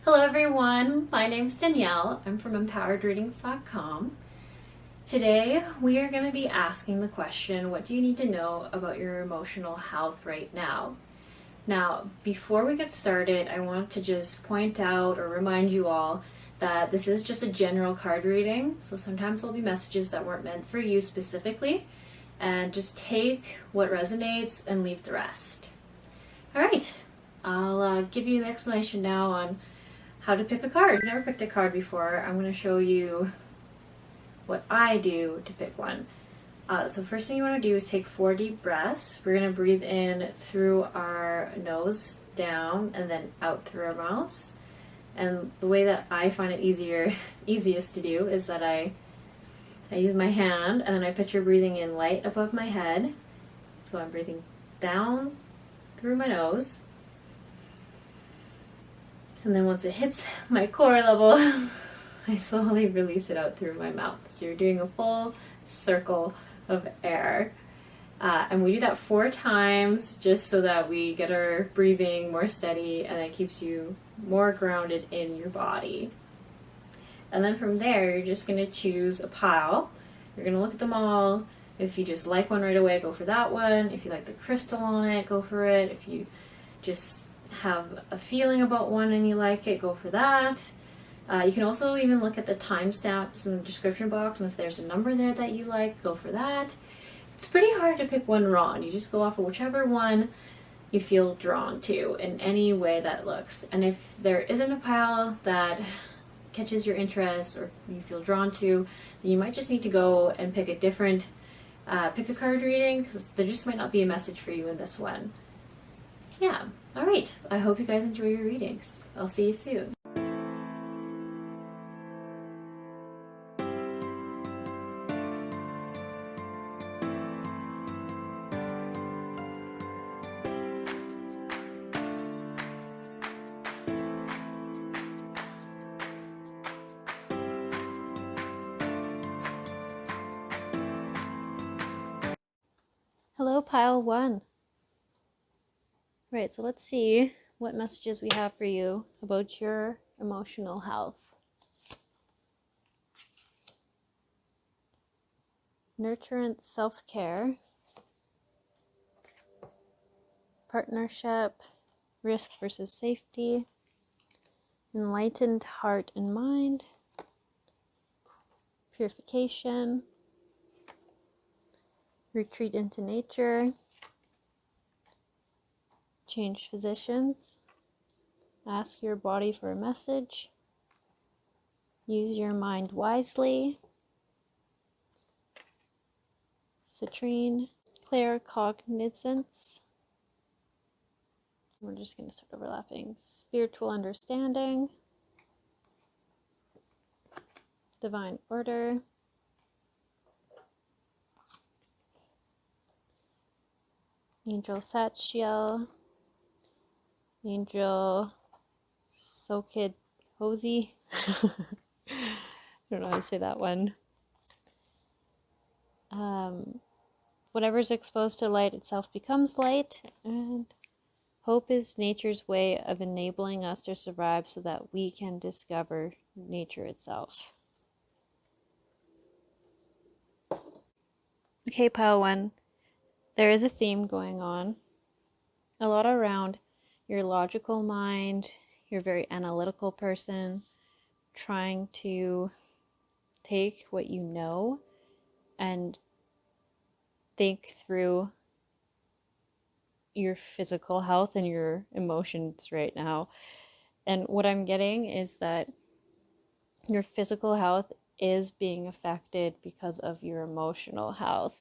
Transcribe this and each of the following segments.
Hello everyone, my name's Danielle. I'm from empoweredreadings.com. Today we are going to be asking the question, what do you need to know about your emotional health right now? Now, before we get started, I want to just point out or remind you all that this is just a general card reading, so sometimes there'll be messages that weren't meant for you specifically, and just take what resonates and leave the rest. Alright, I'll give you the explanation now on how to pick a card. I've never picked a card before. I'm going to show you what I do to pick one. So first thing you want to do is take 4 deep breaths. We're going to breathe in through our nose, down, and then out through our mouths. And the way that I find it easiest to do is that I use my hand and then I picture breathing in light above my head. So I'm breathing down through my nose. And then once it hits my core level, I slowly release it out through my mouth. So you're doing a full circle of air. And we do that 4 times just so that we get our breathing more steady and it keeps you more grounded in your body. And then from there, you're just going to choose a pile. You're going to look at them all. If you just like one right away, go for that one. If you like the crystal on it, go for it. If you just have a feeling about one and you like it, go for that. You can also even look at the timestamps in the description box, and if there's a number there that you like, go for that. It's pretty hard to pick one wrong. You just go off of whichever one you feel drawn to in any way that looks. And if there isn't a pile that catches your interest or you feel drawn to, then you might just need to go and pick a different pick a card reading, because there just might not be a message for you in this one. Yeah, alright. I hope you guys enjoy your readings. I'll see you soon. Hello, pile 1. Right, so let's see what messages we have for you about your emotional health. Nurturant self-care, partnership, risk versus safety, enlightened heart and mind, purification, retreat into nature, change physicians, ask your body for a message, use your mind wisely, citrine, claircognizance. We're just going to start overlapping. Spiritual understanding, divine order, angel Satchiel, angel Sokid Hosey. I don't know how to say that one. Whatever's exposed to light itself becomes light, and hope is nature's way of enabling us to survive so that we can discover nature itself. Okay, pile 1. There is a theme going on. A lot around your logical mind, you're a very analytical person, trying to take what you know and think through your physical health and your emotions right now. And what I'm getting is that your physical health is being affected because of your emotional health,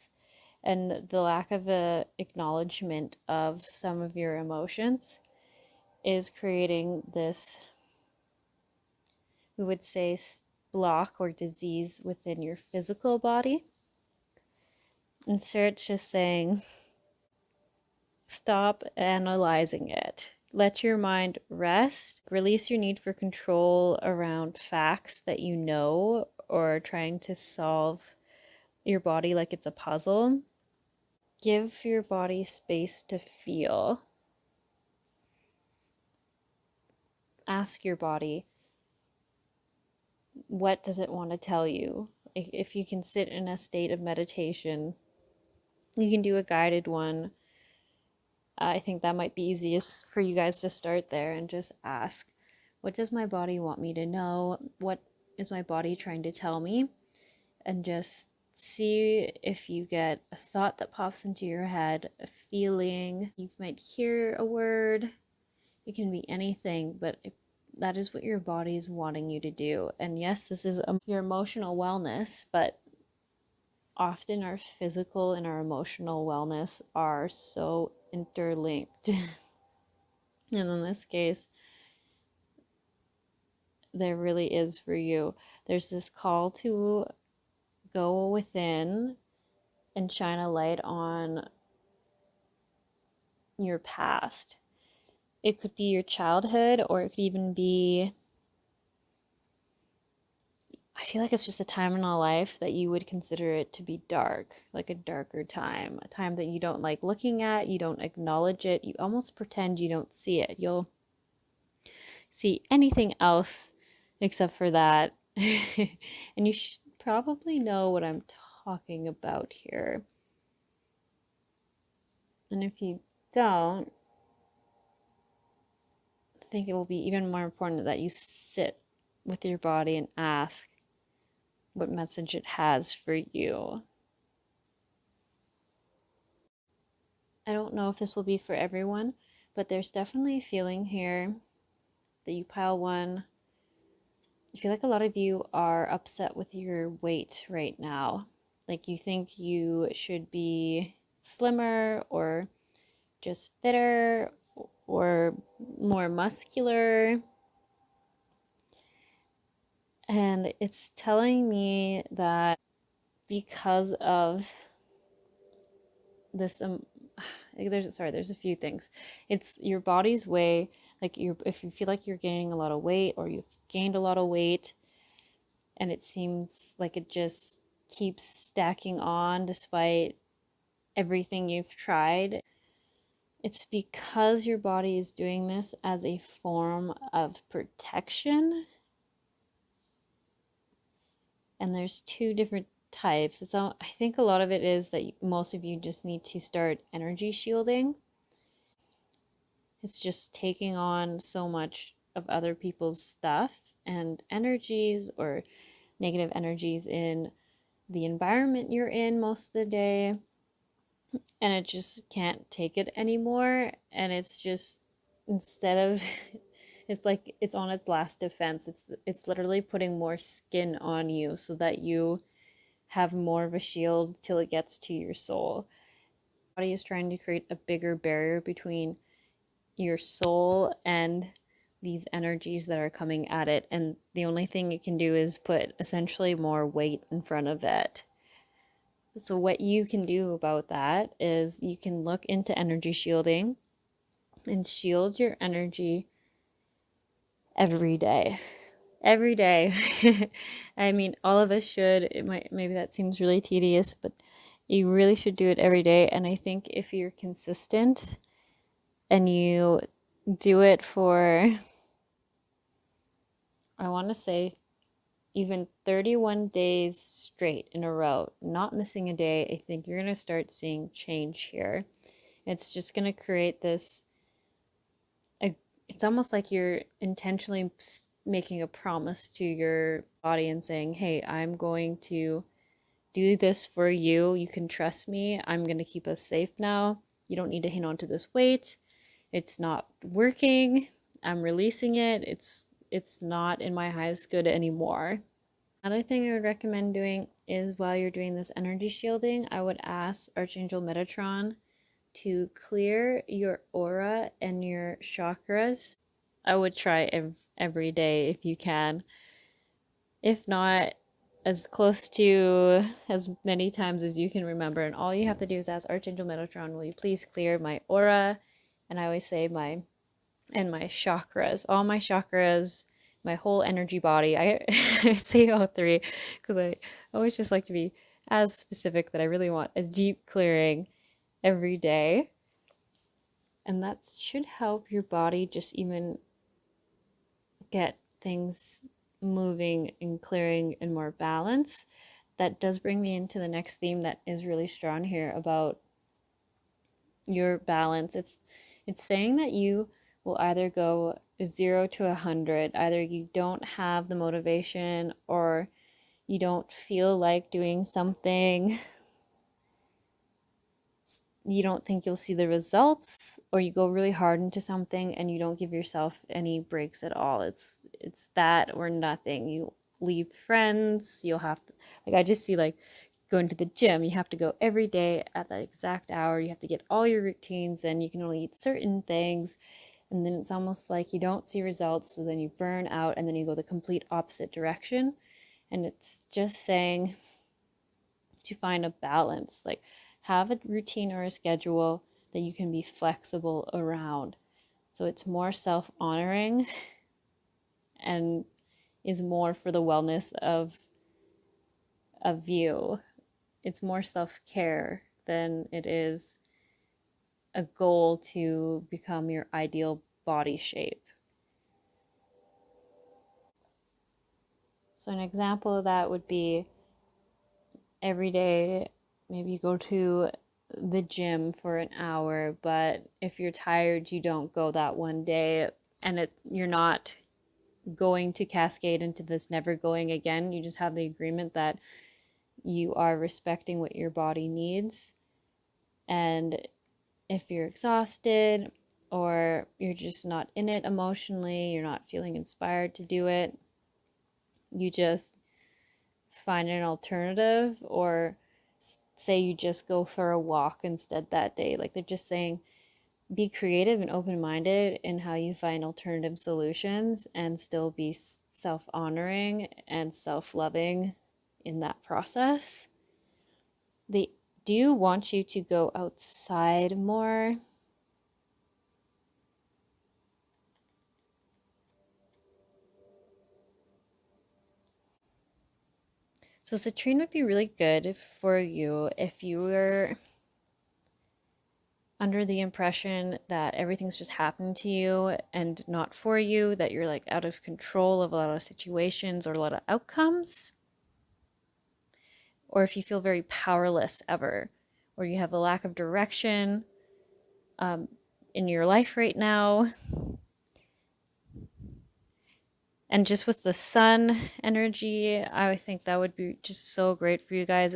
and the lack of a acknowledgement of some of your emotions is creating this, we would say, block or disease within your physical body. And so it's just saying, stop analyzing it. Let your mind rest. Release your need for control around facts that you know, or trying to solve your body like it's a puzzle. Give your body space to feel. ask your body, what does it want to tell you? If you can sit in a state of meditation, you can do a guided one. I think that might be easiest for you guys to start there and just ask, what does my body want me to know? What is my body trying to tell me? And just see if you get a thought that pops into your head, a feeling. You might hear a word. It can be anything, but that is what your body is wanting you to do. And yes, this is your emotional wellness, but often our physical and our emotional wellness are so interlinked. And in this case, there really is for you. There's this call to go within and shine a light on your past. It could be your childhood, or it could even be, I feel like it's just a time in our life that you would consider it to be dark, like a darker time, a time that you don't like looking at, you don't acknowledge it, you almost pretend you don't see it. You'll see anything else except for that. And you should probably know what I'm talking about here. And if you don't, I think it will be even more important that you sit with your body and ask what message it has for you. I don't know if this will be for everyone, but there's definitely a feeling here that you pile one. I feel like a lot of you are upset with your weight right now. Like you think you should be slimmer or just fitter or more muscular. And it's telling me that because of this there's a few things. It's your body's way, like if you feel like you're gaining a lot of weight or you've gained a lot of weight and it seems like it just keeps stacking on despite everything you've tried, it's because your body is doing this as a form of protection. And there's two different types. I think a lot of it is that most of you just need to start energy shielding. It's just taking on so much of other people's stuff and energies or negative energies in the environment you're in most of the day. And it just can't take it anymore. And it's just, instead of, it's like it's on its last defense. It's literally putting more skin on you so that you have more of a shield till it gets to your soul. The body is trying to create a bigger barrier between your soul and these energies that are coming at it, and the only thing it can do is put essentially more weight in front of it. So what you can do about that is you can look into energy shielding and shield your energy every day. Every day. I mean, all of us should. Maybe that seems really tedious, but you really should do it every day. And I think if you're consistent and you do it for, I want to say, even 31 days straight in a row, not missing a day, I think you're going to start seeing change here. It's just going to create this, it's almost like you're intentionally making a promise to your body and saying, hey, I'm going to do this for you. You can trust me. I'm going to keep us safe now. You don't need to hang on to this weight. It's not working. I'm releasing it. It's not in my highest good anymore. Another thing I would recommend doing is while you're doing this energy shielding, I would ask Archangel Metatron to clear your aura and your chakras. I would try every day if you can. If not, as close to as many times as you can remember. And all you have to do is ask Archangel Metatron, will you please clear my aura? And I always say my chakras, all my chakras, my whole energy body. I say all three because I always just like to be as specific that I really want a deep clearing every day. And that should help your body just even get things moving and clearing and more balance. That does bring me into the next theme that is really strong here about your balance. It's saying that you will either go 0 to 100. Either you don't have the motivation, or you don't feel like doing something, you don't think you'll see the results, or you go really hard into something and you don't give yourself any breaks at all. It's that or nothing. You leave friends, you'll have to, like, I just see like going to the gym, you have to go every day at that exact hour, you have to get all your routines and you can only eat certain things, and then it's almost like you don't see results, so then you burn out and then you go the complete opposite direction. And it's just saying to find a balance, like have a routine or a schedule that you can be flexible around, so it's more self-honoring and is more for the wellness of you. It's more self-care than it is a goal to become your ideal body shape. So an example of that would be every day, maybe you go to the gym for an hour, but if you're tired, you don't go that one day, and you're not going to cascade into this never going again. You just have the agreement that you are respecting what your body needs. And if you're exhausted or you're just not in it emotionally, you're not feeling inspired to do it, you just find an alternative, or say you just go for a walk instead that day. Like they're just saying, be creative and open-minded in how you find alternative solutions and still be self-honoring and self-loving in that process. They do want you to go outside more. So citrine would be really good for you if you were under the impression that everything's just happened to you and not for you, that you're like out of control of a lot of situations or a lot of outcomes, or if you feel very powerless ever, or you have a lack of direction in your life right now. And just with the sun energy, I think that would be just so great for you guys.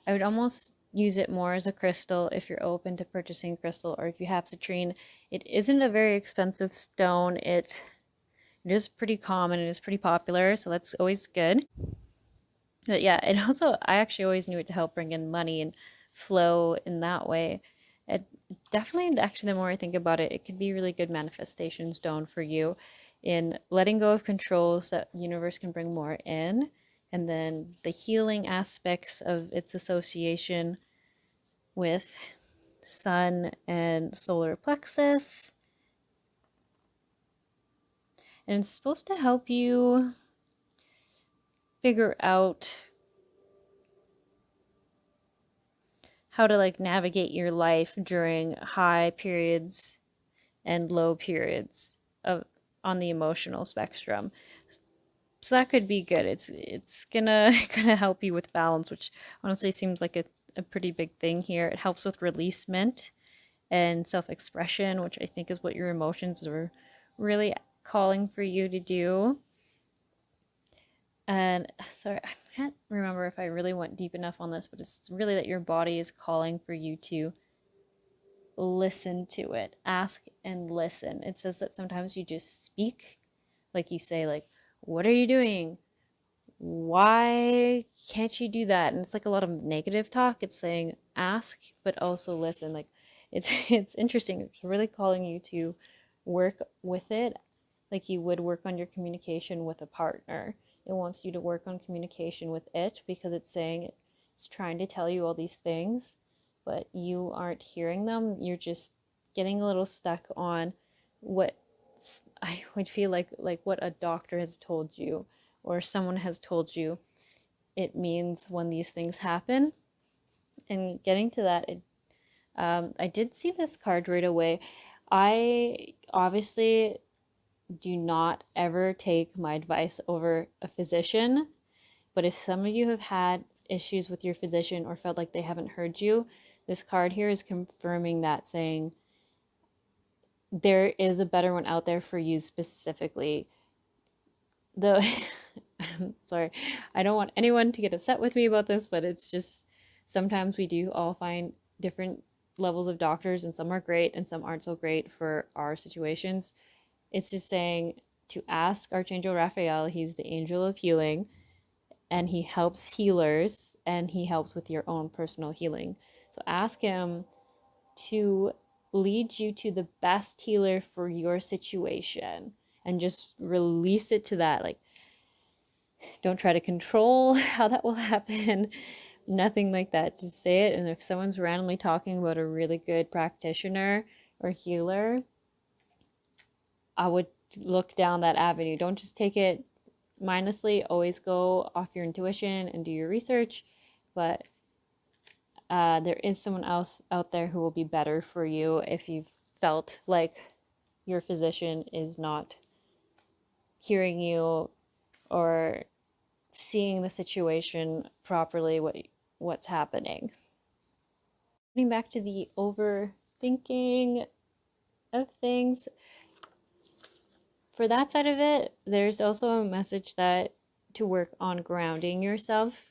I would almost use it more as a crystal if you're open to purchasing crystal, or if you have citrine. It isn't a very expensive stone. It is pretty common, it is pretty popular, so that's always good. But yeah, it also, I actually always knew it to help bring in money and flow in that way. It definitely, actually, the more I think about it, it could be a really good manifestation stone for you in letting go of control so that the universe can bring more in. And then the healing aspects of its association with sun and solar plexus. And it's supposed to help you figure out how to like navigate your life during high periods and low periods of on the emotional spectrum. So that could be good. It's gonna help you with balance, which honestly seems like a pretty big thing here. It helps with releasement and self-expression, which I think is what your emotions are really calling for you to do. And sorry, I can't remember if I really went deep enough on this, but it's really that your body is calling for you to listen to it. Ask and listen. It says that sometimes you just speak, like you say, like, what are you doing? Why can't you do that? And it's like a lot of negative talk. It's saying ask, but also listen. Like it's interesting. It's really calling you to work with it like you would work on your communication with a partner. It wants you to work on communication with it because it's saying it's trying to tell you all these things, but you aren't hearing them. You're just getting a little stuck on what I would feel like what a doctor has told you or someone has told you it means when these things happen. And getting to that, I did see this card right away. I obviously do not ever take my advice over a physician. But if some of you have had issues with your physician or felt like they haven't heard you, this card here is confirming that, saying there is a better one out there for you specifically. The sorry, I don't want anyone to get upset with me about this, but it's just sometimes we do all find different levels of doctors, and some are great and some aren't so great for our situations. It's just saying to ask Archangel Raphael. He's the angel of healing, and he helps healers, and he helps with your own personal healing. So ask him to lead you to the best healer for your situation, and just release it to that. Like, don't try to control how that will happen. Nothing like that. Just say it. And if someone's randomly talking about a really good practitioner or healer, I would look down that avenue. Don't just take it mindlessly. Always go off your intuition and do your research. But there is someone else out there who will be better for you if you've felt like your physician is not hearing you or seeing the situation properly, what's happening. Getting back to the overthinking of things, for that side of it, there's also a message that to work on grounding yourself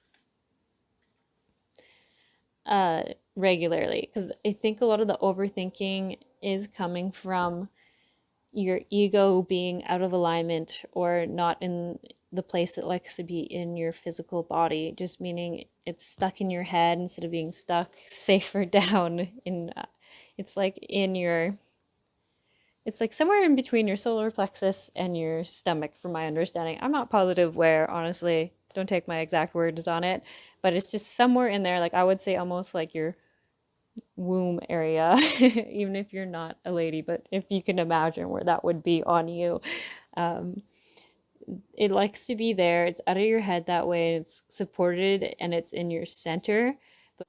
regularly, because I think a lot of the overthinking is coming from your ego being out of alignment or not in the place it likes to be in your physical body, just meaning it's stuck in your head instead of being stuck safer down in it's like in your it's like somewhere in between your solar plexus and your stomach, from my understanding. I'm not positive where, honestly. Don't take my exact words on it, but it's just somewhere in there. Like, I would say almost like your womb area, even if you're not a lady, but if you can imagine where that would be on you. Um, it likes to be there. It's out of your head that way. It's supported and it's in your center. But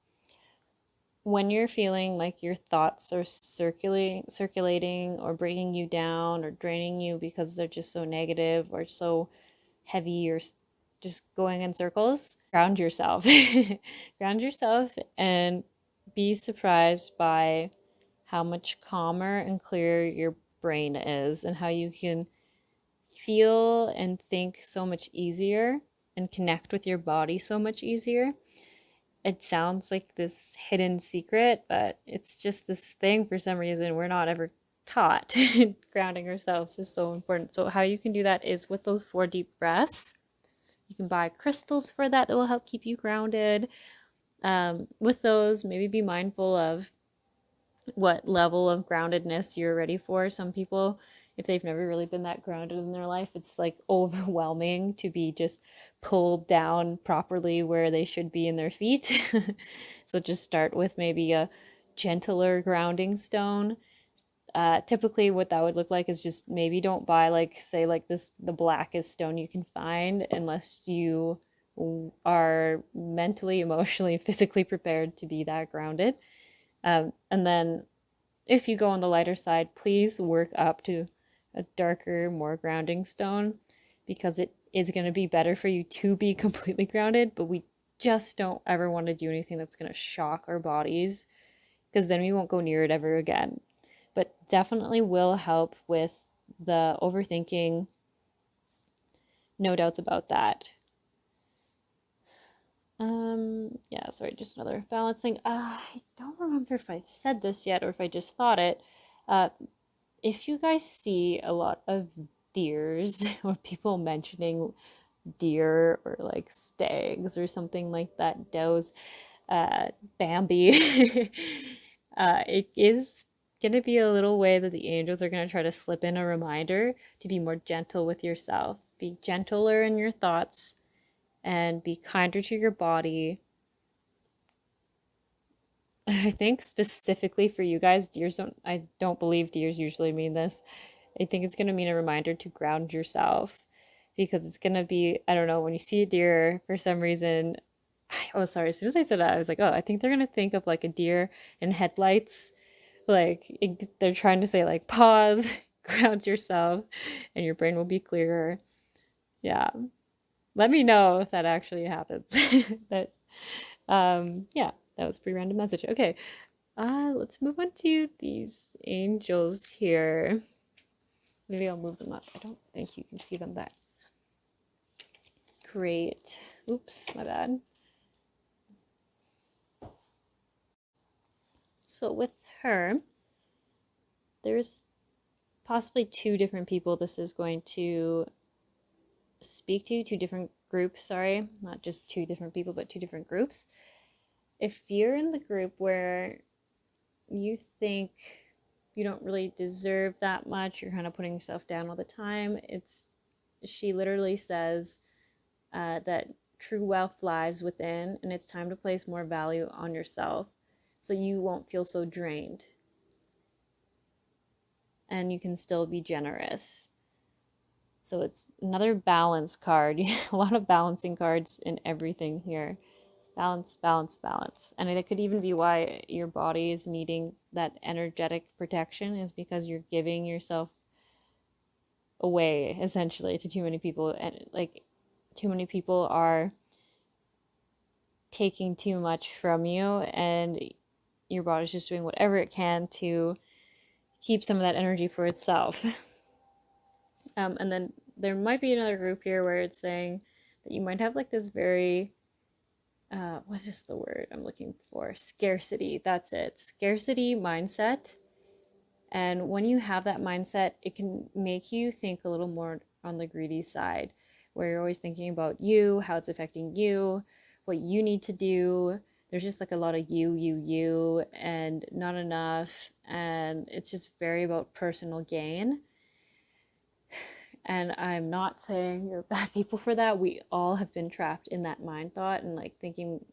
when you're feeling like your thoughts are circulating or bringing you down or draining you because they're just so negative or so heavy or just going in circles, ground yourself. Ground yourself and be surprised by how much calmer and clearer your brain is, and how you can feel and think so much easier and connect with your body so much easier. It sounds like this hidden secret, but it's just this thing for some reason we're not ever taught. Grounding ourselves is so important. So, how you can do that is with those 4 deep breaths. You can buy crystals for that will help keep you grounded. With those, maybe be mindful of what level of groundedness you're ready for. Some people, if they've never really been that grounded in their life, it's like overwhelming to be just pulled down properly where they should be in their feet. So just start with maybe a gentler grounding stone. Typically what that would look like is just maybe don't buy, like, say, like this the blackest stone you can find unless you are mentally, emotionally, physically prepared to be that grounded. And then if you go on the lighter side, please work up to a darker, more grounding stone, because it is going to be better for you to be completely grounded, but we just don't ever want to do anything that's going to shock our bodies, because then we won't go near it ever again. But definitely will help with the overthinking. No doubts about that. Yeah, sorry, just another balancing. I don't remember if I said this yet or if I just thought it. Uh, if you guys see a lot of deers or people mentioning deer or like stags or something like that, does Bambi, it is going to be a little way that the angels are going to try to slip in a reminder to be more gentle with yourself, be gentler in your thoughts, and be kinder to your body. I think specifically for you guys, I don't believe deers usually mean this. I think it's going to mean a reminder to ground yourself, because it's going to be, I don't know, when you see a deer for some reason, oh, sorry, as soon as I said that, I was like, oh, I think they're going to think of like a deer in headlights. Like they're trying to say like pause, ground yourself and your brain will be clearer. Yeah. Let me know if that actually happens. That yeah, that was a pretty random message. Okay. Let's move on to these angels here. Maybe I'll move them up. I don't think you can see them that great. Oops, my bad. So with her, there's possibly two different people this is going to speak to, two different groups, sorry, not just two different people, but two different groups. If you're in the group where you think you don't really deserve that much, you're kind of putting yourself down all the time, she literally says that true wealth lies within, and it's time to place more value on yourself so you won't feel so drained and you can still be generous. So it's another balance card. A lot of balancing cards in everything here. Balance, balance, balance. And it could even be why your body is needing that energetic protection, is because you're giving yourself away essentially to too many people. And like, too many people are taking too much from you, and your body's just doing whatever it can to keep some of that energy for itself. And then there might be another group here where it's saying that you might have like this very what is the word I'm looking for? Scarcity. That's it. Scarcity mindset. And when you have that mindset, it can make you think a little more on the greedy side, where you're always thinking about you, how it's affecting you, what you need to do. There's just like a lot of you, and not enough. And it's just very about personal gain. And I'm not saying you're bad people for that. We all have been trapped in that mind thought and like thinking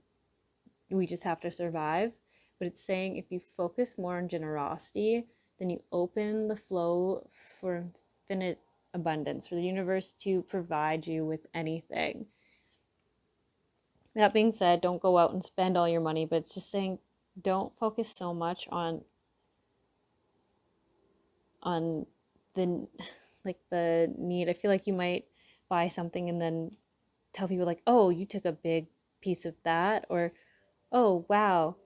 we just have to survive. But it's saying if you focus more on generosity, then you open the flow for infinite abundance, for the universe to provide you with anything. That being said, don't go out and spend all your money, but it's just saying don't focus so much on the like the need. I feel like you might buy something and then tell people like, "Oh, you took a big piece of that," or "Oh, wow,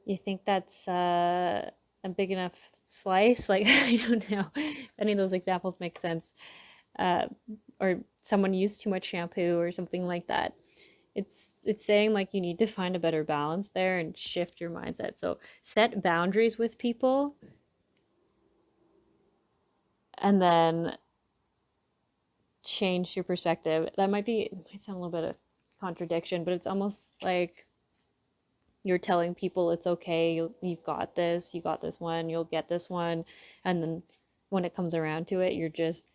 you think that's a big enough slice?" Like, I don't know if any of those examples make sense. Uh, or someone used too much shampoo or something like that. It's saying like you need to find a better balance there and shift your mindset. So set boundaries with people, and then change your perspective. That might sound a little bit of contradiction, but it's almost like you're telling people it's okay, you've got this, you got this one, you'll get this one. And then when it comes around to it, you're just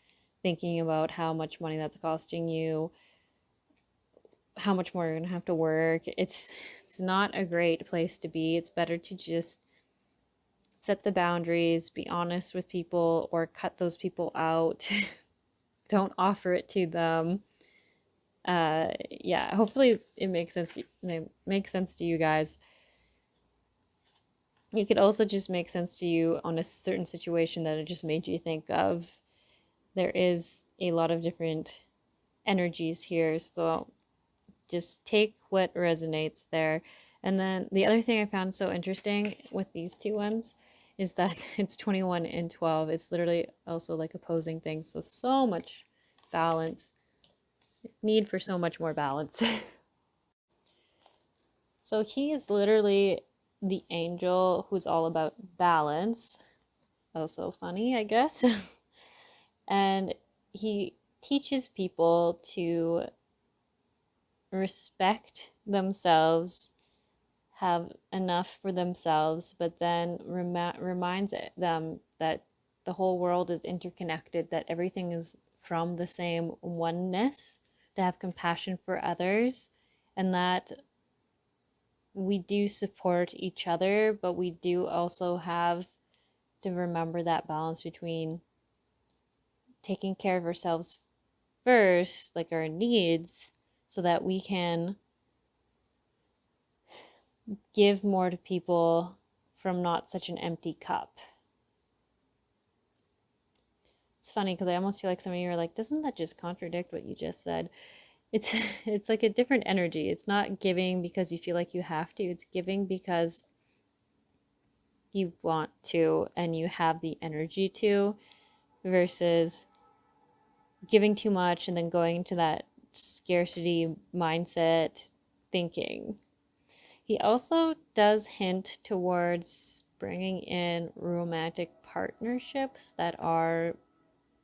thinking about how much money that's costing you, how much more you're gonna have to work. It's not a great place to be. It's better to just set the boundaries, be honest with people, or cut those people out. Don't offer it to them. Yeah, hopefully it makes sense to you guys. It could also just make sense to you on a certain situation that it just made you think of. There is a lot of different energies here, so just take what resonates there. And then the other thing I found so interesting with these two ones is that it's 21 and 12. It's literally also like opposing things, so so much balance. Need for so much more balance. So he is literally the angel who's all about balance. Also funny, I guess. And he teaches people to respect themselves, have enough for themselves, but then reminds them that the whole world is interconnected, that everything is from the same oneness, to have compassion for others, and that we do support each other, but we do also have to remember that balance between taking care of ourselves first, like our needs, so that we can give more to people from not such an empty cup. it's funny because I almost feel like some of you are like, doesn't that just contradict what you just said? It's it's like a different energy. It's not giving because you feel like you have to. It's giving because you want to and you have the energy to, versus giving too much and then going into that scarcity mindset thinking. He also does hint towards bringing in romantic partnerships that are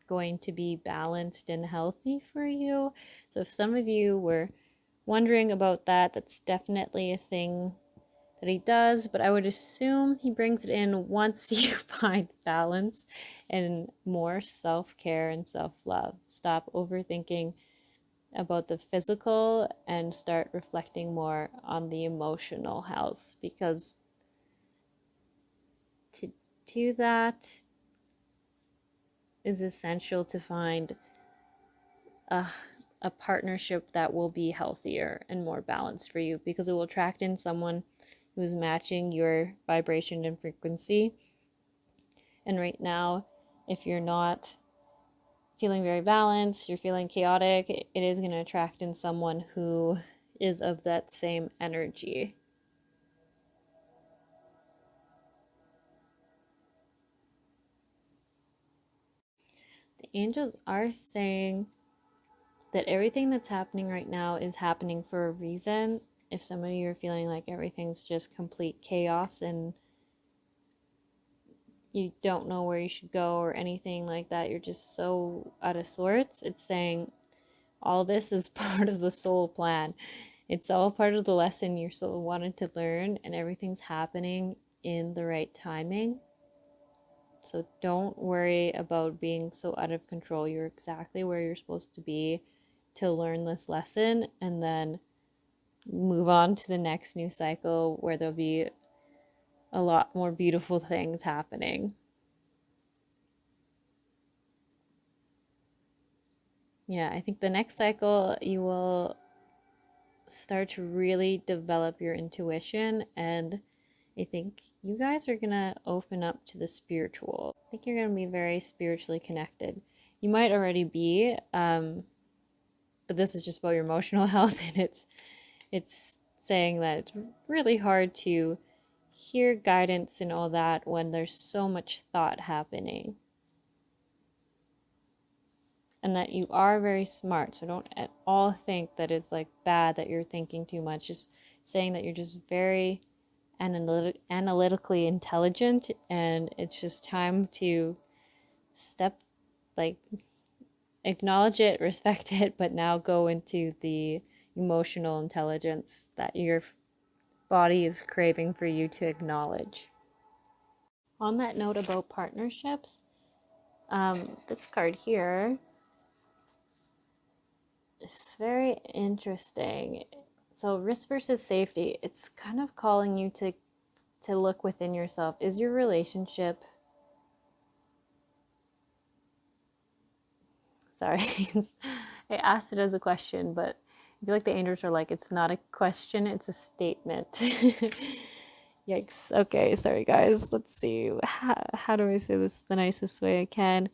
going to be balanced and healthy for you. So if some of you were wondering about that, that's definitely a thing that he does, but I would assume he brings it in once you find balance and more self-care and self-love. Stop overthinking about the physical and start reflecting more on the emotional health, because to do that is essential to find a, a partnership that will be healthier and more balanced for you, because it will attract in someone who's matching your vibration and frequency. And right now, if you're not feeling very balanced, you're feeling chaotic, it is going to attract in someone who is of that same energy. The angels are saying that everything that's happening right now is happening for a reason. If some of you are feeling like everything's just complete chaos and you don't know where you should go or anything like that, you're just so out of sorts, it's saying all this is part of the soul plan. It's all part of the lesson your soul wanted to learn, and everything's happening in the right timing. So don't worry about being so out of control. You're exactly where you're supposed to be to learn this lesson, and then move on to the next new cycle where there'll be a lot more beautiful things happening. Yeah, I think the next cycle you will start to really develop your intuition, and I think you guys are gonna open up to the spiritual. I think you're gonna be very spiritually connected. You might already be, but this is just about your emotional health, and it's saying that it's really hard to hear guidance and all that when there's so much thought happening. And that you are very smart. So don't at all think that it's like bad that you're thinking too much. Just saying that you're just very analytically intelligent, and it's just time to step, like, acknowledge it, respect it, but now go into the emotional intelligence that your body is craving for you to acknowledge. On that note about partnerships, this card here is very interesting. So risk versus safety, it's kind of calling you to look within yourself. Is your relationship, sorry, I asked it as a question, but I feel like the angels are like, it's not a question, it's a statement. Yikes. Okay, sorry guys. Let's see. How do I say this the nicest way I can?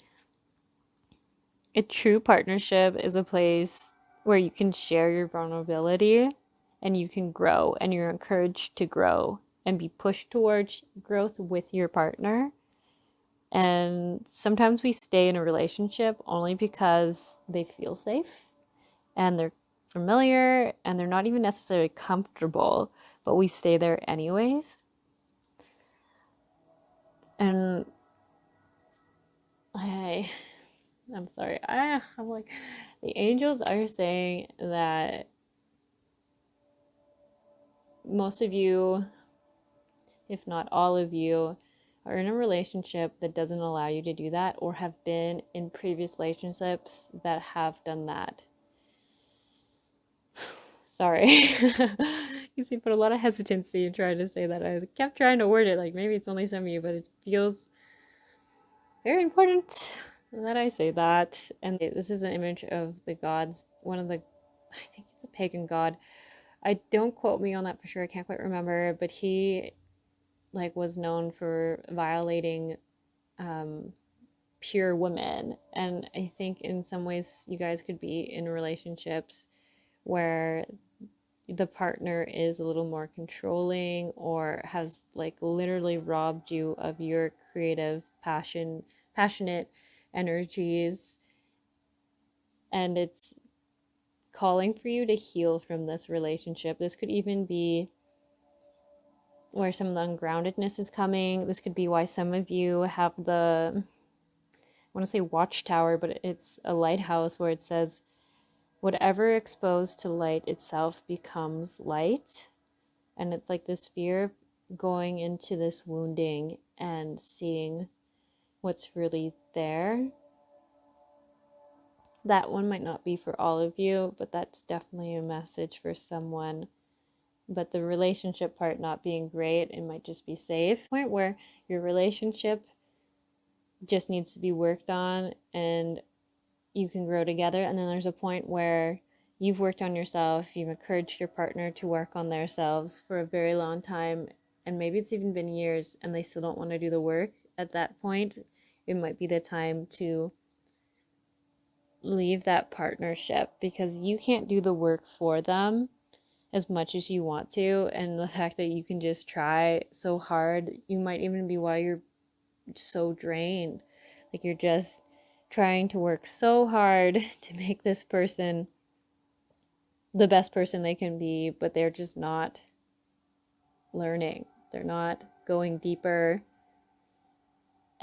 A true partnership is a place where you can share your vulnerability and you can grow, and you're encouraged to grow and be pushed towards growth with your partner. And sometimes we stay in a relationship only because they feel safe and they're familiar and they're not even necessarily comfortable, but we stay there anyways. And I'm sorry. I'm like, the angels are saying that most of you, if not all of you, are in a relationship that doesn't allow you to do that, or have been in previous relationships that have done that. Sorry. You see, put a lot of hesitancy in trying to say that. I kept trying to word it like maybe it's only some of you, but it feels very important that I say that. And this is an image of the gods, one of the, I think it's a pagan god. I don't quote me on that for sure. I can't quite remember, but he like was known for violating pure woman. And I think in some ways you guys could be in relationships where the partner is a little more controlling or has like literally robbed you of your creative passionate energies, and it's calling for you to heal from this relationship. This could even be where some of the ungroundedness is coming. This could be why some of you have the, I want to say watchtower, but it's a lighthouse where it says, whatever exposed to light itself becomes light. And it's like this fear of going into this wounding and seeing what's really there. That one might not be for all of you, but that's definitely a message for someone. But the relationship part not being great, it might just be safe. Point where your relationship just needs to be worked on and you can grow together. And then there's a point where you've worked on yourself, you've encouraged your partner to work on themselves for a very long time, and maybe it's even been years and they still don't want to do the work. At that point, it might be the time to leave that partnership because you can't do the work for them as much as you want to. And the fact that you can just try so hard, you might even be why you're so drained. Like you're just trying to work so hard to make this person the best person they can be, but they're just not learning. They're not going deeper.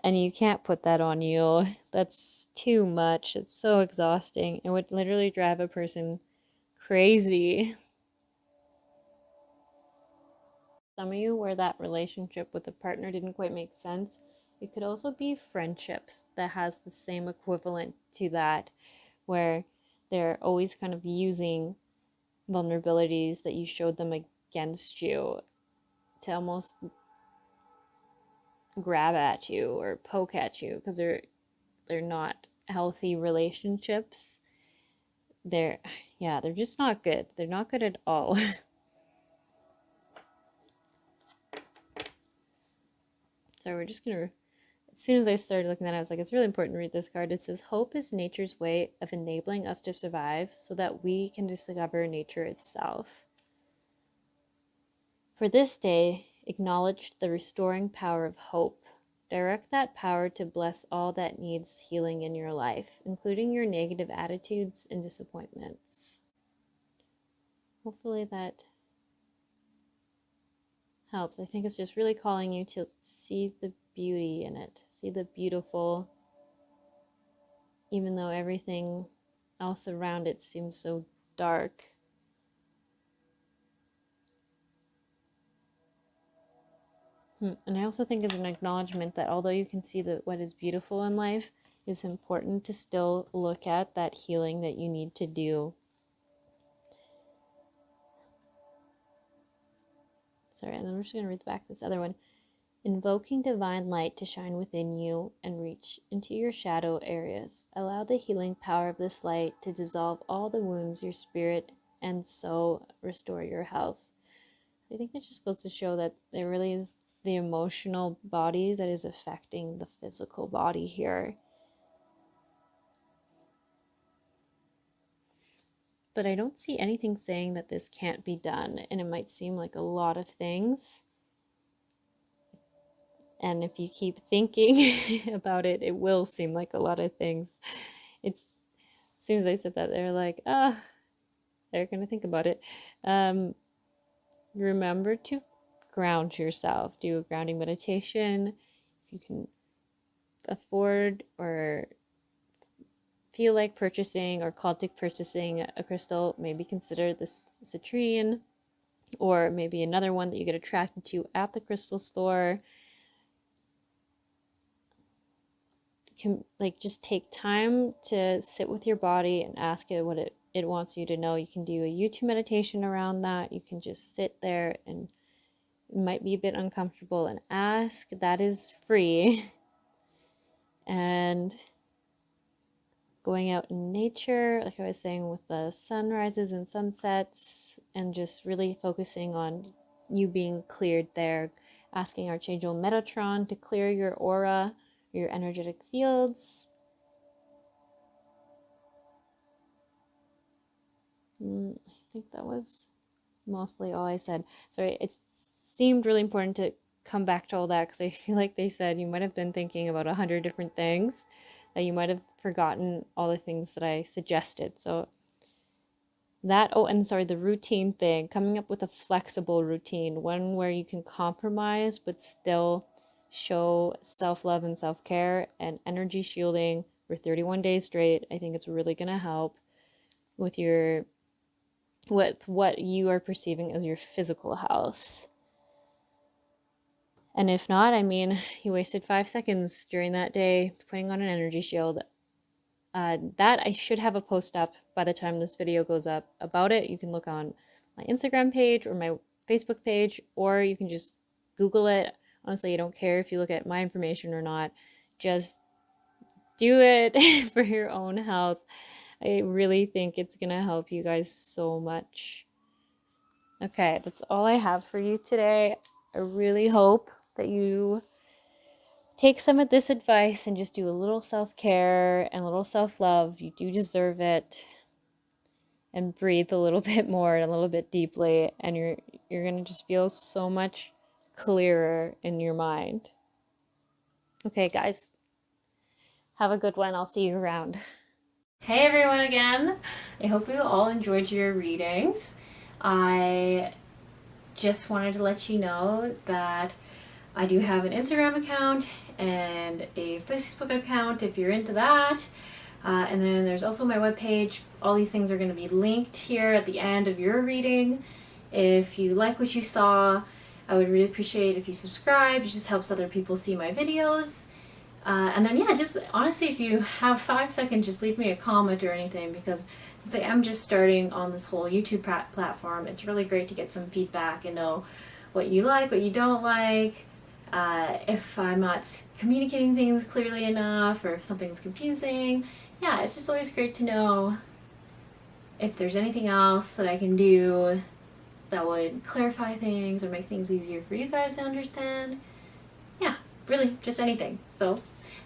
And you can't put that on you. That's too much. It's so exhausting. It would literally drive a person crazy. Some of you where that relationship with the partner didn't quite make sense. It could also be friendships that has the same equivalent to that, where they're always kind of using vulnerabilities that you showed them against you to almost grab at you or poke at you because they're not healthy relationships. They're they're just not good. They're not good at all. So we're just gonna, as soon as I started looking at it, I was like, it's really important to read this card. It says, hope is nature's way of enabling us to survive so that we can discover nature itself. For this day, acknowledge the restoring power of hope. Direct that power to bless all that needs healing in your life, including your negative attitudes and disappointments. Hopefully that helps. I think it's just really calling you to see the beauty in it, see the beautiful, even though everything else around it seems so dark. And I also think it's an acknowledgement that although you can see what is beautiful in life, it's important to still look at that healing that you need to do. Sorry, and I'm just going to read back this other one. Invoking divine light to shine within you and reach into your shadow areas. Allow the healing power of this light to dissolve all the wounds your spirit and so restore your health. I think it just goes to show that there really is the emotional body that is affecting the physical body here. But I don't see anything saying that this can't be done, and it might seem like a lot of things. And if you keep thinking about it, it will seem like a lot of things. It's, as soon as I said that, they're like, they're gonna think about it. Remember to ground yourself. Do a grounding meditation. If you can afford or feel like purchasing or called to purchasing a crystal, maybe consider this citrine or maybe another one that you get attracted to at the crystal store. Can like just take time to sit with your body and ask it what it wants you to know. You can do a YouTube meditation around that. You can just sit there, and it might be a bit uncomfortable and ask. That is free. And going out in nature, like I was saying, with the sunrises and sunsets, and just really focusing on you being cleared there. Asking Archangel Metatron to clear your aura, your energetic fields. I think that was mostly all I said. Sorry, it seemed really important to come back to all that because I feel like they said you might have been thinking about 100 different things, that you might have forgotten all the things that I suggested. So that, oh, and sorry, the routine thing, coming up with a flexible routine, one where you can compromise but still show self-love and self-care, and energy shielding for 31 days straight. I think it's really going to help with your what you are perceiving as your physical health. And if not, I mean, you wasted 5 seconds during that day putting on an energy shield. That I should have a post up by the time this video goes up about it. You can look on my Instagram page or my Facebook page, or you can just Google it. Honestly, I don't care if you look at my information or not. Just do it for your own health. I really think it's going to help you guys so much. Okay, that's all I have for you today. I really hope that you take some of this advice and just do a little self-care and a little self-love. You do deserve it. And breathe a little bit more and a little bit deeply, and you're going to just feel so much clearer in your mind. Okay, guys. Have a good one. I'll see you around. Hey everyone again. I hope you all enjoyed your readings. I just wanted to let you know that I do have an Instagram account and a Facebook account if you're into that. And then there's also my webpage. All these things are going to be linked here at the end of your reading. If you like what you saw, I would really appreciate if you subscribe. It just helps other people see my videos. And then yeah, just honestly, if you have 5 seconds, just leave me a comment or anything, because since I am just starting on this whole YouTube platform, it's really great to get some feedback and know what you like, what you don't like, if I'm not communicating things clearly enough, or if something's confusing. Yeah, it's just always great to know if there's anything else that I can do that would clarify things or make things easier for you guys to understand. Yeah, really, just anything. So,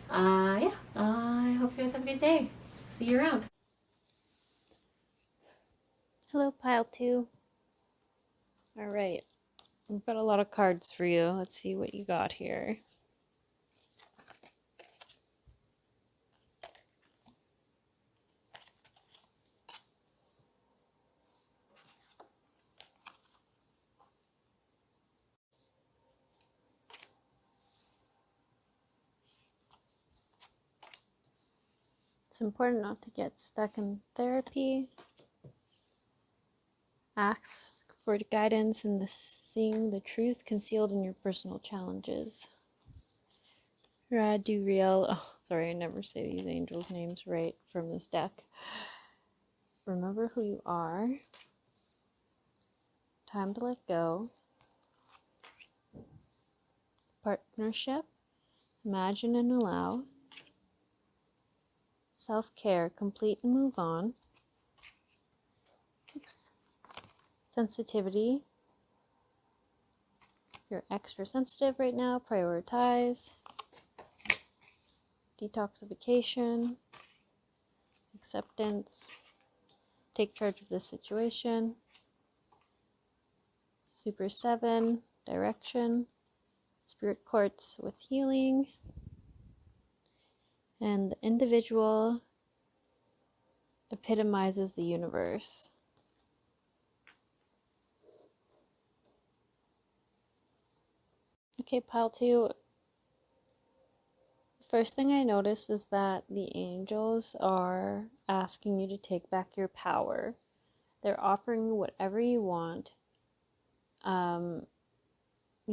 yeah, I hope you guys have a good day. See you around. Hello, Pile 2. All right, I've got a lot of cards for you. Let's see what you got here. It's important not to get stuck in therapy. Ask for guidance in seeing the truth concealed in your personal challenges. Raduriel. Oh, sorry, I never say these angels' names right from this deck. Remember who you are. Time to let go. Partnership. Imagine and allow. Self-care. Complete and move on. Oops. Sensitivity. You're extra sensitive right now. Prioritize. Detoxification. Acceptance. Take charge of the situation. Super 7. Direction. Spirit quartz with healing. And the individual epitomizes the universe. Okay, pile 2. First thing I noticed is that the angels are asking you to take back your power. They're offering you whatever you want. You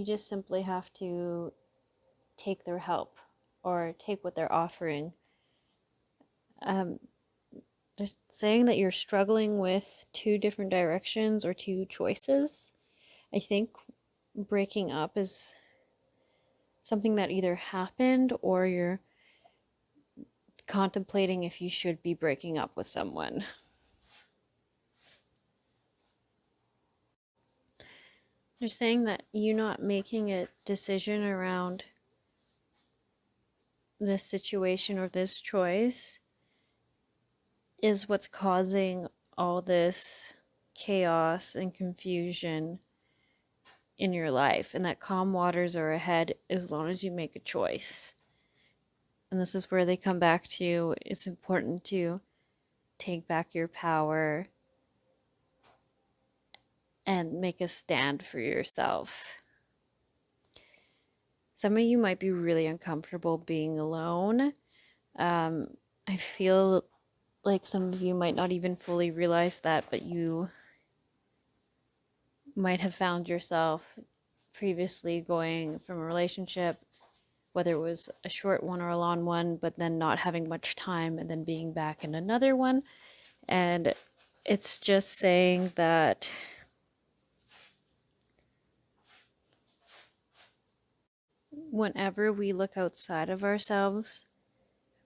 just simply have to take their help or take what they're offering. They're saying that you're struggling with 2 different directions or 2 choices. I think breaking up is something that either happened or you're contemplating if you should be breaking up with someone. They're saying that you not making a decision around this situation or this choice is what's causing all this chaos and confusion in your life, and that calm waters are ahead as long as you make a choice. And this is where they come back to it's important to take back your power and make a stand for yourself. Some of you might be really uncomfortable being alone. I feel like some of you might not even fully realize that, but you might have found yourself previously going from a relationship, whether it was a short one or a long one, but then not having much time and then being back in another one. And it's just saying that whenever we look outside of ourselves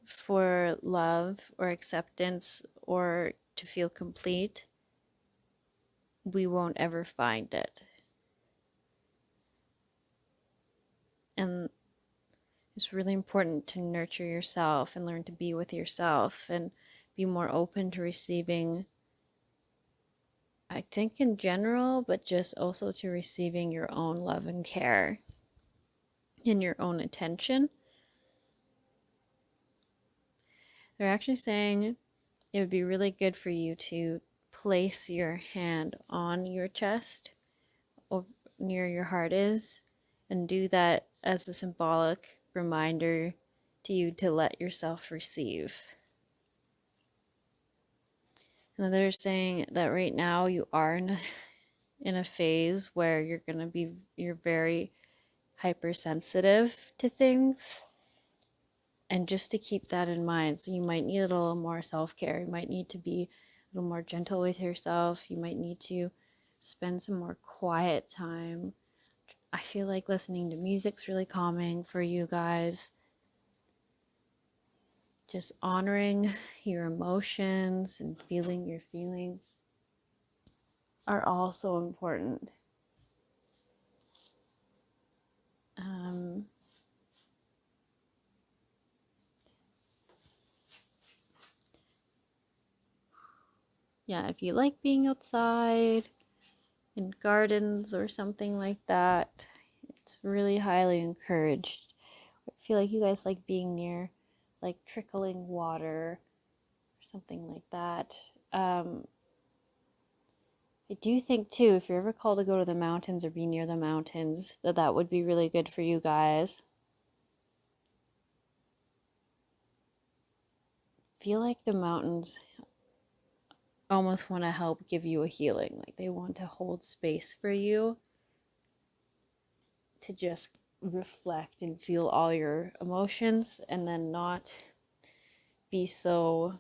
for love or acceptance or to feel complete, we won't ever find it. And it's really important to nurture yourself and learn to be with yourself and be more open to receiving, I think, in general, but just also to receiving your own love and care and your own attention. They're actually saying it would be really good for you to place your hand on your chest or near your heart is, and do that as a symbolic reminder to you to let yourself receive. And they're saying that right now you are in a phase where you're very hypersensitive to things, and just to keep that in mind. So you might need a little more self-care. You might need to be a little more gentle with yourself. You might need to spend some more quiet time. I feel like listening to music's really calming for you guys. Just honoring your emotions and feeling your feelings are also important. Um, yeah, if you like being outside in gardens or something like that, it's really highly encouraged. I feel like you guys like being near like trickling water or something like that. I do think too, if you're ever called to go to the mountains or be near the mountains, that would be really good for you guys. I feel like the mountains almost want to help give you a healing. Like they want to hold space for you to just reflect and feel all your emotions and then not be so,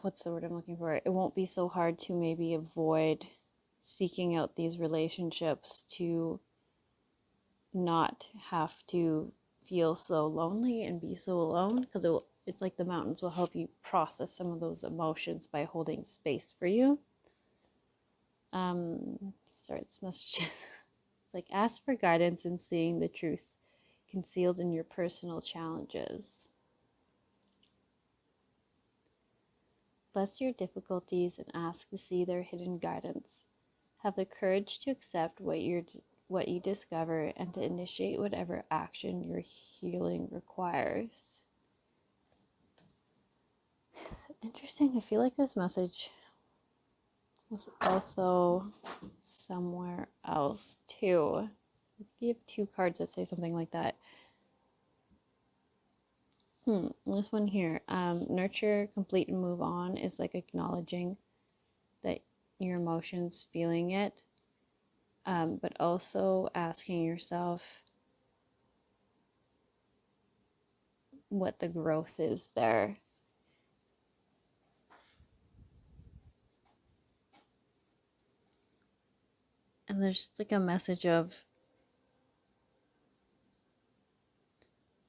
what's the word I'm looking for? It won't be so hard to maybe avoid seeking out these relationships, to not have to feel so lonely and be so alone, because it's like the mountains will help you process some of those emotions by holding space for you. Sorry, this message is it's like ask for guidance in seeing the truth concealed in your personal challenges. Bless your difficulties and ask to see their hidden guidance. Have the courage to accept what you discover and to initiate whatever action your healing requires. Interesting. I feel like this message was also somewhere else too. You have two cards that say something like that. This one here, nurture, complete, and move on is like acknowledging that your emotions, feeling it, but also asking yourself what the growth is there. And there's like a message of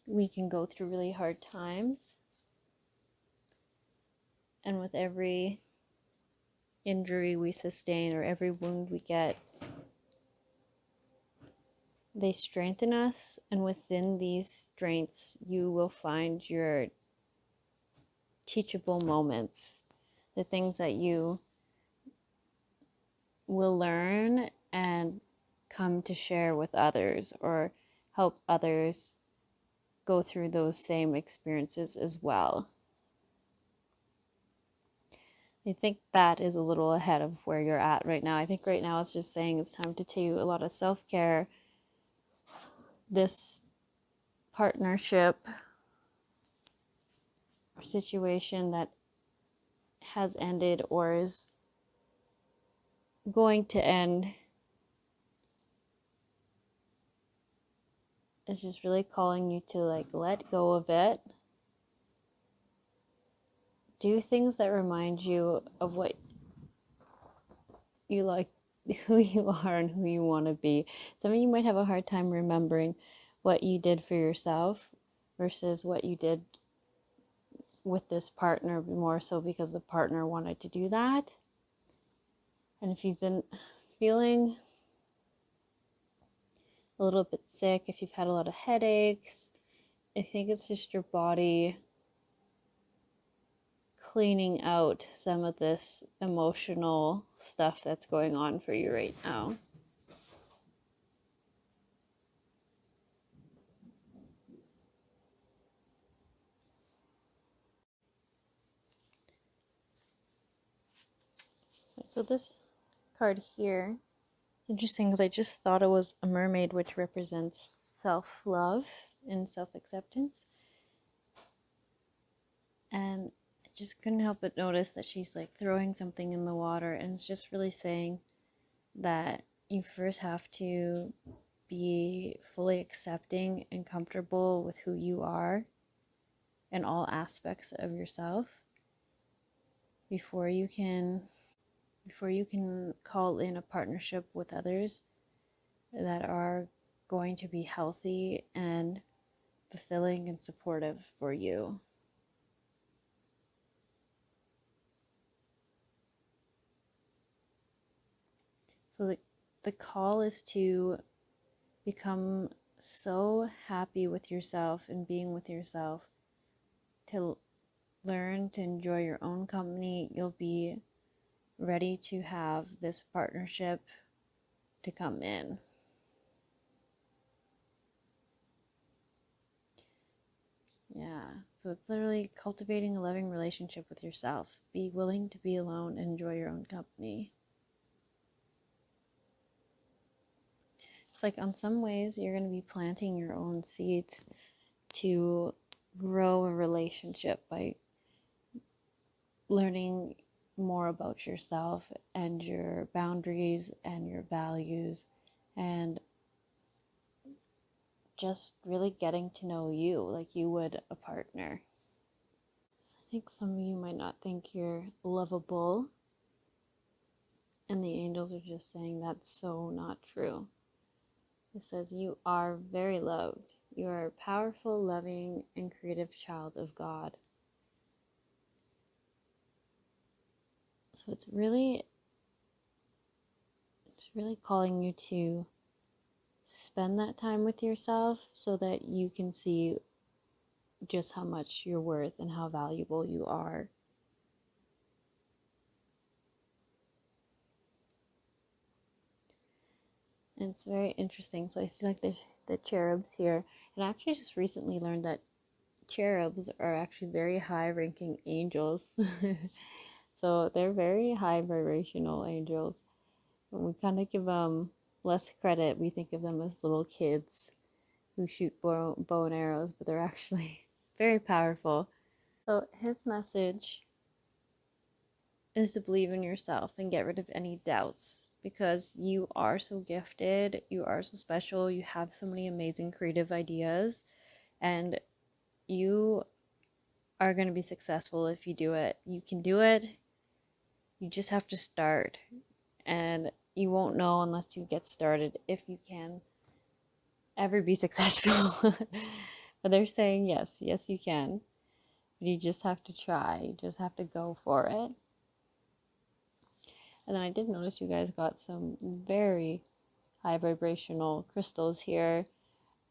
we can go through really hard times, and with every injury we sustain or every wound we get, They strengthen us, and within these strengths, you will find your teachable moments, the things that you will learn and come to share with others or help others go through those same experiences as well. I think that is a little ahead of where you're at right now. I think right now it's just saying it's time to do a lot of self care. This partnership or situation that has ended or is going to end is just really calling you to like let go of it. Do things that remind you of what you like, who you are and who you want to be. Some of you might have a hard time remembering what you did for yourself versus what you did with this partner, more so because the partner wanted to do that. And if you've been feeling a little bit sick, if you've had a lot of headaches, I think it's just your body cleaning out some of this emotional stuff that's going on for you right now. So this card here, interesting because I just thought it was a mermaid, which represents self-love and self-acceptance. And I just couldn't help but notice that she's like throwing something in the water, and it's just really saying that you first have to be fully accepting and comfortable with who you are in all aspects of yourself before you can call in a partnership with others that are going to be healthy and fulfilling and supportive for you. So the call is to become so happy with yourself and being with yourself, to learn to enjoy your own company. You'll be ready to have this partnership to come in. Yeah, so it's literally cultivating a loving relationship with yourself. Be willing to be alone and enjoy your own company. It's like on some ways you're going to be planting your own seeds to grow a relationship by learning more about yourself and your boundaries and your values, and just really getting to know you like you would a partner. I think some of you might not think you're lovable, and the angels are just saying that's so not true. It says you are very loved. You are a powerful, loving, and creative child of God. So it's really calling you to spend that time with yourself so that you can see just how much you're worth and how valuable you are. And it's very interesting. So I see like the cherubs here. And I actually just recently learned that cherubs are actually very high ranking angels. So they're very high vibrational angels. And we kind of give them less credit. We think of them as little kids who shoot bow and arrows, but they're actually very powerful. So his message is to believe in yourself and get rid of any doubts, because you are so gifted, you are so special, you have so many amazing creative ideas, and you are going to be successful if you do it. You can do it. You just have to start, and you won't know unless you get started if you can ever be successful. But they're saying yes, you can. But you just have to try. You just have to go for it. And then I did notice you guys got some very high vibrational crystals here.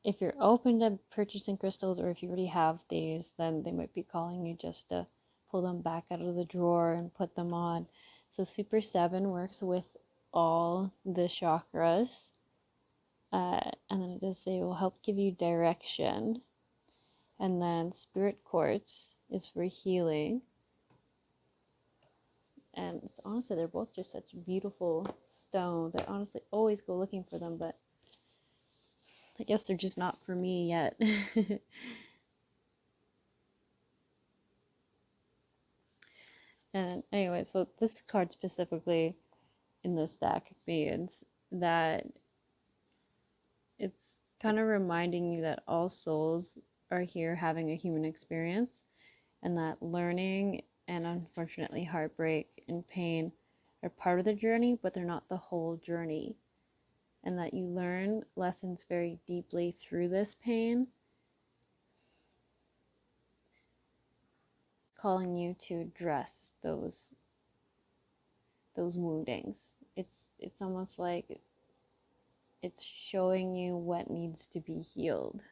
If you're open to purchasing crystals, or if you already have these, then they might be calling you just to pull them back out of the drawer and put them on. So Super 7 works with all the chakras. And then it does say it will help give you direction. And then Spirit Quartz is for healing. And honestly, they're both just such beautiful stones. I honestly always go looking for them, but I guess they're just not for me yet. And anyway, so this card specifically in this deck means that it's kind of reminding you that all souls are here having a human experience, and that learning and unfortunately heartbreak and pain are part of the journey, but they're not the whole journey. And that you learn lessons very deeply through this pain, calling you to address those woundings. It's almost like it's showing you what needs to be healed.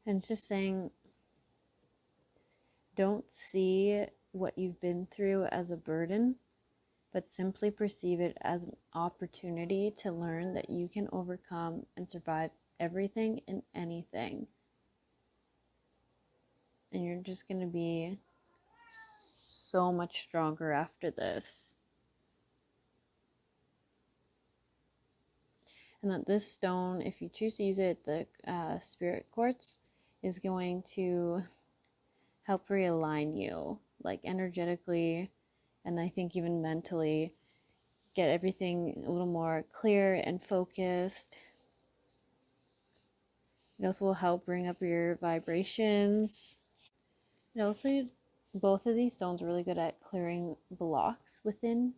And it's just saying, don't see what you've been through as a burden, but simply perceive it as an opportunity to learn that you can overcome and survive everything and anything. And you're just going to be so much stronger after this. And that this stone, if you choose to use it, the spirit quartz, is going to help realign you, like energetically, and I think even mentally, get everything a little more clear and focused. It also will help bring up your vibrations. It also, both of these stones are really good at clearing blocks within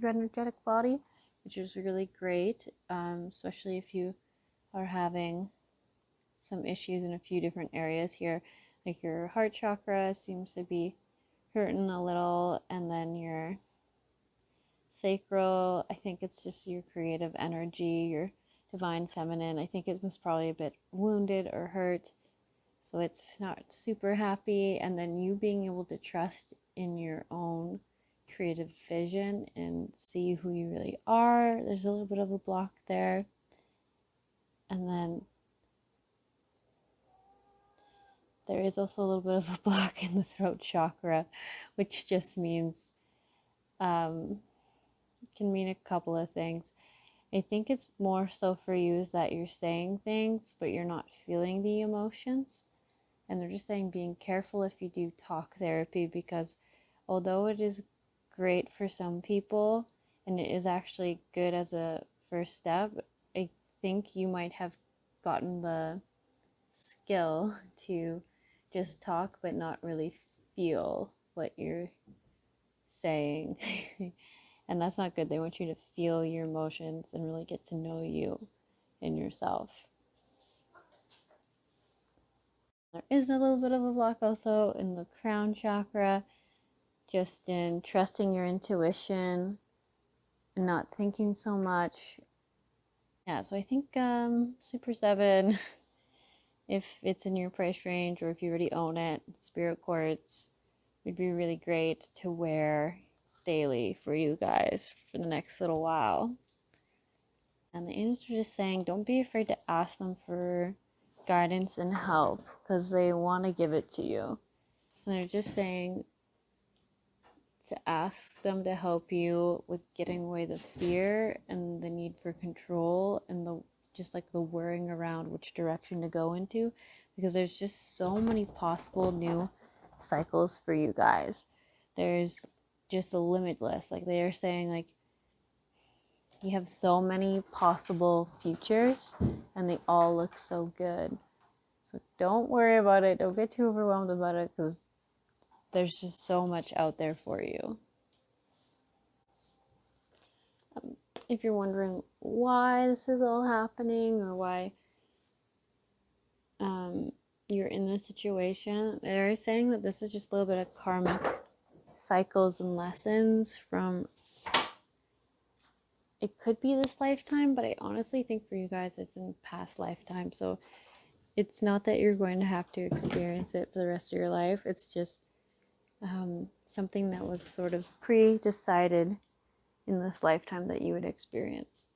your energetic body, which is really great, especially if you are having some issues in a few different areas here. Like your heart chakra seems to be hurting a little, and then your sacral, I think it's just your creative energy, your divine feminine. I think it was probably a bit wounded or hurt, so it's not super happy. And then you being able to trust in your own creative vision and see who you really are, there's a little bit of a block there. And then there is also a little bit of a block in the throat chakra, which just means can mean a couple of things. I think it's more so for you is that you're saying things, but you're not feeling the emotions. And they're just saying being careful if you do talk therapy, because although it is great for some people and it is actually good as a first step, I think you might have gotten the skill to just talk but not really feel what you're saying. And that's not good. They want you to feel your emotions and really get to know you and yourself. There is a little bit of a block also in the crown chakra, just in trusting your intuition and not thinking so much. Yeah, so I think Super 7, if it's in your price range or if you already own it, Spirit Quartz would be really great to wear daily for you guys for the next little while. And the angels are just saying, don't be afraid to ask them for guidance and help, because they want to give it to you. And they're just saying to ask them to help you with getting away the fear and the need for control and the just like the worrying around which direction to go into, because there's just so many possible new cycles for you guys. There's just a limitless, like they are saying, like you have so many possible futures and they all look so good. So don't worry about it. Don't get too overwhelmed about it, because there's just so much out there for you. If you're wondering why this is all happening or why you're in this situation, they're saying that this is just a little bit of karmic cycles and lessons from, it could be this lifetime, but I honestly think for you guys it's in past lifetime. So it's not that you're going to have to experience it for the rest of your life. It's just something that was sort of pre-decided in this lifetime that you would experience.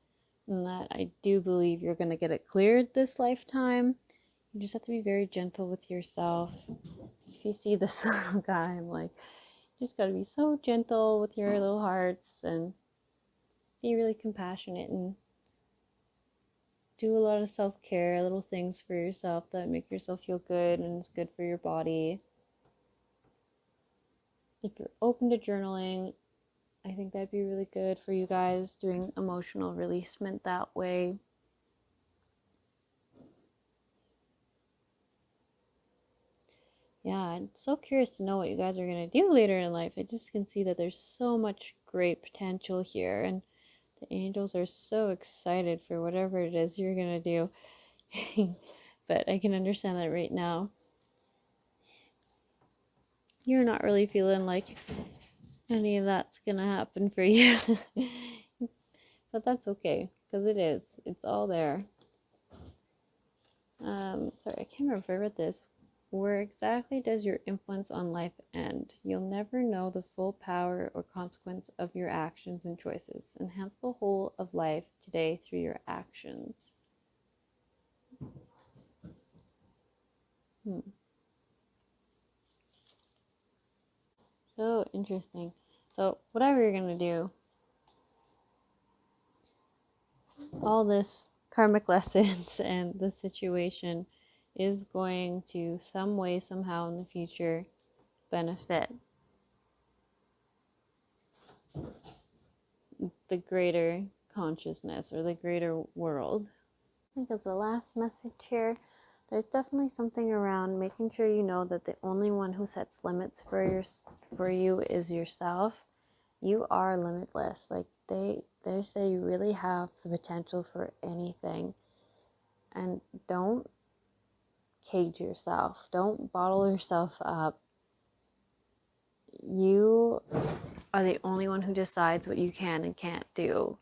And that I do believe you're going to get it cleared this lifetime. You just have to be very gentle with yourself. If you see this little guy, I'm like, you just got to be so gentle with your little hearts and be really compassionate and do a lot of self-care, little things for yourself that make yourself feel good and it's good for your body. If you're open to journaling, I think that'd be really good for you guys, doing emotional releasement that way. Yeah, I'm so curious to know what you guys are going to do later in life. I just can see that there's so much great potential here, and the angels are so excited for whatever it is you're going to do. But I can understand that right now you're not really feeling like any of that's going to happen for you. But that's okay, because it is. It's all there. Sorry, I can't remember if I read this. Where exactly does your influence on life end? You'll never know the full power or consequence of your actions and choices. Enhance the whole of life today through your actions. So interesting. So whatever you're going to do, all this karmic lessons and the situation is going to some way, somehow in the future benefit the greater consciousness or the greater world. I think as the last message here, there's definitely something around making sure you know that the only one who sets limits for you is yourself. You are limitless. Like they say you really have the potential for anything. And don't cage yourself. Don't bottle yourself up. You are the only one who decides what you can and can't do.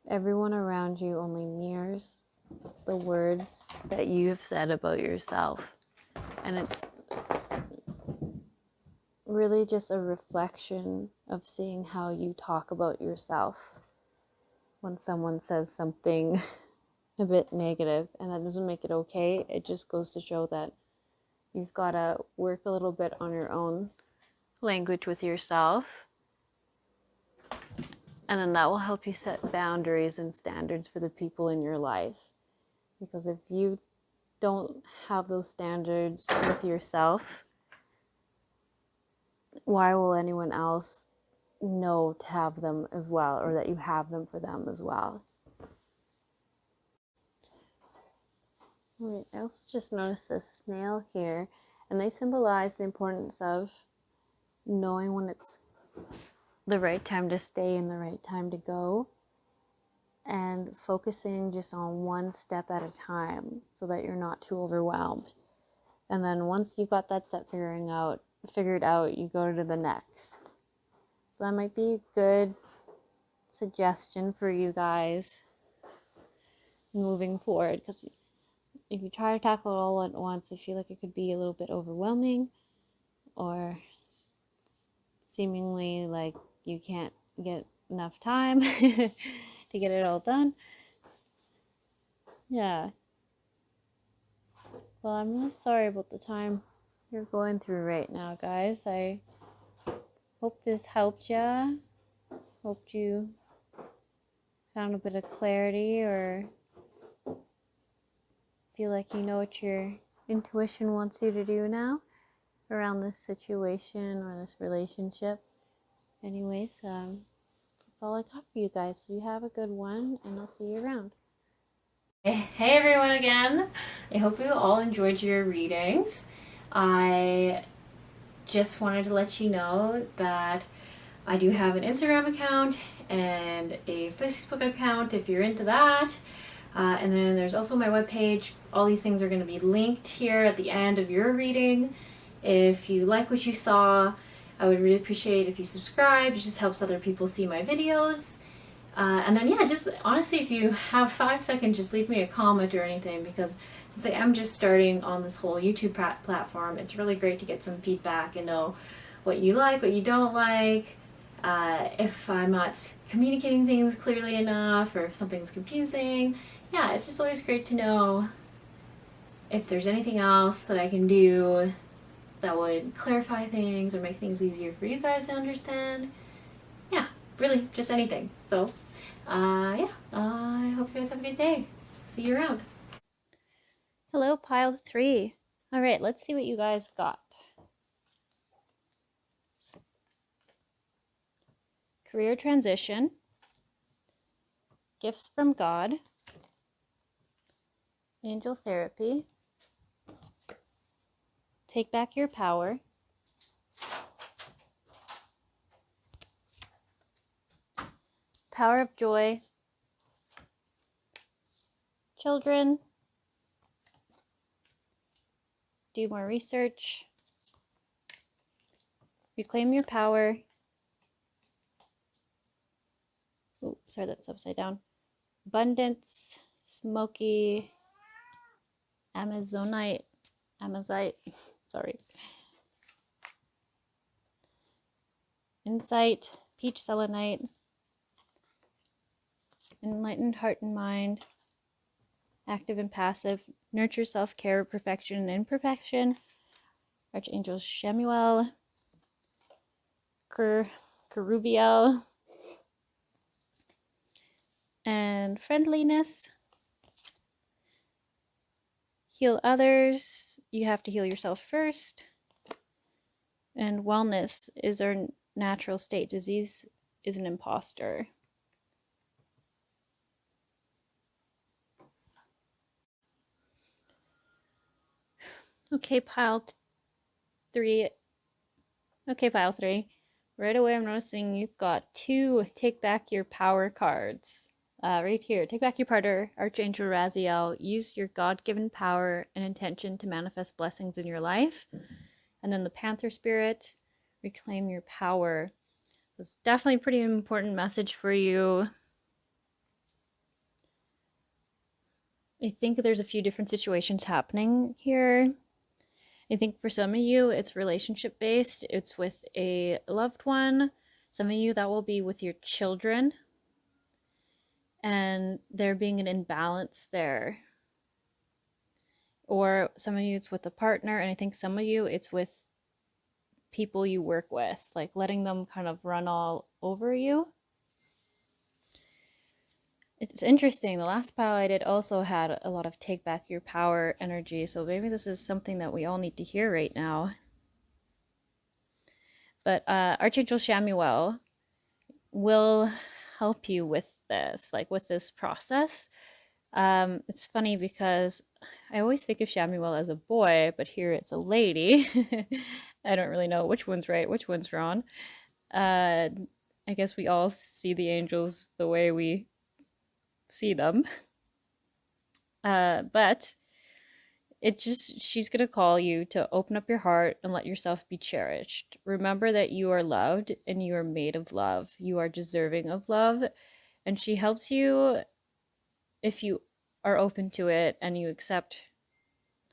Everyone around you only mirrors the words that you've said about yourself. And it's really just a reflection of seeing how you talk about yourself when someone says something a bit negative. And that doesn't make it okay. It just goes to show that you've got to work a little bit on your own language with yourself. And then that will help you set boundaries and standards for the people in your life. Because if you don't have those standards with yourself, why will anyone else know to have them as well, or that you have them for them as well? Right, I also just noticed this snail here, and they symbolize the importance of knowing when it's the right time to stay and the right time to go, and focusing just on one step at a time so that you're not too overwhelmed. And then once you got that step figured out, you go to the next. So that might be a good suggestion for you guys moving forward, because if you try to tackle it all at once, I feel like it could be a little bit overwhelming, or seemingly like you can't get enough time to get it all done. Yeah. Well, I'm really sorry about the time you're going through right now, guys. I hope this helped you. Hoped you found a bit of clarity, or feel like you know what your intuition wants you to do now around this situation or this relationship. Anyways, that's all I got for you guys. So you have a good one, and I'll see you around. Hey everyone again. I hope you all enjoyed your readings. I just wanted to let you know that I do have an Instagram account and a Facebook account if you're into that. And then there's also my webpage. All these things are going to be linked here at the end of your reading. If you like what you saw, I would really appreciate if you subscribe. It just helps other people see my videos. And then, yeah, just honestly, if you have 5 seconds, just leave me a comment or anything, because since I am just starting on this whole YouTube platform, it's really great to get some feedback and know what you like, what you don't like, if I'm not communicating things clearly enough, or if something's confusing. Yeah, it's just always great to know if there's anything else that I can do that would clarify things or make things easier for you guys to understand. Yeah, really, just anything. So, yeah, I hope you guys have a good day. See you around. Hello, pile 3. All right, let's see what you guys got. Career transition, gifts from God, angel therapy, take back your power, power of joy, children, do more research, reclaim your power. Oh, sorry, that's upside down. Abundance, smoky, Amazonite, sorry. Insight, peach selenite, enlightened heart and mind, active and passive, nurture, self-care, perfection and imperfection, Archangel Shemuel, Kerubiel, and friendliness. Heal others. You have to heal yourself first. And wellness is our natural state. Disease is an imposter. Okay, pile 3. Okay, pile 3. Right away, I'm noticing you've got 2 take back your power cards. Right here, take back your power, Archangel Raziel. Use your God-given power and intention to manifest blessings in your life. And then the Panther Spirit, reclaim your power. So it's definitely a pretty important message for you. I think there's a few different situations happening here. I think for some of you, it's relationship based. It's with a loved one. Some of you, that will be with your children. And there being an imbalance there. Or some of you, it's with a partner. And I think some of you, it's with people you work with, like letting them kind of run all over you. It's interesting. The last pile I did also had a lot of take back your power energy. So maybe this is something that we all need to hear right now. But Archangel Shamuel will help you with this, like with this process. It's funny because I always think of Shamuel as a boy, but here it's a lady. I don't really know which one's right, which one's wrong. I guess we all see the angels the way we see them. But she's going to call you to open up your heart and let yourself be cherished. Remember that you are loved and you are made of love. You are deserving of love. And she helps you if you are open to it and you accept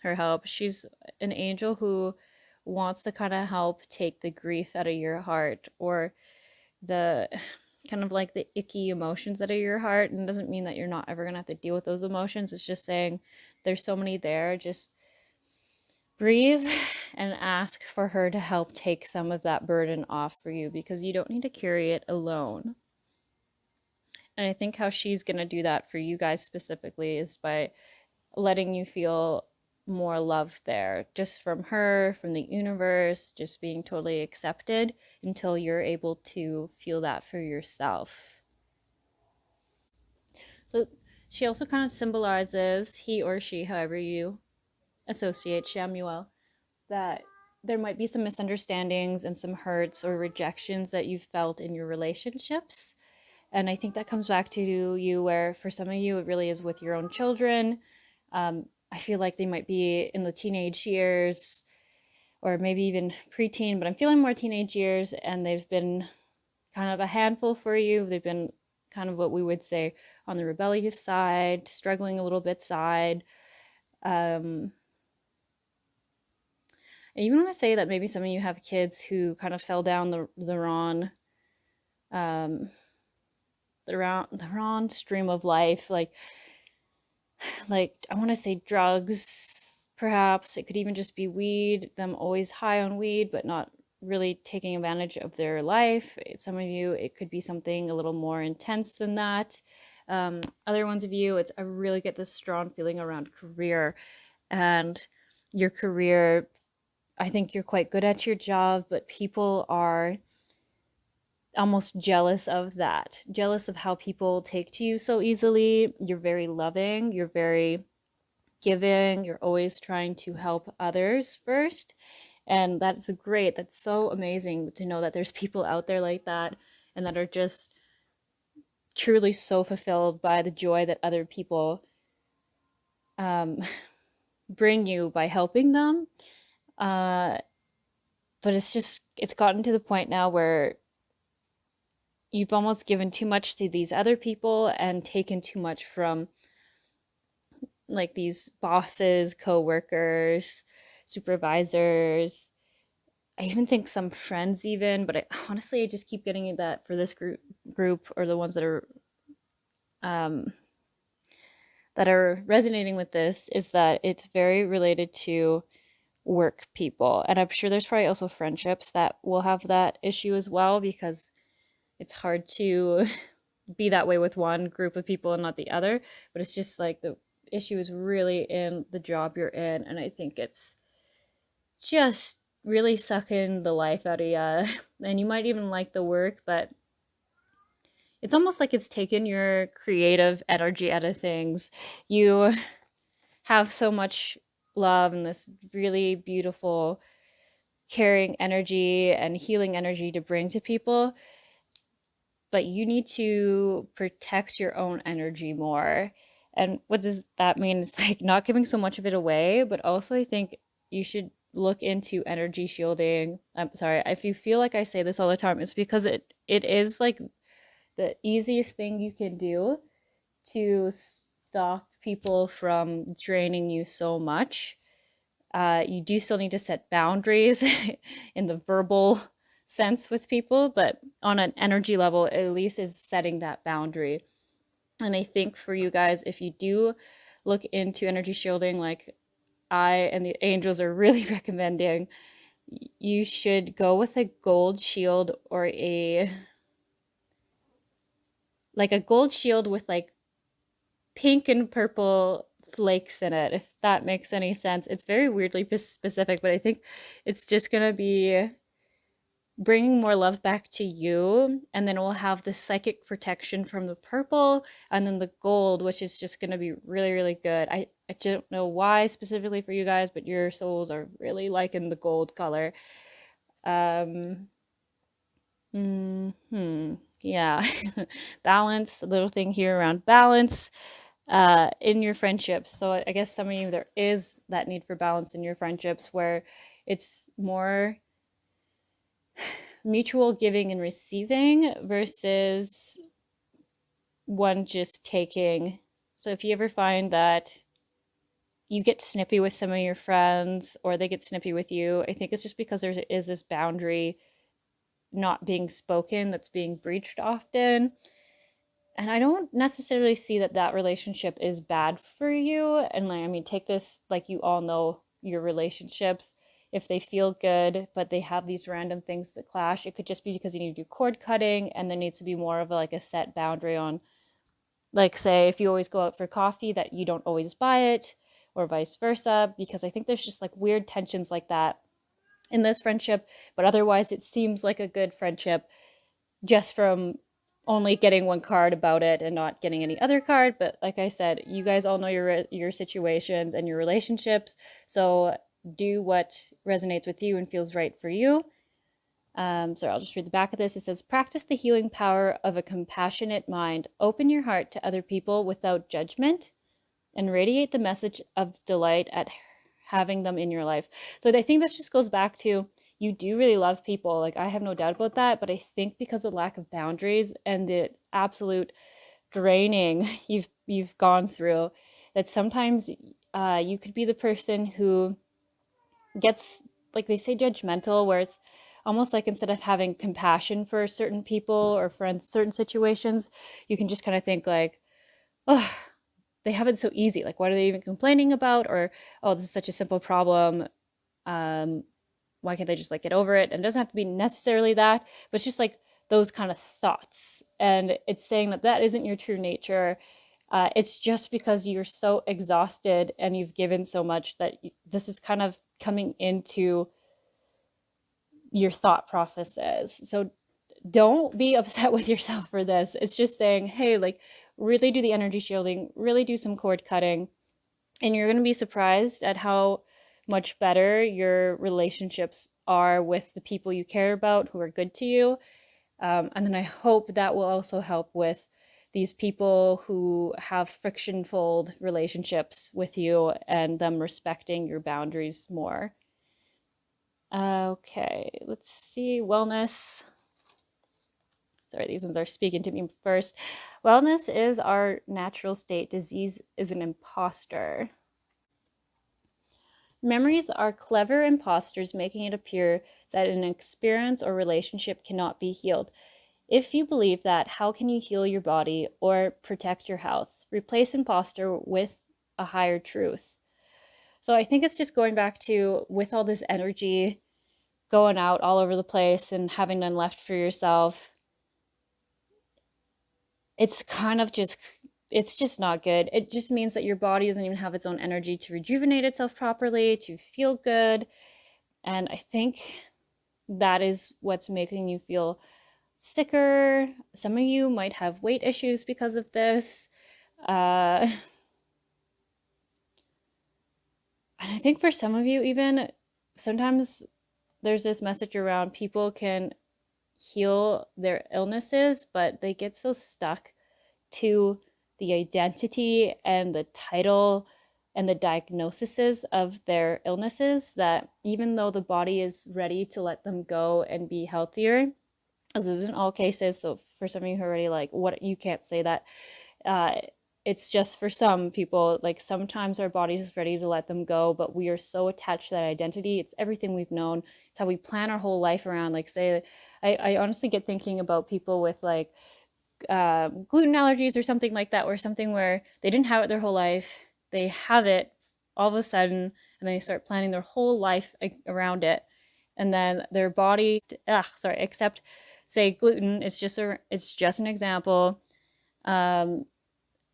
her help. She's an angel who wants to kind of help take the grief out of your heart, or the kind of like the icky emotions out of your heart. And it doesn't mean that you're not ever going to have to deal with those emotions. It's just saying there's so many there. Just breathe and ask for her to help take some of that burden off for you, because you don't need to carry it alone. And I think how she's going to do that for you guys specifically is by letting you feel more love there, just from her, from the universe, just being totally accepted until you're able to feel that for yourself. So she also kind of symbolizes, he or she, however you associate Shamuel, that there might be some misunderstandings and some hurts or rejections that you've felt in your relationships. And I think that comes back to you, where for some of you, it really is with your own children. I feel like they might be in the teenage years or maybe even preteen, but I'm feeling more teenage years, and they've been kind of a handful for you. They've been kind of what we would say on the rebellious side, struggling a little bit side. And even want to say that maybe some of you have kids who kind of fell down the wrong um, the wrong stream of life, like I want to say drugs, perhaps. It could even just be weed, them always high on weed but not really taking advantage of their life. Some of you, it could be something a little more intense than that. Other ones of you, I really get this strong feeling around career, and your career, I think you're quite good at your job, but people are almost jealous of that, jealous of how people take to you so easily. You're very loving, you're very giving, you're always trying to help others first. And that's great. That's so amazing to know that there's people out there like that, and that are just truly so fulfilled by the joy that other people um, bring you by helping them. Uh, but it's gotten to the point now where you've almost given too much to these other people and taken too much from like these bosses, co-workers, supervisors. I even think some friends even, but honestly I just keep getting that for this group, or the ones um that are resonating with this, is that it's very related to work people. And I'm sure there's probably also friendships that will have that issue as well, because it's hard to be that way with one group of people and not the other. But it's just like the issue is really in the job you're in, and I think it's just really sucking the life out of you. And you might even like the work, but it's almost like it's taken your creative energy out of things. You have so much love and this really beautiful, caring energy and healing energy to bring to people, but you need to protect your own energy more. And what does that mean? It's like not giving so much of it away, but also I think you should look into energy shielding. I'm sorry if you feel like I say this all the time, it's because it is like the easiest thing you can do to stop people from draining you so much. You do still need to set boundaries in the verbal sense with people, but on an energy level, at least is setting that boundary. And I think for you guys, if you do look into energy shielding, like I and the angels are really recommending, you should go with a gold shield, or a gold shield with like pink and purple flakes in it, if that makes any sense. It's very weirdly specific, but I think it's just going to be bringing more love back to you. And then we'll have the psychic protection from the purple, and then the gold, which is just going to be really, really good. I don't know why specifically for you guys, but your souls are really liking the gold color. Um, yeah. Balance, a little thing here around balance in your friendships. So I guess some of you, there is that need for balance in your friendships, where it's more mutual giving and receiving versus one just taking. So if you ever find that you get snippy with some of your friends, or they get snippy with you, I think it's just because there is this boundary not being spoken that's being breached often. And I don't necessarily see that that relationship is bad for you. And like, I mean, take this, like, you all know your relationships. If they feel good, but they have these random things that clash, it could just be because you need to do cord cutting, and there needs to be more of like a set boundary on, like, say, if you always go out for coffee, that you don't always buy it, or vice versa. Because I think there's just like weird tensions like that in this friendship, but otherwise it seems like a good friendship just from only getting one card about it and not getting any other card. But like I said, you guys all know your situations and your relationships, so do what resonates with you and feels right for you. So I'll just read the back of this. It says, practice the healing power of a compassionate mind. Open your heart to other people without judgment and radiate the message of delight at having them in your life. So I think this just goes back to, you do really love people. Like, I have no doubt about that. But I think because of lack of boundaries and the absolute draining you've gone through, that sometimes you could be the person who gets, like they say, judgmental, where it's almost like instead of having compassion for certain people or for certain situations, you can just kind of think like, oh, they have it so easy. Like, what are they even complaining about? Or, oh, this is such a simple problem. Um, why can't they just like get over it? And it doesn't have to be necessarily that, but it's just like those kind of thoughts. And it's saying that that isn't your true nature. It's just because you're so exhausted and you've given so much that this is kind of coming into your thought processes. So don't be upset with yourself for this. It's just saying, hey, like, really do the energy shielding, really do some cord cutting, and you're going to be surprised at how much better your relationships are with the people you care about who are good to you. And then I hope that will also help with these people who have friction-filled relationships with you and them respecting your boundaries more. Okay, let's see. Wellness. Sorry, these ones are speaking to me first. Wellness is our natural state. Disease is an imposter. Memories are clever imposters, making it appear that an experience or relationship cannot be healed. If you believe that, how can you heal your body or protect your health? Replace imposter with a higher truth. So I think it's just going back to, with all this energy going out all over the place and having none left for yourself, it's kind of just, it's just not good. It just means that your body doesn't even have its own energy to rejuvenate itself properly, to feel good. And I think that is what's making you feel sicker. Some of you might have weight issues because of this. And I think for some of you, even sometimes there's this message around people can heal their illnesses, but they get so stuck to the identity and the title and the diagnoses of their illnesses that even though the body is ready to let them go and be healthier, as isn't all cases, so for some of you who are already like, what, you can't say that, uh, it's just for some people, like sometimes our body is ready to let them go, but we are so attached to that identity. It's everything we've known. It's how we plan our whole life around. Like, say, I honestly get thinking about people with like gluten allergies or something like that, or something where they didn't have it their whole life. They have it all of a sudden, and they start planning their whole life around it, and then their body, except say gluten. It's just an example. Um,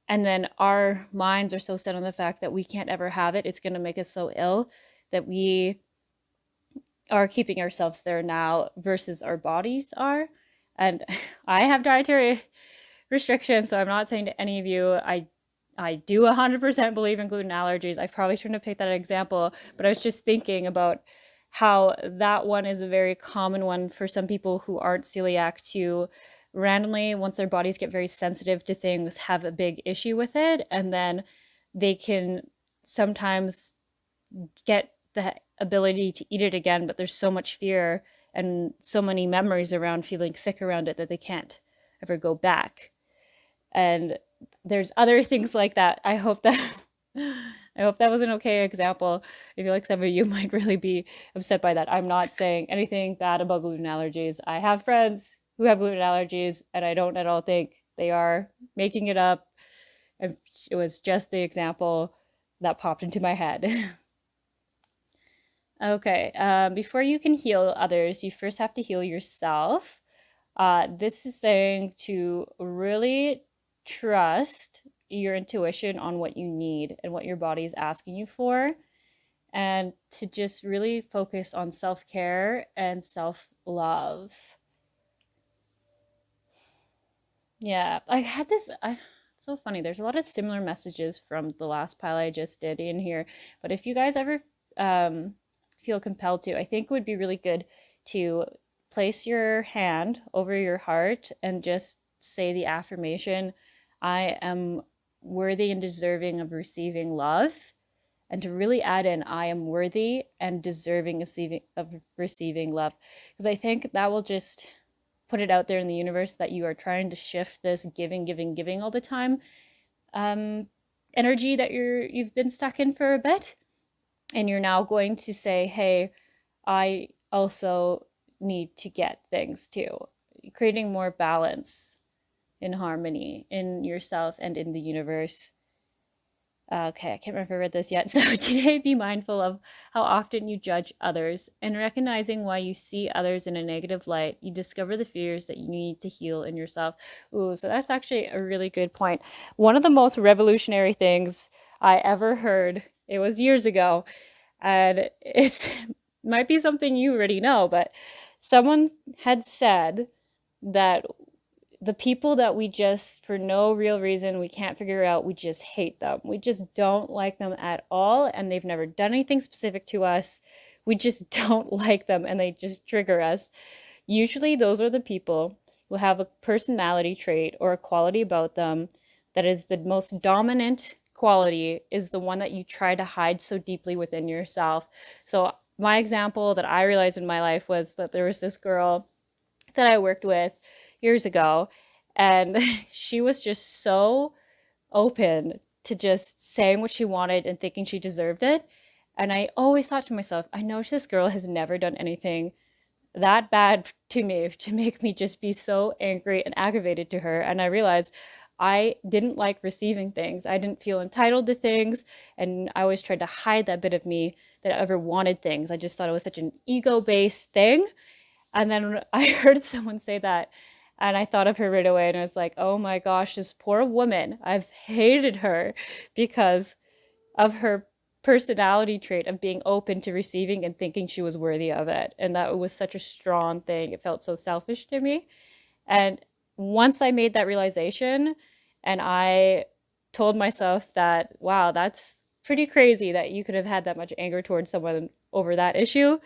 and then our minds are so set on the fact that we can't ever have it. It's going to make us so ill that we are keeping ourselves there now versus our bodies are. And I have dietary restrictions, so I'm not saying to any of you I do 100% believe in gluten allergies. I probably shouldn't have picked that example, but I was just thinking about how that one is a very common one for some people who aren't celiac to randomly, once their bodies get very sensitive to things, have a big issue with it, and then they can sometimes get the ability to eat it again, but there's so much fear and so many memories around feeling sick around it that they can't ever go back. And there's other things like that. I hope that was an okay example. I feel like some of you might really be upset by that. I'm not saying anything bad about gluten allergies. I have friends who have gluten allergies, and I don't at all think they are making it up. It was just the example that popped into my head. Okay, before you can heal others, you first have to heal yourself. This is saying to really trust your intuition on what you need and what your body is asking you for, and to just really focus on self-care and self-love. Yeah, I had this. It's so funny. There's a lot of similar messages from the last pile I just did in here. But if you guys ever um, feel compelled to, I think it would be really good to place your hand over your heart and just say the affirmation, I am worthy and deserving of receiving love. And to really add in, I am worthy and deserving of receiving love. Because I think that will just put it out there in the universe that you are trying to shift this giving, giving, giving all the time energy that you've been stuck in for a bit. And you're now going to say, hey, I also need to get things too. Creating more balance in harmony in yourself and in the universe. Okay, I can't remember if I read this yet. So today, be mindful of how often you judge others and recognizing why you see others in a negative light. You discover the fears that you need to heal in yourself. Ooh, so that's actually a really good point. One of the most revolutionary things I ever heard, it was years ago, and it might be something you already know, but someone had said that the people that we just, for no real reason, we can't figure out, we just hate them. We just don't like them at all, and they've never done anything specific to us. We just don't like them, and they just trigger us. Usually, those are the people who have a personality trait or a quality about them that is the most dominant quality, is the one that you try to hide so deeply within yourself. So, my example that I realized in my life was that there was this girl that I worked with years ago, and she was just so open to just saying what she wanted and thinking she deserved it. And I always thought to myself, I know this girl has never done anything that bad to me to make me just be so angry and aggravated to her. And I realized I didn't like receiving things. I didn't feel entitled to things. And I always tried to hide that bit of me that I ever wanted things. I just thought it was such an ego based thing. And then I heard someone say that, and I thought of her right away, and I was like, oh my gosh, this poor woman. I've hated her because of her personality trait of being open to receiving and thinking she was worthy of it. And that was such a strong thing. It felt so selfish to me. And once I made that realization and I told myself that, wow, that's pretty crazy that you could have had that much anger towards someone over that issue,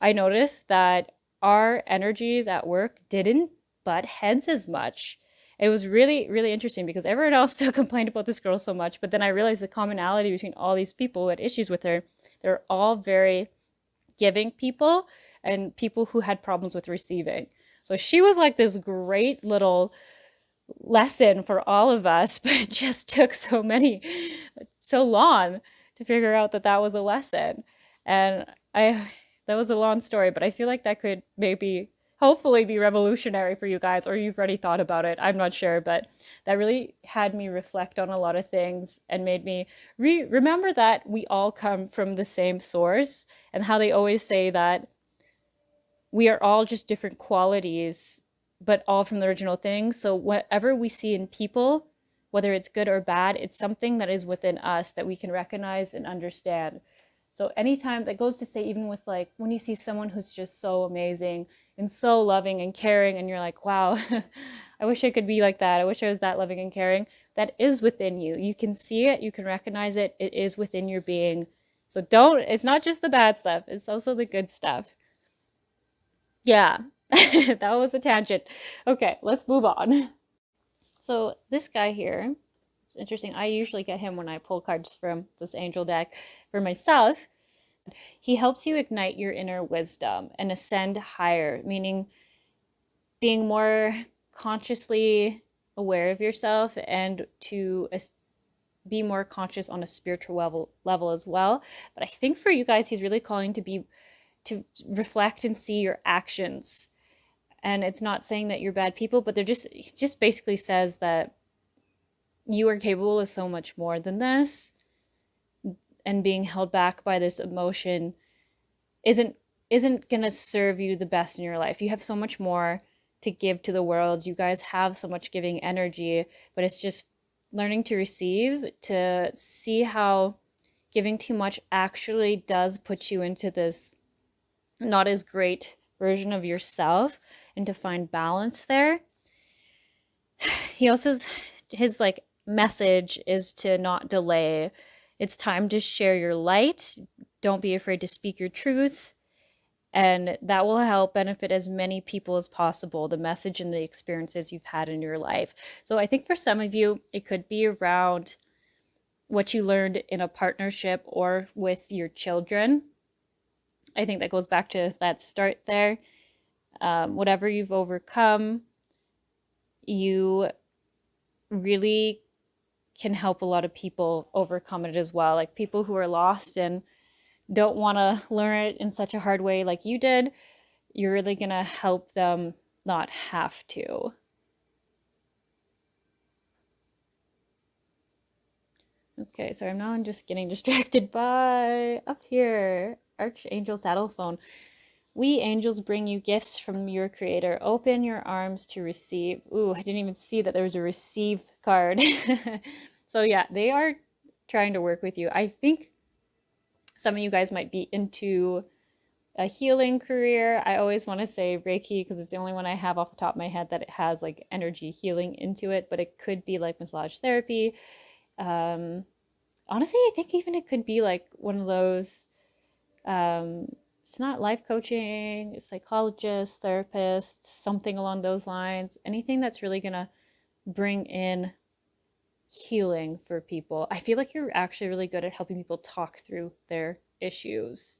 I noticed that our energies at work didn't butt heads as much. It was really, really interesting because everyone else still complained about this girl so much. But then I realized the commonality between all these people who had issues with her, they're all very giving people and people who had problems with receiving. So she was like this great little lesson for all of us, but it just took so long to figure out that that was a lesson. And that was a long story, but I feel like that could maybe hopefully be revolutionary for you guys, or you've already thought about it. I'm not sure, but that really had me reflect on a lot of things and made me remember that we all come from the same source, and how they always say that we are all just different qualities, but all from the original thing. So whatever we see in people, whether it's good or bad, it's something that is within us that we can recognize and understand. So anytime, that goes to say, even with like when you see someone who's just so amazing and so loving and caring, and you're like, wow, I wish I could be like that. I wish I was that loving and caring. That is within you. You can see it, you can recognize it. It is within your being. So it's not just the bad stuff, it's also the good stuff. Yeah, that was a tangent. Okay, let's move on. So this guy here, it's interesting. I usually get him when I pull cards from this angel deck for myself. He helps you ignite your inner wisdom and ascend higher, meaning being more consciously aware of yourself and to be more conscious on a spiritual level as well. But I think for you guys, he's really calling to reflect and see your actions. And it's not saying that you're bad people, but it just basically says that you are capable of so much more than this, and being held back by this emotion isn't going to serve you the best in your life. You have so much more to give to the world. You guys have so much giving energy, but it's just learning to receive, to see how giving too much actually does put you into this not as great version of yourself, and to find balance there. He also his like message is to not delay. It's time to share your light. Don't be afraid to speak your truth. And that will help benefit as many people as possible, the message and the experiences you've had in your life. So I think for some of you, it could be around what you learned in a partnership or with your children. I think that goes back to that start there. Whatever you've overcome, you really can help a lot of people overcome it as well. Like people who are lost and don't want to learn it in such a hard way like you did, you're really going to help them not have to. Okay, so I'm now just getting distracted by up here. Archangel Saddle Phone. We angels bring you gifts from your creator. Open your arms to receive. Ooh, I didn't even see that there was a receive card. So yeah, they are trying to work with you. I think some of you guys might be into a healing career. I always want to say Reiki because it's the only one I have off the top of my head that it has like energy healing into it, but it could be like massage therapy. Um, Honestly, I think even it could be like one of those it's not life coaching, psychologists, therapists, something along those lines. Anything that's really gonna bring in healing for people. I feel like you're actually really good at helping people talk through their issues.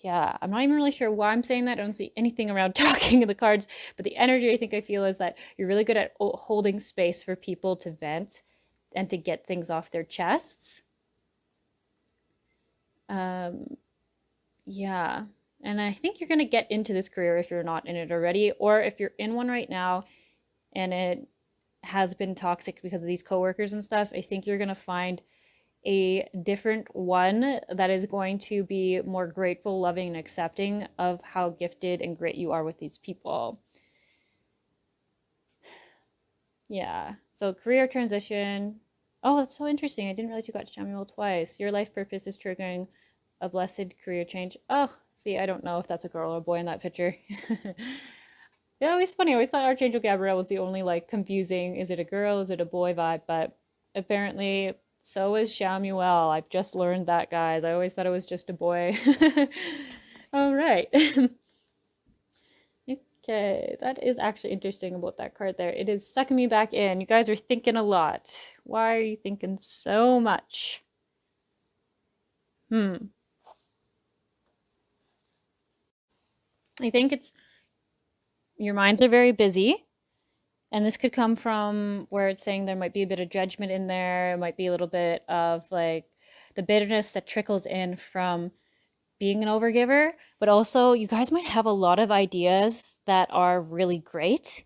Yeah, I'm not even really sure why I'm saying that. I don't see anything around talking in the cards, but the energy I think I feel is that you're really good at holding space for people to vent and to get things off their chests. Um, yeah. And I think you're going to get into this career if you're not in it already, or if you're in one right now and it has been toxic because of these coworkers and stuff. I think you're going to find a different one that is going to be more grateful, loving, and accepting of how gifted and great you are with these people. Yeah. So career transition. Oh, that's so interesting. I didn't realize you got Samuel twice. Your life purpose is triggering a blessed career change. Oh, see, I don't know if that's a girl or a boy in that picture. Yeah, it was funny. I always thought Archangel Gabriel was the only like confusing, is it a girl, is it a boy vibe? But apparently so is Shamuel. I've just learned that, guys. I always thought it was just a boy. All right. Okay, that is actually interesting about that card there. It is sucking me back in. You guys are thinking a lot. Why are you thinking so much? Hmm. I think it's your minds are very busy. And this could come from where it's saying there might be a bit of judgment in there. It might be a little bit of like the bitterness that trickles in from being an overgiver. But also, you guys might have a lot of ideas that are really great.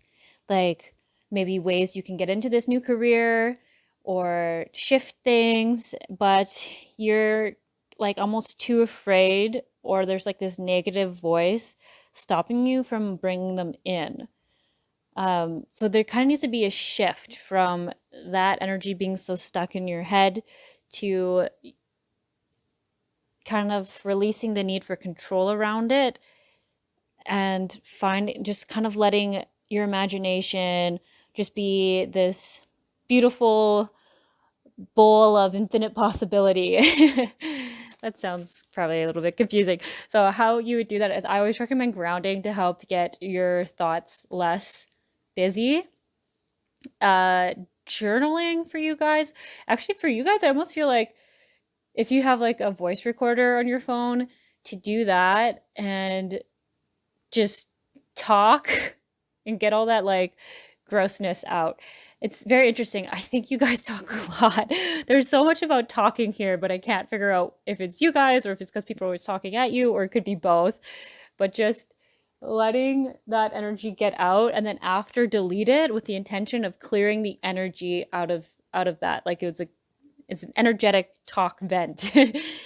Like maybe ways you can get into this new career or shift things. But you're like almost too afraid, or there's like this negative voice stopping you from bringing them in. So there kind of needs to be a shift from that energy being so stuck in your head to kind of releasing the need for control around it and find just kind of letting your imagination just be this beautiful bowl of infinite possibility. That sounds probably a little bit confusing. So how you would do that is I always recommend grounding to help get your thoughts less busy. uh Journaling for you guys, actually for you guys I almost feel like if you have like a voice recorder on your phone, to do that and just talk and get all that like grossness out. It's very interesting. I think you guys talk a lot. There's so much about talking here, but I can't figure out if it's you guys or if it's because people are always talking at you, or it could be both. But just letting that energy get out and then after delete it with the intention of clearing the energy out of that. Like it's an energetic talk vent.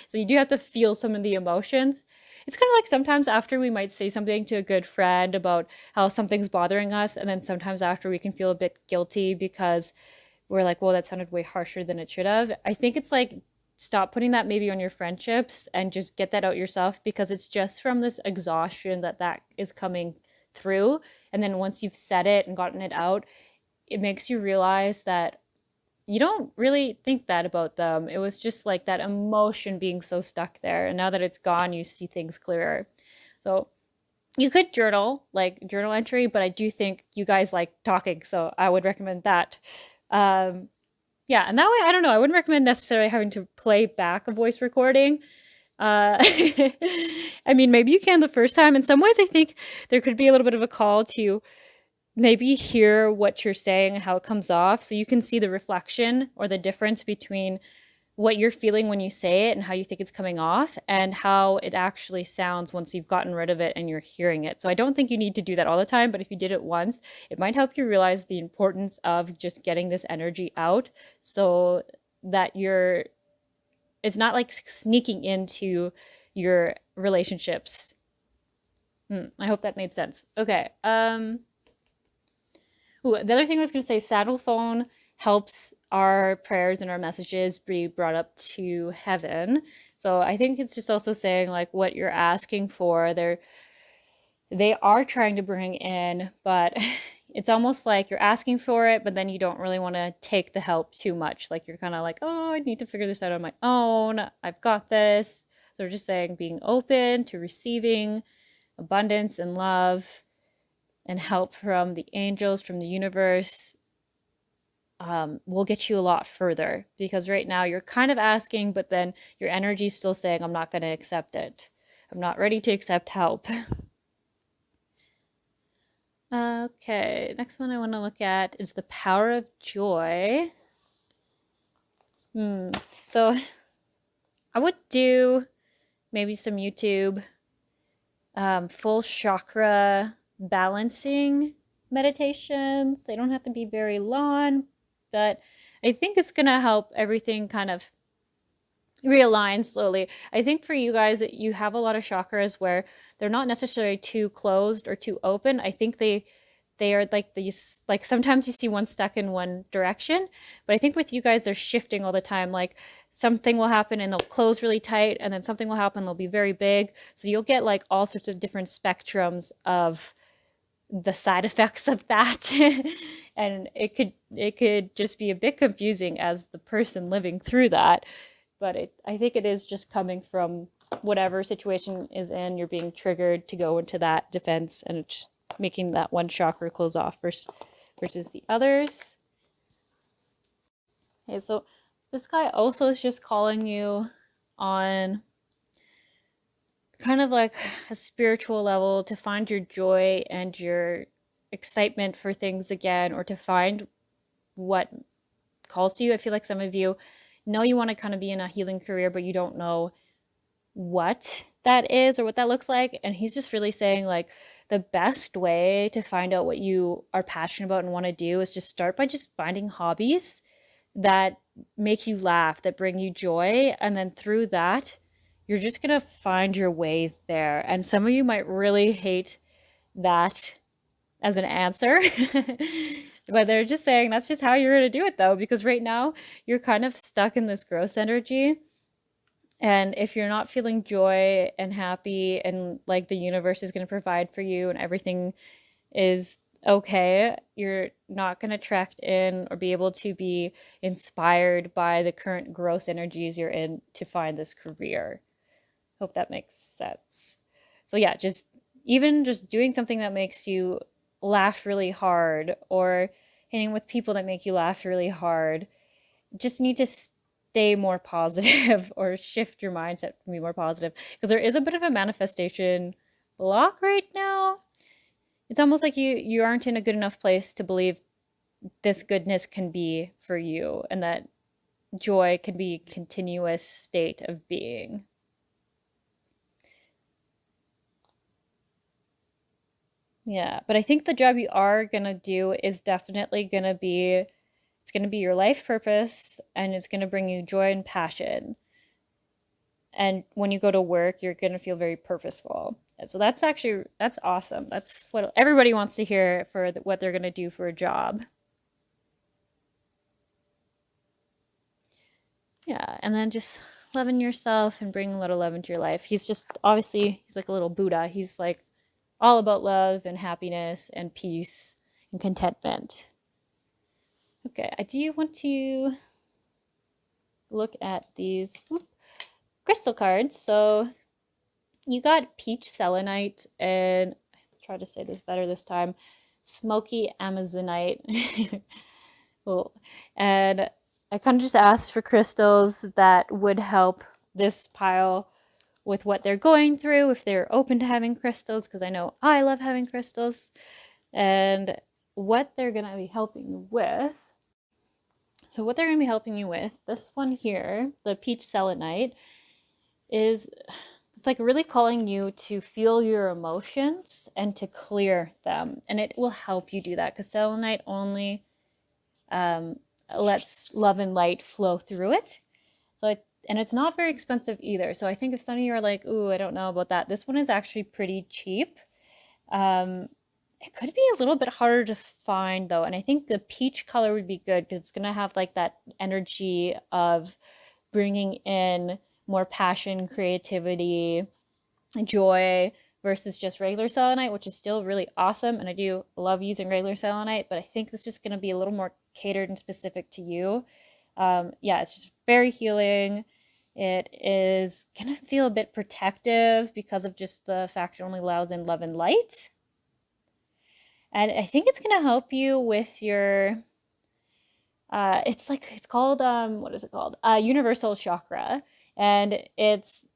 So you do have to feel some of the emotions. It's kind of like sometimes after we might say something to a good friend about how something's bothering us, and then sometimes after we can feel a bit guilty because we're like, well, that sounded way harsher than it should have. I think it's like stop putting that maybe on your friendships and just get that out yourself, because it's just from this exhaustion that is coming through. And then once you've said it and gotten it out, it makes you realize that you don't really think that about them. It was just like that emotion being so stuck there. And now that it's gone, you see things clearer. So you could journal, like journal entry, but I do think you guys like talking. So I would recommend that. Um, yeah. And that way, I don't know. I wouldn't recommend necessarily having to play back a voice recording. I mean, maybe you can the first time. In some ways, I think there could be a little bit of a call to maybe hear what you're saying and how it comes off so you can see the reflection or the difference between what you're feeling when you say it and how you think it's coming off and how it actually sounds once you've gotten rid of it and you're hearing it. So I don't think you need to do that all the time, but if you did it once, it might help you realize the importance of just getting this energy out so that it's not like sneaking into your relationships. I hope that made sense. Okay. Ooh, the other thing I was going to say, saddle phone helps our prayers and our messages be brought up to heaven. So I think it's just also saying like what you're asking for, they are trying to bring in, but it's almost like you're asking for it, but then you don't really want to take the help too much. Like you're kind of like, oh, I need to figure this out on my own. I've got this. So we're just saying being open to receiving abundance and love and help from the angels, from the universe, will get you a lot further because right now you're kind of asking, but then your energy is still saying, I'm not going to accept it. I'm not ready to accept help. Okay, next one I want to look at is the power of joy. So I would do maybe some YouTube full chakra balancing meditations. They don't have to be very long, but I think it's going to help everything kind of realign slowly. I think for you guys, you have a lot of chakras where they're not necessarily too closed or too open. I think they are like these, like sometimes you see one stuck in one direction, but I think with you guys they're shifting all the time. Like something will happen and they'll close really tight, and then something will happen, they'll be very big. So you'll get like all sorts of different spectrums of the side effects of that. And it could just be a bit confusing as the person living through that, but I think it is just coming from whatever situation is in, you're being triggered to go into that defense, and it's making that one chakra close off versus the others. Okay, so this guy also is just calling you on kind of like a spiritual level to find your joy and your excitement for things again, or to find what calls to you. I feel like some of you know you want to kind of be in a healing career, but you don't know what that is or what that looks like. And he's just really saying like the best way to find out what you are passionate about and want to do is just start by just finding hobbies that make you laugh, that bring you joy. And then through that, you're just going to find your way there. And some of you might really hate that as an answer. But they're just saying that's just how you're going to do it though, because right now you're kind of stuck in this gross energy. And if you're not feeling joy and happy and like the universe is going to provide for you and everything is okay, you're not going to track in or be able to be inspired by the current gross energies you're in to find this career. Hope that makes sense. So yeah, just doing something that makes you laugh really hard, or hanging with people that make you laugh really hard. Just need to stay more positive or shift your mindset to be more positive, because there is a bit of a manifestation block right now. It's almost like you aren't in a good enough place to believe this goodness can be for you, and that joy can be a continuous state of being. Yeah, but I think the job you are gonna do is definitely gonna be, it's gonna be your life purpose, and it's gonna bring you joy and passion. And when you go to work, you're gonna feel very purposeful. And so that's awesome. That's what everybody wants to hear for what they're gonna do for a job. Yeah, and then just loving yourself and bringing a little love into your life. He's just obviously he's like a little Buddha. He's like all about love and happiness and peace and contentment. Okay, I do want to look at these crystal cards. So you got peach selenite and I'll try to say this better this time, smoky amazonite. Cool. And I kind of just asked for crystals that would help this pile with what they're going through, if they're open to having crystals, because I know I love having crystals, and what they're going to be helping you with. So, what they're going to be helping you with, this one here, the peach selenite, is it's like really calling you to feel your emotions and to clear them. And it will help you do that because selenite only um, lets love and light flow through it. And it's not very expensive either. So I think if some of you are like, ooh, I don't know about that, this one is actually pretty cheap. Um, it could be a little bit harder to find though. And I think the peach color would be good because it's going to have like that energy of bringing in more passion, creativity, joy versus just regular selenite, which is still really awesome. And I do love using regular selenite, but I think this is just going to be a little more catered and specific to you. Yeah, it's just very healing. It is going to feel a bit protective because of just the fact it only allows in love and light. And I think it's going to help you with your it's called what is it called? Universal chakra, and it's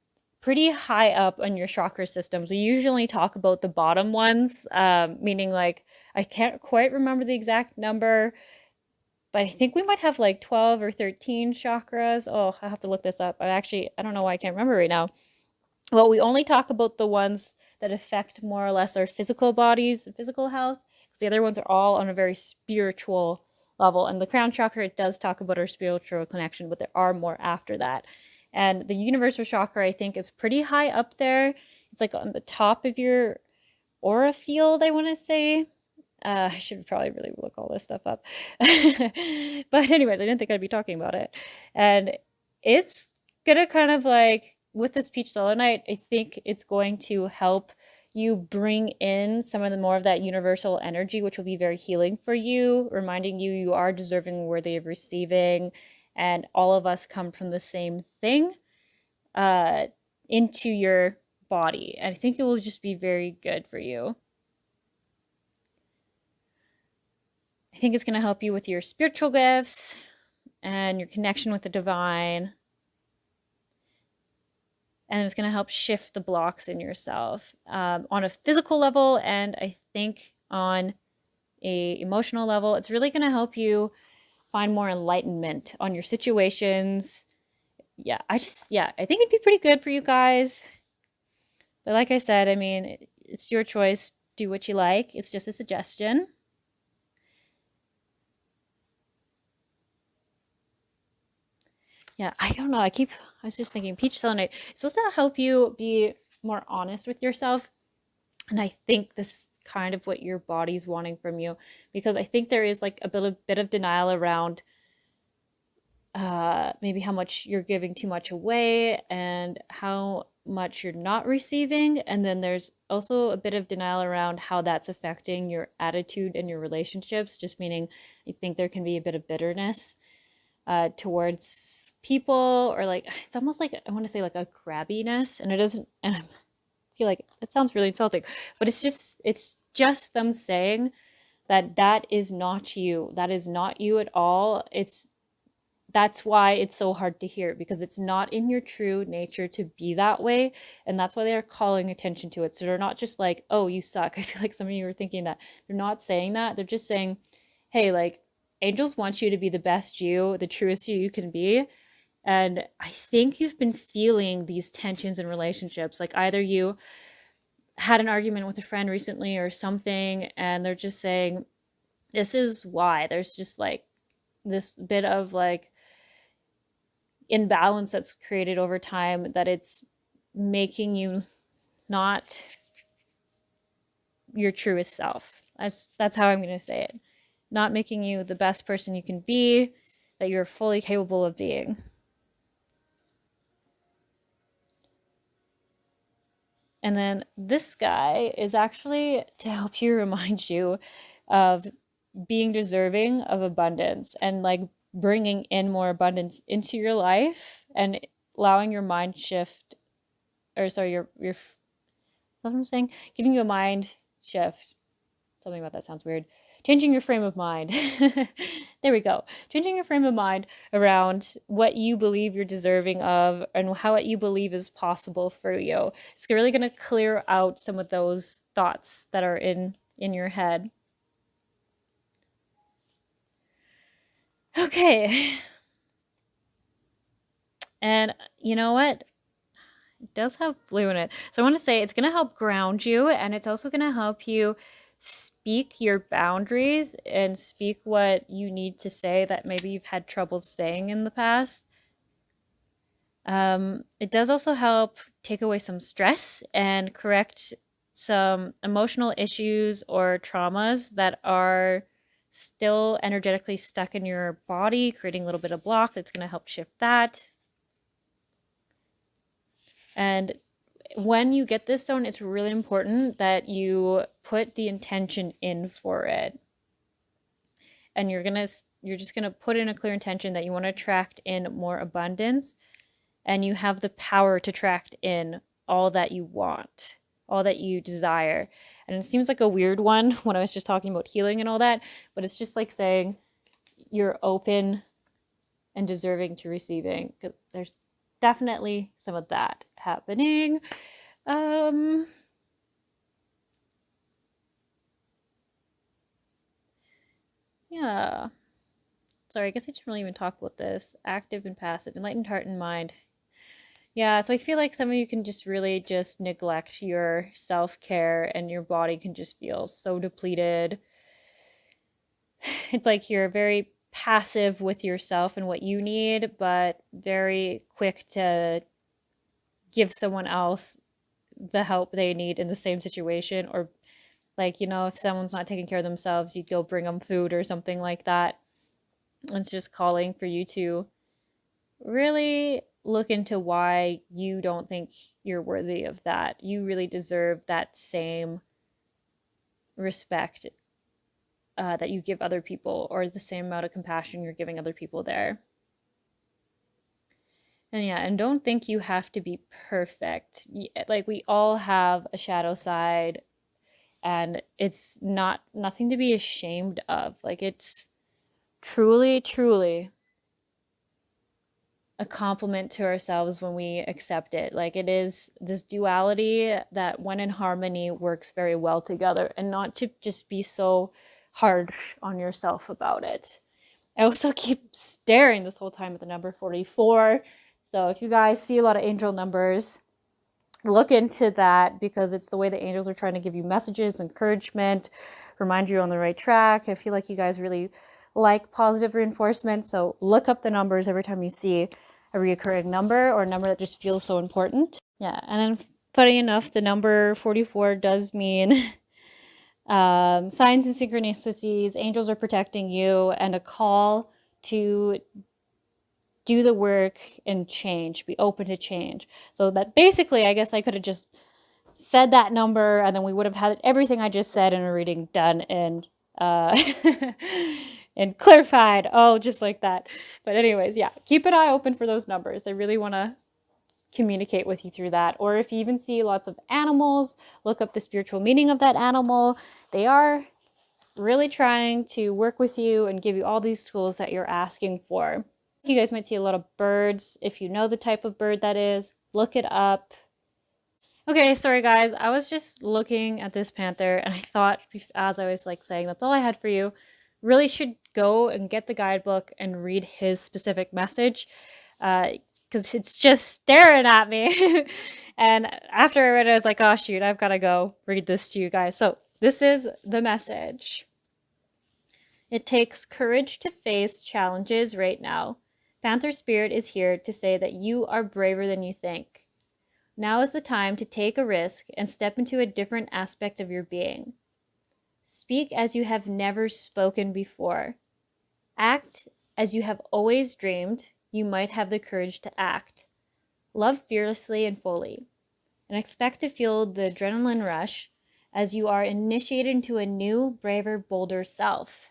pretty high up on your chakra systems. We usually talk about the bottom ones, meaning like I can't quite remember the exact number, but I think we might have like 12 or 13 chakras. Oh, I have to look this up. I don't know why I can't remember right now. Well, we only talk about the ones that affect more or less our physical bodies, physical health, because the other ones are all on a very spiritual level. And the crown chakra, it does talk about our spiritual connection, but there are more after that. And the universal chakra, I think, is pretty high up there. It's like on the top of your aura field, I want to say. I should probably really look all this stuff up. But anyways, I didn't think I'd be talking about it. And it's gonna kind of like with this peach selenite, I think it's going to help you bring in some of the more of that universal energy, which will be very healing for you, reminding you you are deserving and worthy of receiving, and all of us come from the same thing uh, into your body. And I think it will just be very good for you. I think it's going to help you with your spiritual gifts and your connection with the divine. And it's going to help shift the blocks in yourself on a physical level. And I think on a emotional level, it's really going to help you find more enlightenment on your situations. Yeah, I think it'd be pretty good for you guys. But like I said, I mean, it's your choice. Do what you like. It's just a suggestion. Yeah, I don't know. I was just thinking peach selenite. It's supposed to help you be more honest with yourself. And I think this is kind of what your body's wanting from you because I think there is like a bit of denial around maybe how much you're giving too much away and how much you're not receiving. And then there's also a bit of denial around how that's affecting your attitude and your relationships, just meaning I think there can be a bit of bitterness towards people or like it's almost like I want to say like a crabbiness and it doesn't and I feel like it sounds really insulting, but it's just them saying that that is not you. That is not you at all. That's why it's so hard to hear because it's not in your true nature to be that way. And that's why they're calling attention to it. So they're not just like, oh, you suck. I feel like some of you are thinking that. They're not saying that. They're just saying, hey, like, angels want you to be the best you, the truest you can be. And I think you've been feeling these tensions in relationships. Like either you had an argument with a friend recently or something, and they're just saying, this is why. There's just like this bit of like, imbalance that's created over time that it's making you not your truest self. That's how I'm going to say it. Not making you the best person you can be, that you're fully capable of being. And then this guy is actually to help you remind you of being deserving of abundance and like bringing in more abundance into your life and allowing your mind shift, or sorry, your what I'm saying, giving you a mind shift. Something about that sounds weird. Changing your frame of mind. There we go. Changing your frame of mind around what you believe you're deserving of and how what you believe is possible for you. It's really going to clear out some of those thoughts that are in your head. Okay. And you know what? It does have blue in it. So I want to say it's going to help ground you, and it's also going to help you speak your boundaries and speak what you need to say that maybe you've had trouble saying in the past. It does also help take away some stress and correct some emotional issues or traumas that are still energetically stuck in your body, creating a little bit of block. That's going to help shift that. And when you get this stone, it's really important that you put the intention in for it. And you're just gonna put in a clear intention that you want to attract in more abundance, and you have the power to attract in all that you want, all that you desire. And it seems like a weird one when I was just talking about healing and all that, but it's just like saying you're open and deserving to receiving. 'Cause there's definitely some of that happening. Yeah. Sorry, I guess I didn't really even talk about this. Active and passive, enlightened heart and mind. Yeah, so I feel like some of you can just really just neglect your self-care and your body can just feel so depleted. It's like you're very passive with yourself and what you need, but very quick to give someone else the help they need in the same situation. Or like, if someone's not taking care of themselves, you'd go bring them food or something like that. It's just calling for you to really look into why you don't think you're worthy of that. You really deserve that same respect that you give other people, or the same amount of compassion you're giving other people there. And yeah, and don't think you have to be perfect. Like, we all have a shadow side, and it's nothing to be ashamed of. Like, it's truly, truly a compliment to ourselves when we accept it. Like, it is this duality that, when in harmony, works very well together, and not to just be so harsh on yourself about it. I also keep staring this whole time at the number 44. So if you guys see a lot of angel numbers, look into that, because it's the way the angels are trying to give you messages, encouragement, remind you you're on the right track. I feel like you guys really like positive reinforcement. So look up the numbers every time you see a reoccurring number or a number that just feels so important. Yeah, and then funny enough, the number 44 does mean signs and synchronicities, angels are protecting you, and a call to do the work and change, be open to change. So that basically, I guess I could have just said that number, and then we would have had everything I just said in a reading done and and clarified. Oh, just like that. But anyways, yeah, keep an eye open for those numbers. I really want to communicate with you through that. Or if you even see lots of animals, look up the spiritual meaning of that animal. They are really trying to work with you and give you all these tools that you're asking for. You guys might see a lot of birds. If you know the type of bird that is, look it up. Okay, sorry guys, I was just looking at this panther and I thought, as I was like saying, that's all I had for you. Really should go and get the guidebook and read his specific message, because it's just staring at me. And after I read it, I was like, oh shoot, I've got to go read this to you guys. So this is the message. It takes courage to face challenges right now. Panther Spirit is here to say that you are braver than you think. Now is the time to take a risk and step into a different aspect of your being. Speak as you have never spoken before. Act as you have always dreamed you might have the courage to act. Love fearlessly and fully, and expect to feel the adrenaline rush as you are initiated into a new, braver, bolder self.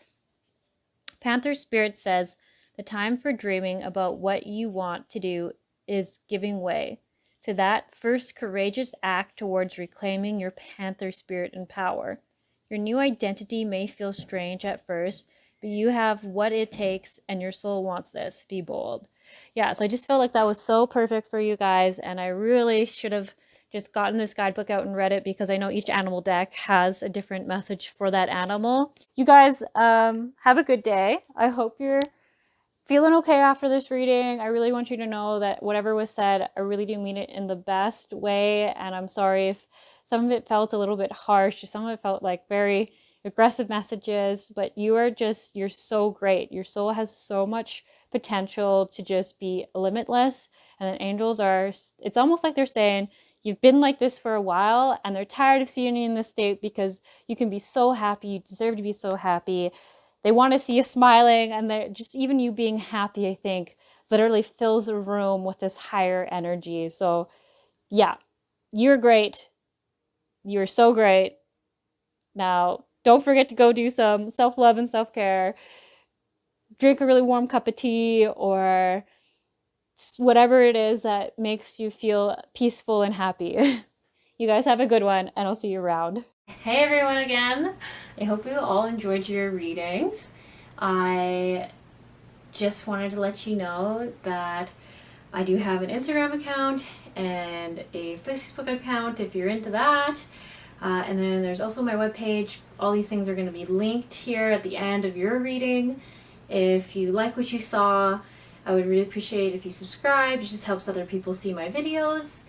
Panther Spirit says the time for dreaming about what you want to do is giving way to that first courageous act towards reclaiming your Panther Spirit and power. Your new identity may feel strange at first, but you have what it takes and your soul wants this. Be bold. Yeah, so I just felt like that was so perfect for you guys, and I really should have just gotten this guidebook out and read it because I know each animal deck has a different message for that animal. You guys have a good day. I hope you're feeling okay after this reading. I really want you to know that whatever was said, I really do mean it in the best way, and I'm sorry if some of it felt a little bit harsh, some of it felt like very aggressive messages, but you're so great. Your soul has so much potential to just be limitless, and the angels are, it's almost like they're saying, you've been like this for a while, and they're tired of seeing you in this state because you can be so happy, you deserve to be so happy. They want to see you smiling, and they're just, even you being happy, I think, literally fills a room with this higher energy. So yeah, you're great. You're so great. Now, don't forget to go do some self-love and self-care. Drink a really warm cup of tea or whatever it is that makes you feel peaceful and happy. You guys have a good one, and I'll see you around. Hey everyone again. I hope you all enjoyed your readings. I just wanted to let you know that I do have an Instagram account and a Facebook account if you're into that. And then there's also my webpage. All these things are going to be linked here at the end of your reading. If you like what you saw, I would really appreciate if you subscribe. It just helps other people see my videos.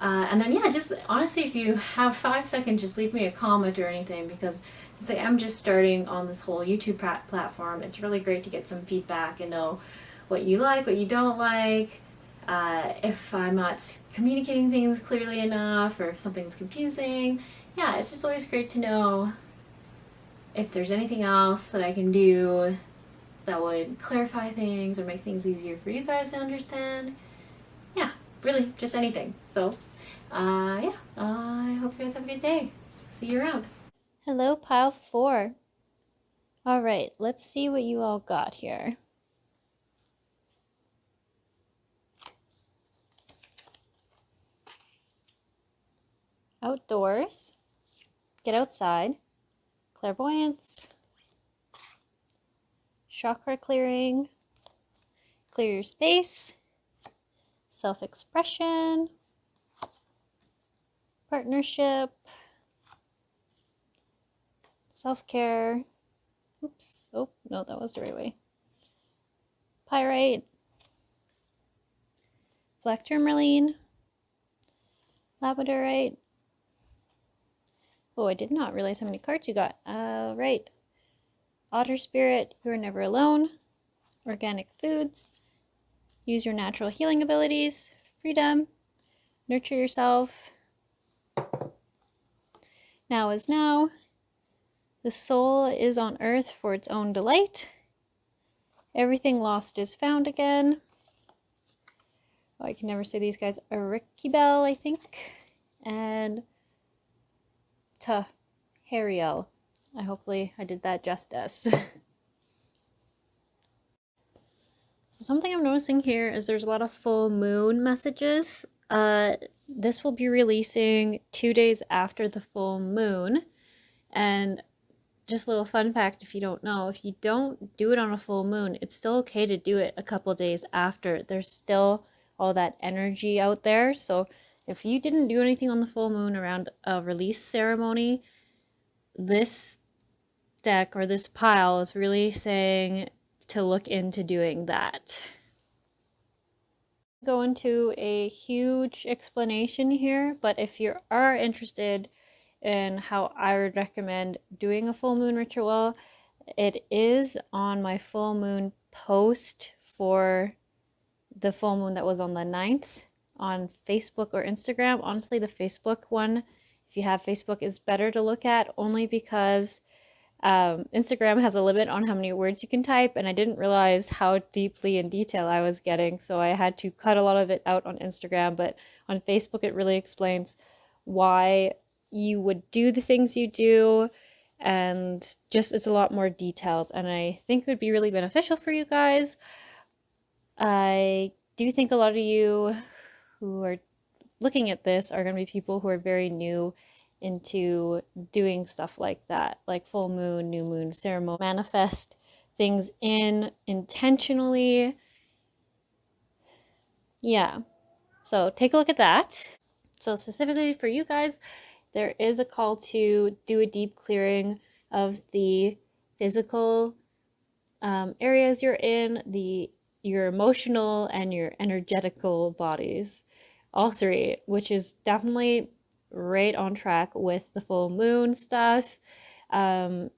And then yeah, just honestly, if you have 5 seconds, just leave me a comment or anything, because since I am just starting on this whole YouTube platform, it's really great to get some feedback and know what you like, what you don't like, if I'm not communicating things clearly enough, or if something's confusing. Yeah, it's just always great to know if there's anything else that I can do that would clarify things or make things easier for you guys to understand. Yeah, really, just anything. So, yeah, I hope you guys have a good day. See you around. Hello, pile 4. All right, let's see what you all got here. Outdoors, get outside, clairvoyance, chakra clearing, clear your space, self-expression, partnership, self-care. Oops, oh, no, that was the right way. Pyrite, black tourmaline, labradorite. Oh, I did not realize how many cards you got. Right. Otter spirit, you are never alone. Organic foods, use your natural healing abilities. Freedom, nurture yourself. Now is now. The soul is on earth for its own delight. Everything lost is found again. Oh, I can never say these guys. Arikibel, I think. And Hariel. Hopefully I did that justice. So something I'm noticing here is there's a lot of full moon messages. This will be releasing 2 days after the full moon. And just a little fun fact, if you don't know, if you don't do it on a full moon, it's still okay to do it a couple days after. There's still all that energy out there. So if you didn't do anything on the full moon around a release ceremony, this deck or this pile is really saying to look into doing that. Go into a huge explanation here, but if you are interested in how I would recommend doing a full moon ritual, it is on my full moon post for the full moon that was on the 9th on Facebook or Instagram. Honestly, the Facebook one, if you have Facebook, is better to look at, only because Instagram has a limit on how many words you can type, and I didn't realize how deeply in detail I was getting, so I had to cut a lot of it out on Instagram. But on Facebook it really explains why you would do the things you do, and just it's a lot more details, and I think it would be really beneficial for you guys. I do think a lot of you who are looking at this are going to be people who are very new into doing stuff like that, like full moon, new moon ceremony, manifest things in intentionally. Yeah. So take a look at that. So specifically for you guys, there is a call to do a deep clearing of the physical areas you're in, your emotional and your energetical bodies, all three, which is definitely right on track with the full moon stuff. Um,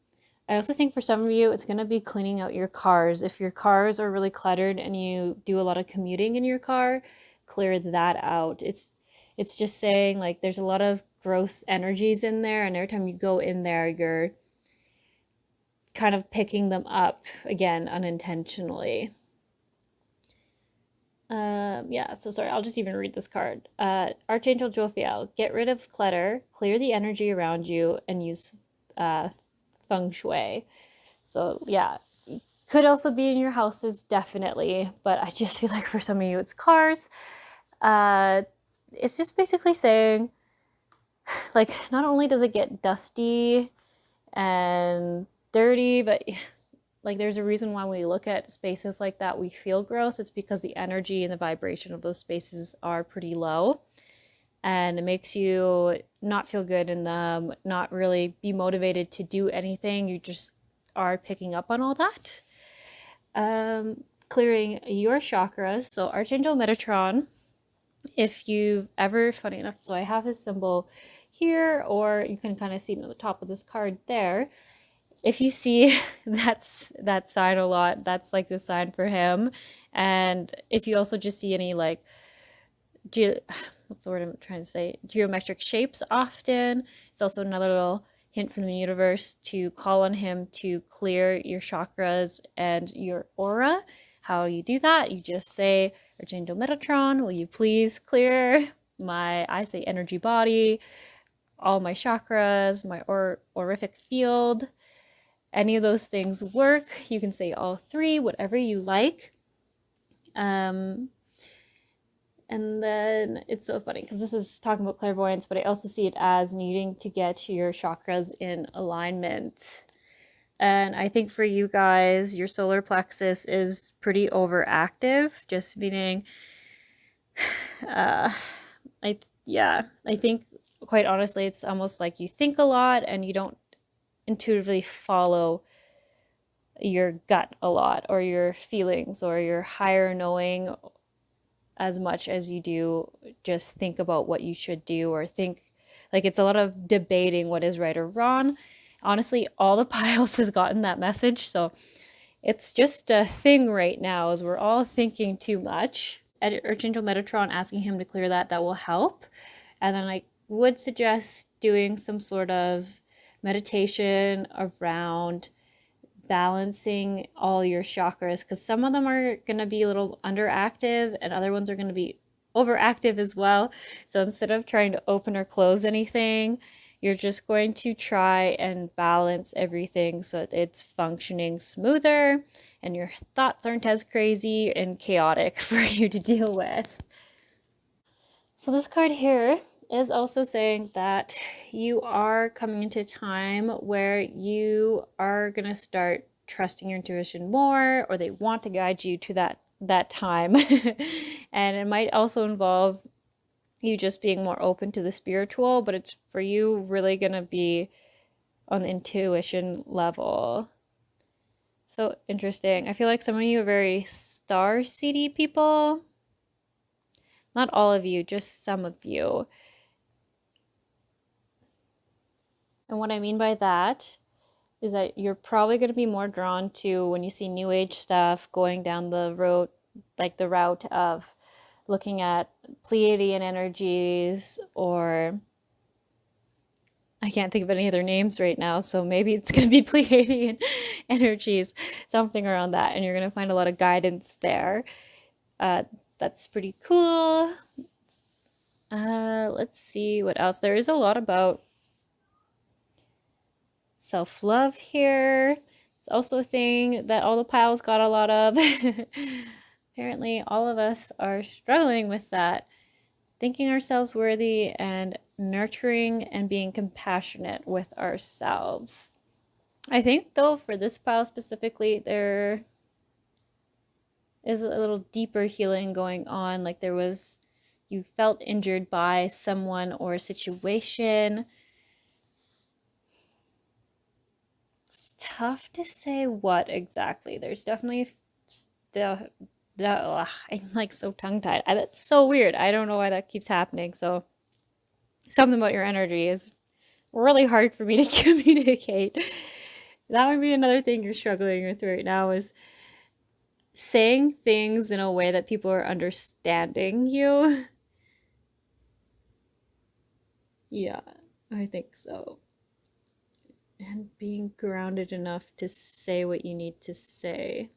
I also think for some of you, it's going to be cleaning out your cars. If your cars are really cluttered and you do a lot of commuting in your car, clear that out. It's just saying like there's a lot of gross energies in there, and every time you go in there, you're kind of picking them up again unintentionally. Yeah, so sorry, I'll just even read this card. Archangel Jophiel, get rid of clutter, clear the energy around you, and use feng shui. So, yeah, could also be in your houses, definitely, but I just feel like for some of you it's cars. It's just basically saying, like, not only does it get dusty and dirty, but like there's a reason why we look at spaces like that we feel gross. It's because the energy and the vibration of those spaces are pretty low, and it makes you not feel good in them, not really be motivated to do anything. You just are picking up on all that. Clearing your chakras. So Archangel Metatron, if you've ever, funny enough, so I have his symbol here, or you can kind of see it at the top of this card there. If you see that sign a lot, that's like the sign for him. And if you also just see any like what's the word I'm trying to say, geometric shapes often, it's also another little hint from the universe to call on him to clear your chakras and your aura. How you do that, you just say, Archangel Metatron, will you please clear my, I say, energy body, all my chakras, my aurific field. Any of those things work. You can say all three, whatever you like. And then it's so funny because this is talking about clairvoyance, but I also see it as needing to get your chakras in alignment. And I think for you guys, your solar plexus is pretty overactive, just meaning, uh, I think quite honestly, it's almost like you think a lot and you don't intuitively follow your gut a lot, or your feelings, or your higher knowing, as much as you do just think about what you should do, or think like it's a lot of debating what is right or wrong. Honestly, all the piles has gotten that message, so it's just a thing right now is we're all thinking too much. Archangel Metatron asking him to clear that will help. And then I would suggest doing some sort of meditation around balancing all your chakras, because some of them are going to be a little underactive and other ones are going to be overactive as well. So instead of trying to open or close anything, you're just going to try and balance everything so that it's functioning smoother and your thoughts aren't as crazy and chaotic for you to deal with. So this card here is also saying that you are coming into a time where you are going to start trusting your intuition more, or they want to guide you to that time. And it might also involve you just being more open to the spiritual, but it's for you really going to be on the intuition level. So interesting. I feel like some of you are very star seedy people. Not all of you, just some of you. And what I mean by that is that you're probably going to be more drawn to, when you see new age stuff, going down the road, like the route of looking at Pleiadian energies, or I can't think of any other names right now, so maybe it's going to be Pleiadian energies, something around that, and you're going to find a lot of guidance there. That's pretty cool. Let's see what else. There is a lot about self-love here. It's also a thing that all the piles got a lot of. Apparently, all of us are struggling with that. Thinking ourselves worthy and nurturing and being compassionate with ourselves. I think, though, for this pile specifically, there is a little deeper healing going on. Like you felt injured by someone or a situation. It's tough to say what exactly. There's definitely stuff. I'm like so tongue tied. That's so weird. I don't know why that keeps happening. So, something about your energy is really hard for me to communicate. That would be another thing you're struggling with right now is saying things in a way that people are understanding you. Yeah, I think so. And being grounded enough to say what you need to say.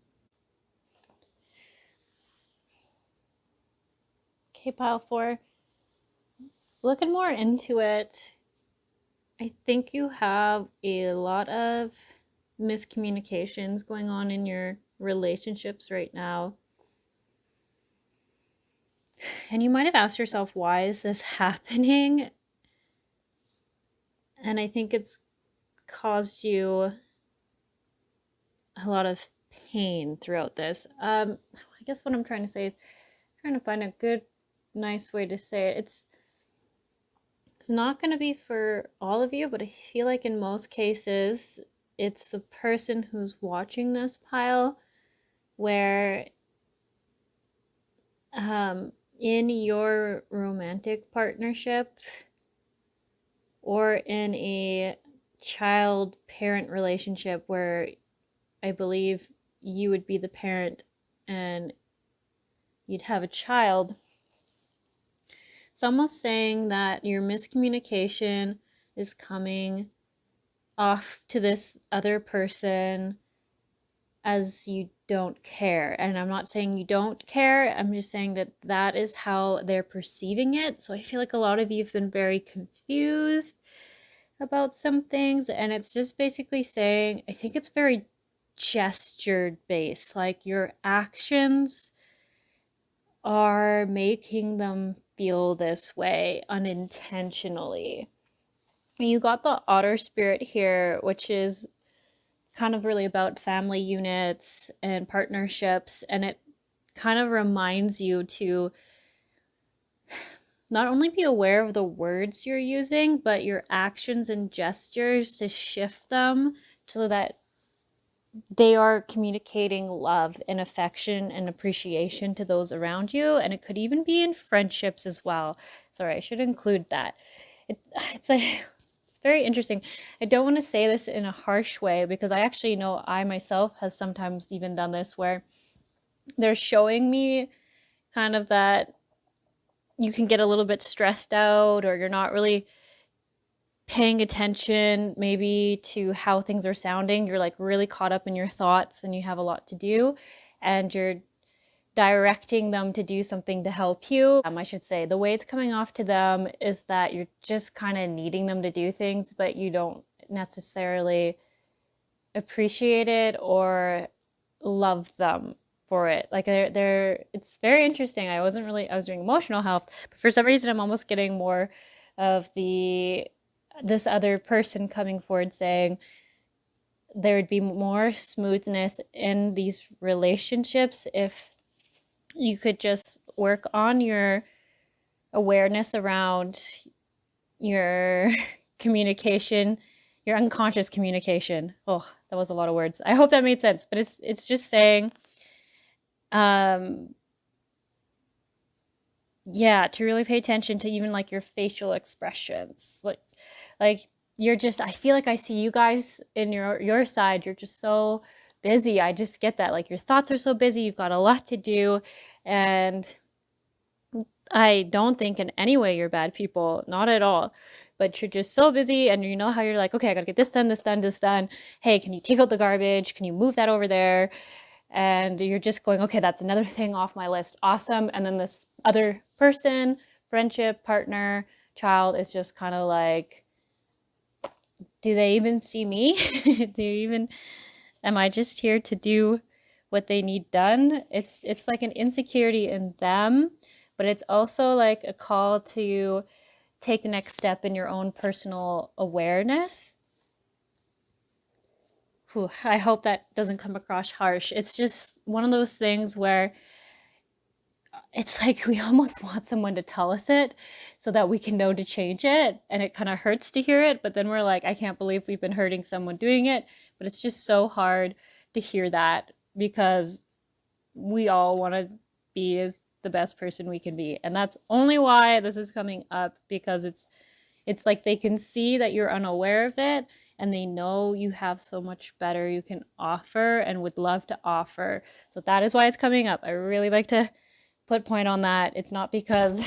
Okay, pile 4. Looking more into it, I think you have a lot of miscommunications going on in your relationships right now. And you might have asked yourself, why is this happening? And I think it's caused you a lot of pain throughout this. I guess what I'm trying to say is trying to find a good, nice way to say it. It's not going to be for all of you, but I feel like in most cases, it's the person who's watching this pile where in your romantic partnership or in a child parent relationship where I believe you would be the parent and you'd have a child. It's almost saying that your miscommunication is coming off to this other person as you don't care. And I'm not saying you don't care, I'm just saying that that is how they're perceiving it. So I feel like a lot of you have been very confused about some things, and it's just basically saying, I think it's very gestured based, like your actions are making them feel this way unintentionally. You got the otter spirit here, which is kind of really about family units and partnerships, and it kind of reminds you to not only be aware of the words you're using, but your actions and gestures to shift them so that they are communicating love and affection and appreciation to those around you. And it could even be in friendships as well. Sorry, I should include that. It's like, it's very interesting. I don't want to say this in a harsh way because I actually know I myself has sometimes even done this where they're showing me kind of that you can get a little bit stressed out or you're not really paying attention maybe to how things are sounding. You're like really caught up in your thoughts and you have a lot to do and you're directing them to do something to help you. I should say the way it's coming off to them is that you're just kind of needing them to do things, but you don't necessarily appreciate it or love them for it. Like they're it's very interesting. I was doing emotional health, but for some reason I'm almost getting more of this other person coming forward saying there would be more smoothness in these relationships if you could just work on your awareness around your communication, your unconscious communication. Oh, that was a lot of words. I hope that made sense, but it's just saying yeah, to really pay attention to even like your facial expressions. Like you're just I feel like I see you guys in your side, you're just so busy. I just get that. Like your thoughts are so busy, you've got a lot to do, and I don't think in any way you're bad people, not at all. But you're just so busy, and you know how you're like, okay, I gotta get this done, this done, this done. Hey, can you take out the garbage? Can you move that over there? And you're just going, okay, that's another thing off my list. Awesome. And then this other person, friendship, partner, child is just kind of like do they even see me? Am I just here to do what they need done? It's like an insecurity in them, but it's also like a call to take the next step in your own personal awareness. Whew, I hope that doesn't come across harsh. It's just one of those things where it's like we almost want someone to tell us it so that we can know to change it. And it kind of hurts to hear it, but then we're like, I can't believe we've been hurting someone doing it. But it's just so hard to hear that because we all want to be as the best person we can be. And that's only why this is coming up, because it's like they can see that you're unaware of it and they know you have so much better you can offer and would love to offer. So that is why it's coming up. I really like to put point on that. It's not because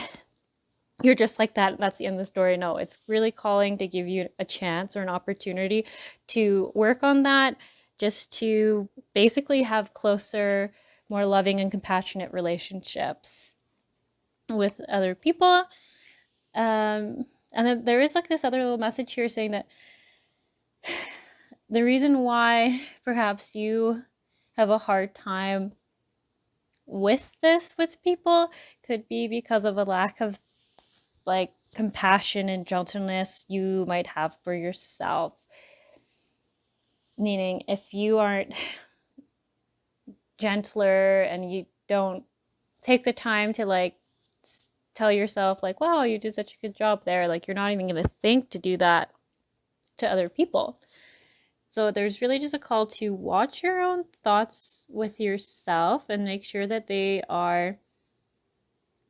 you're just like that, that's the end of the story. No, it's really calling to give you a chance or an opportunity to work on that, just to basically have closer, more loving and compassionate relationships with other people. And then there is like this other little message here saying that the reason why perhaps you have a hard time with this with people could be because of a lack of like compassion and gentleness you might have for yourself. Meaning, if you aren't gentler and you don't take the time to like tell yourself like, wow, you did such a good job there, like you're not even going to think to do that to other people. So there's really just a call to watch your own thoughts with yourself and make sure that they are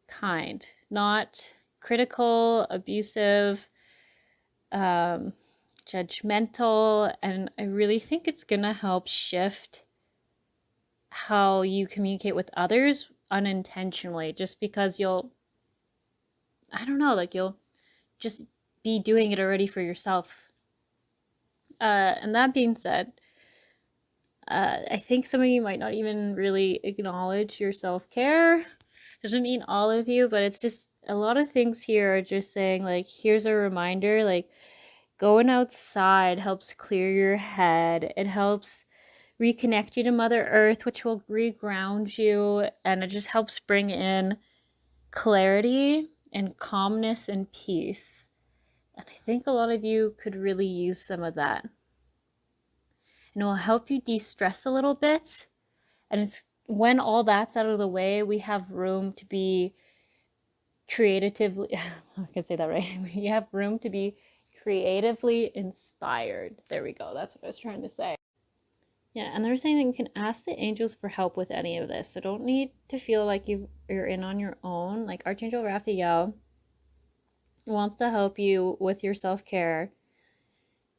kind, not critical, abusive, judgmental. And I really think it's gonna help shift how you communicate with others unintentionally, just because I don't know, like you'll just be doing it already for yourself. And that being said, I think some of you might not even really acknowledge your self care. Doesn't mean all of you, but it's just a lot of things here are just saying, like, here's a reminder, like, going outside helps clear your head. It helps reconnect you to Mother Earth, which will reground you, and it just helps bring in clarity and calmness and peace. And I think a lot of you could really use some of that. And it will help you de-stress a little bit. And it's when all that's out of the way, we have room to be creatively, I can say that right. We have room to be creatively inspired. There we go. That's what I was trying to say. Yeah, and they're saying that you can ask the angels for help with any of this. So don't need to feel like you're in on your own. Like Archangel Raphael wants to help you with your self-care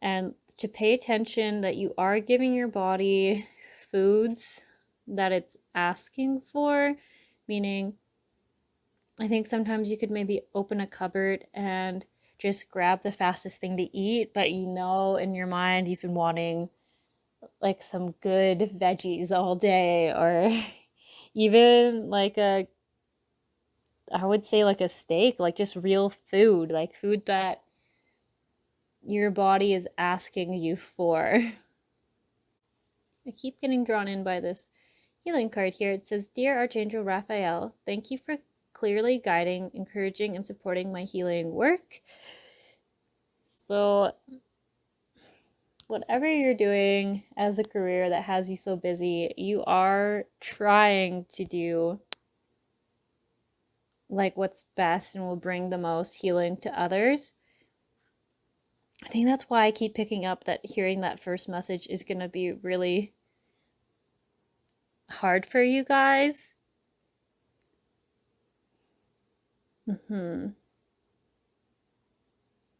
and to pay attention that you are giving your body foods that it's asking for, meaning I think sometimes you could maybe open a cupboard and just grab the fastest thing to eat, but you know in your mind you've been wanting like some good veggies all day, or even like I would say like a steak, like just real food, like food that your body is asking you for. I keep getting drawn in by this healing card here. It says, Dear Archangel Raphael, thank you for clearly guiding, encouraging, and supporting my healing work. So whatever you're doing as a career that has you so busy, you are trying to do like what's best and will bring the most healing to others. I think that's why I keep picking up that hearing that first message is going to be really hard for you guys.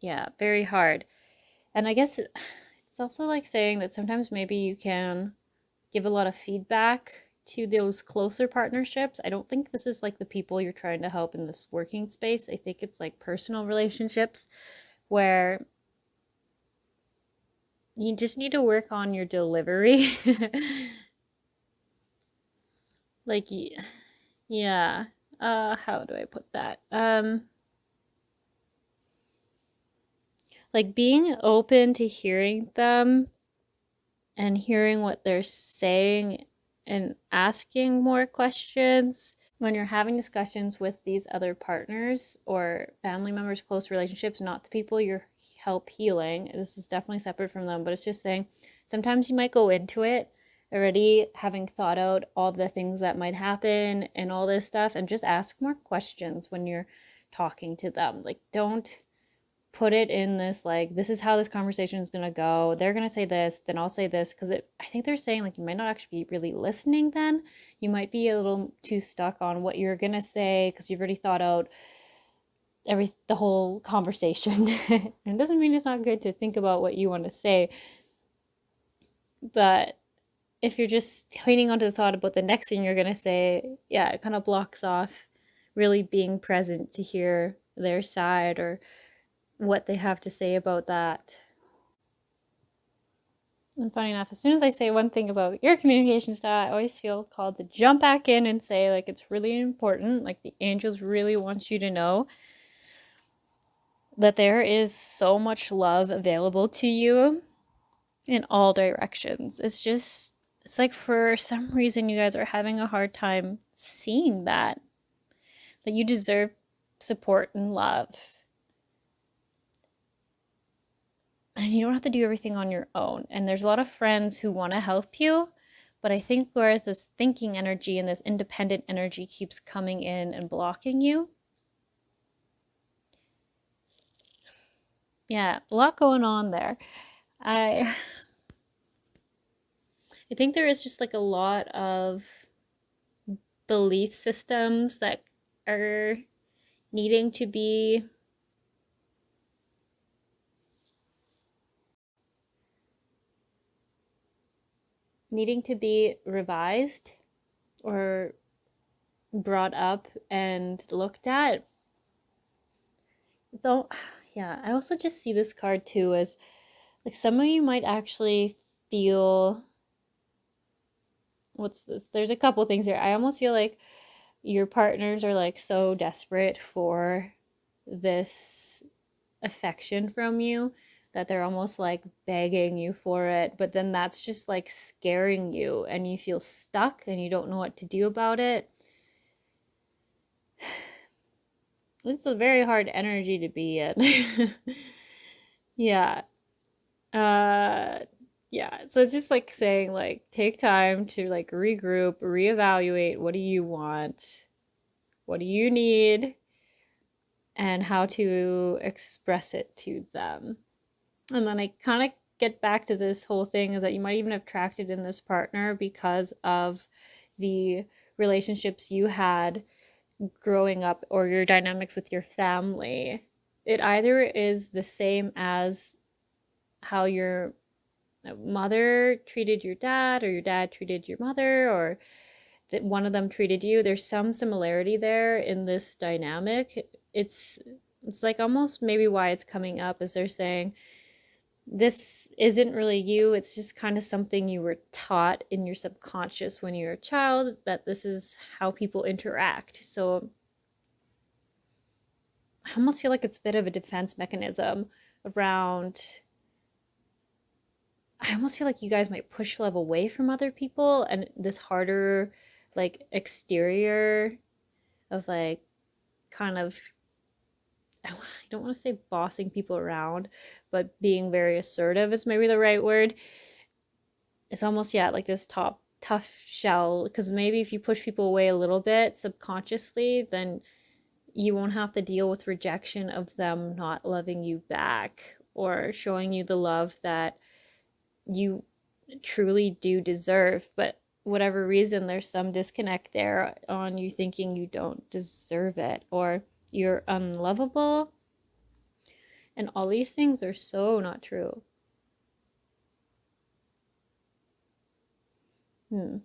Yeah, very hard. And I guess it's also like saying that sometimes maybe you can give a lot of feedback to those closer partnerships. I don't think this is like the people you're trying to help in this working space. I think it's like personal relationships where you just need to work on your delivery. Like, yeah. How do I put that? like being open to hearing them and hearing what they're saying and asking more questions when you're having discussions with these other partners or family members, close relationships, not the people you're help healing. This is definitely separate from them, but it's just saying sometimes you might go into it already having thought out all the things that might happen and all this stuff, and just ask more questions when you're talking to them. Like, don't put it in this like, this is how this conversation is going to go, they're going to say this, then I'll say this, because I think they're saying like you might not actually be really listening. Then you might be a little too stuck on what you're going to say because you've already thought out the whole conversation. And it doesn't mean it's not good to think about what you want to say, but if you're just clinging onto the thought about the next thing you're going to say, yeah, it kind of blocks off really being present to hear their side or what they have to say about that. And funny enough, as soon as I say one thing about your communication style, I always feel called to jump back in and say, like, it's really important. Like, the angels really want you to know that there is so much love available to you in all directions. It's like for some reason you guys are having a hard time seeing that you deserve support and love. And you don't have to do everything on your own. And there's a lot of friends who want to help you, but I think whereas this thinking energy and this independent energy keeps coming in and blocking you. Yeah, a lot going on there. I I think there is just like a lot of belief systems that are needing to be revised or brought up and looked at. It's all, yeah, I also just see this card too as like some of you might actually feel, what's this? There's a couple things here. I almost feel like your partners are like so desperate for this affection from you that they're almost like begging you for it, but then that's just like scaring you and you feel stuck and you don't know what to do about it. It's a very hard energy to be in. Yeah. Uh yeah. So it's just like saying like take time to like regroup, reevaluate what do you want? What do you need? And how to express it to them. And then I kind of get back to this whole thing is that you might even have attracted in this partner because of the relationships you had growing up or your dynamics with your family. It either is the same as how your mother treated your dad or your dad treated your mother or that one of them treated you. There's some similarity there in this dynamic. It's like almost maybe why it's coming up is they're saying this isn't really you. It's just kind of something you were taught in your subconscious when you were a child that this is how people interact. So I almost feel like it's a bit of a defense mechanism around. I almost feel like you guys might push love away from other people and this harder, like, exterior of, like, kind of, I don't want to say bossing people around, but being very assertive is maybe the right word. It's almost, yeah, like this tough shell. Because maybe if you push people away a little bit subconsciously, then you won't have to deal with rejection of them not loving you back or showing you the love that you truly do deserve. But whatever reason, there's some disconnect there on you thinking you don't deserve it or you're unlovable. And all these things are so not true. Hmm.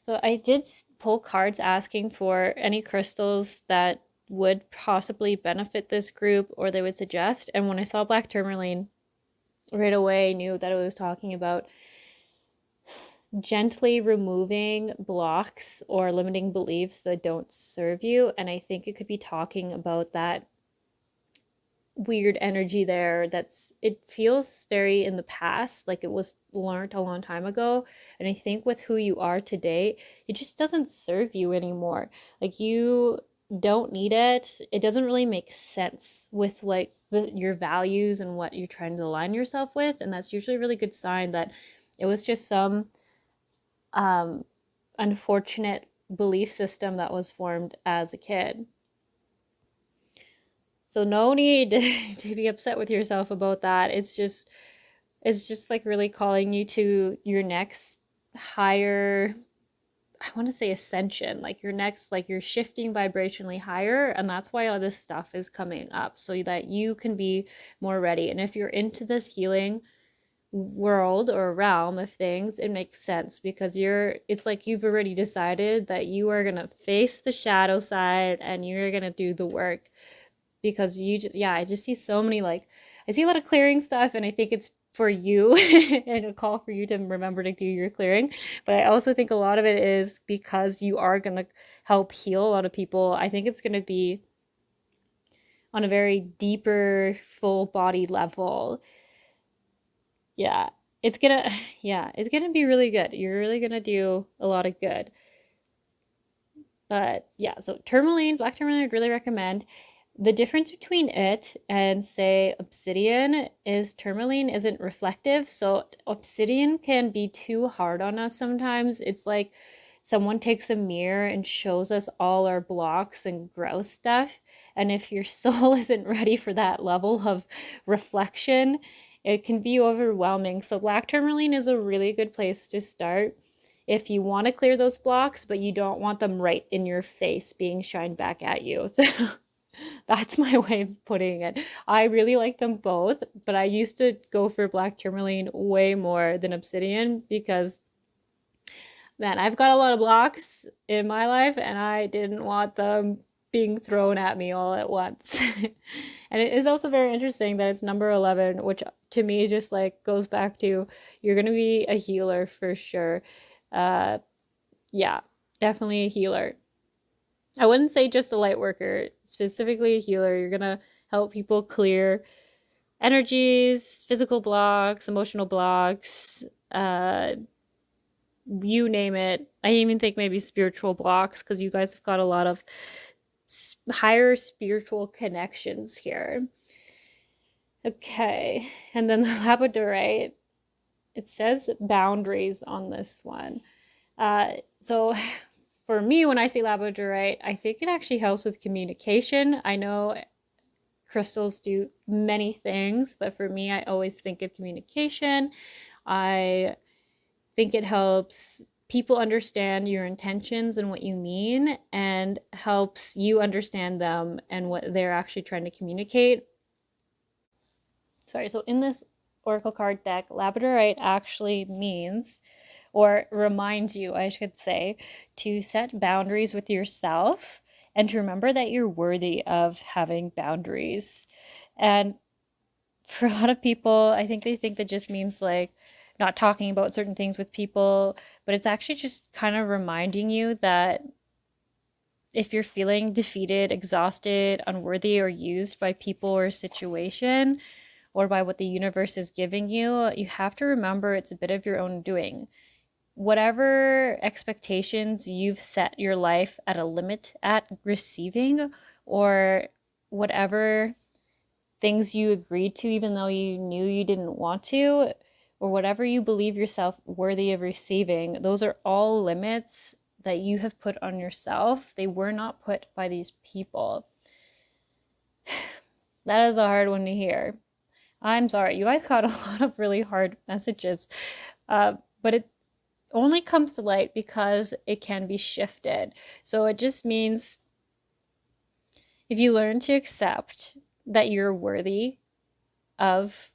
So I did pull cards asking for any crystals that would possibly benefit this group or they would suggest. And when I saw black tourmaline, right away I knew that it was talking about gently removing blocks or limiting beliefs that don't serve you. And I think it could be talking about that weird energy there that's it feels very in the past, like it was learned a long time ago. And I think with who you are today, it just doesn't serve you anymore. Like you don't need it. It doesn't really make sense with like your values and what you're trying to align yourself with, and that's usually a really good sign that it was just some um unfortunate belief system that was formed as a kid. So no need to be upset with yourself about that. It's just like really calling you to your next higher, I want to say ascension, like your next, like you're shifting vibrationally higher, and that's why all this stuff is coming up so that you can be more ready. And if you're into this healing world or realm of things, it makes sense because it's like you've already decided that you are going to face the shadow side and you're going to do the work because you just, yeah, I just see so many, like I see a lot of clearing stuff, and I think it's for you and a call for you to remember to do your clearing. But I also think a lot of it is because you are going to help heal a lot of people. I think it's going to be on a very deeper full body level. Yeah, it's gonna yeah, it's gonna be really good. You're really gonna do a lot of good. But yeah, so tourmaline, black tourmaline, I'd really recommend. The difference between it and, say, obsidian is tourmaline isn't reflective. So obsidian can be too hard on us sometimes. It's like someone takes a mirror and shows us all our blocks and gross stuff. And if your soul isn't ready for that level of reflection, it can be overwhelming. So black tourmaline is a really good place to start if you want to clear those blocks, but you don't want them right in your face being shined back at you. So that's my way of putting it. I really like them both, but I used to go for black tourmaline way more than obsidian because, man, I've got a lot of blocks in my life and I didn't want them being thrown at me all at once. And it is also very interesting that it's number 11, which to me just like goes back to you're going to be a healer for sure. Uh, yeah, definitely a healer. I wouldn't say just a light worker, specifically a healer. You're gonna help people clear energies, physical blocks, emotional blocks, uh, you name it. I even think maybe spiritual blocks because you guys have got a lot of higher spiritual connections here. Okay, and then the labradorite. It says boundaries on this one. So for me, when I say labradorite, I think it actually helps with communication. I know crystals do many things, but for me, I always think of communication. I think it helps people understand your intentions and what you mean, and helps you understand them and what they're actually trying to communicate. Sorry, so in this oracle card deck, labradorite actually means, or reminds you, I should say, to set boundaries with yourself and to remember that you're worthy of having boundaries. And for a lot of people, I think they think that just means like not talking about certain things with people, but it's actually just kind of reminding you that if you're feeling defeated, exhausted, unworthy, or used by people or situation, or by what the universe is giving you, you have to remember it's a bit of your own doing. Whatever expectations you've set your life at a limit at receiving, or whatever things you agreed to even though you knew you didn't want to, or whatever you believe yourself worthy of receiving, those are all limits that you have put on yourself. They were not put by these people. That is a hard one to hear. I'm sorry, you guys got a lot of really hard messages, but it only comes to light because it can be shifted. So it just means if you learn to accept that you're worthy of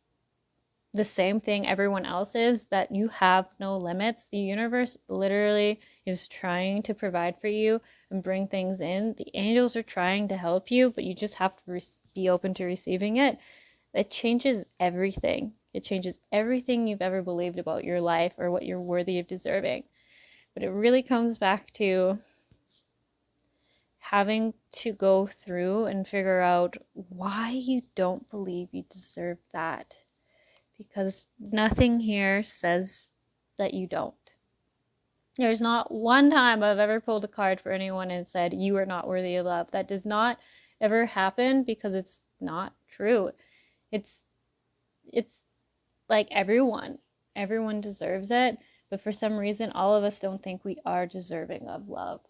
the same thing everyone else is, that you have no limits, the universe literally is trying to provide for you and bring things in. The angels are trying to help you, but you just have to be open to receiving it. It changes everything. It changes everything you've ever believed about your life or what you're worthy of deserving. But it really comes back to having to go through and figure out why you don't believe you deserve that. Because nothing here says that you don't. There's not one time I've ever pulled a card for anyone and said, you are not worthy of love. That does not ever happen because it's not true. It's it's like everyone deserves it, but for some reason all of us don't think we are deserving of love.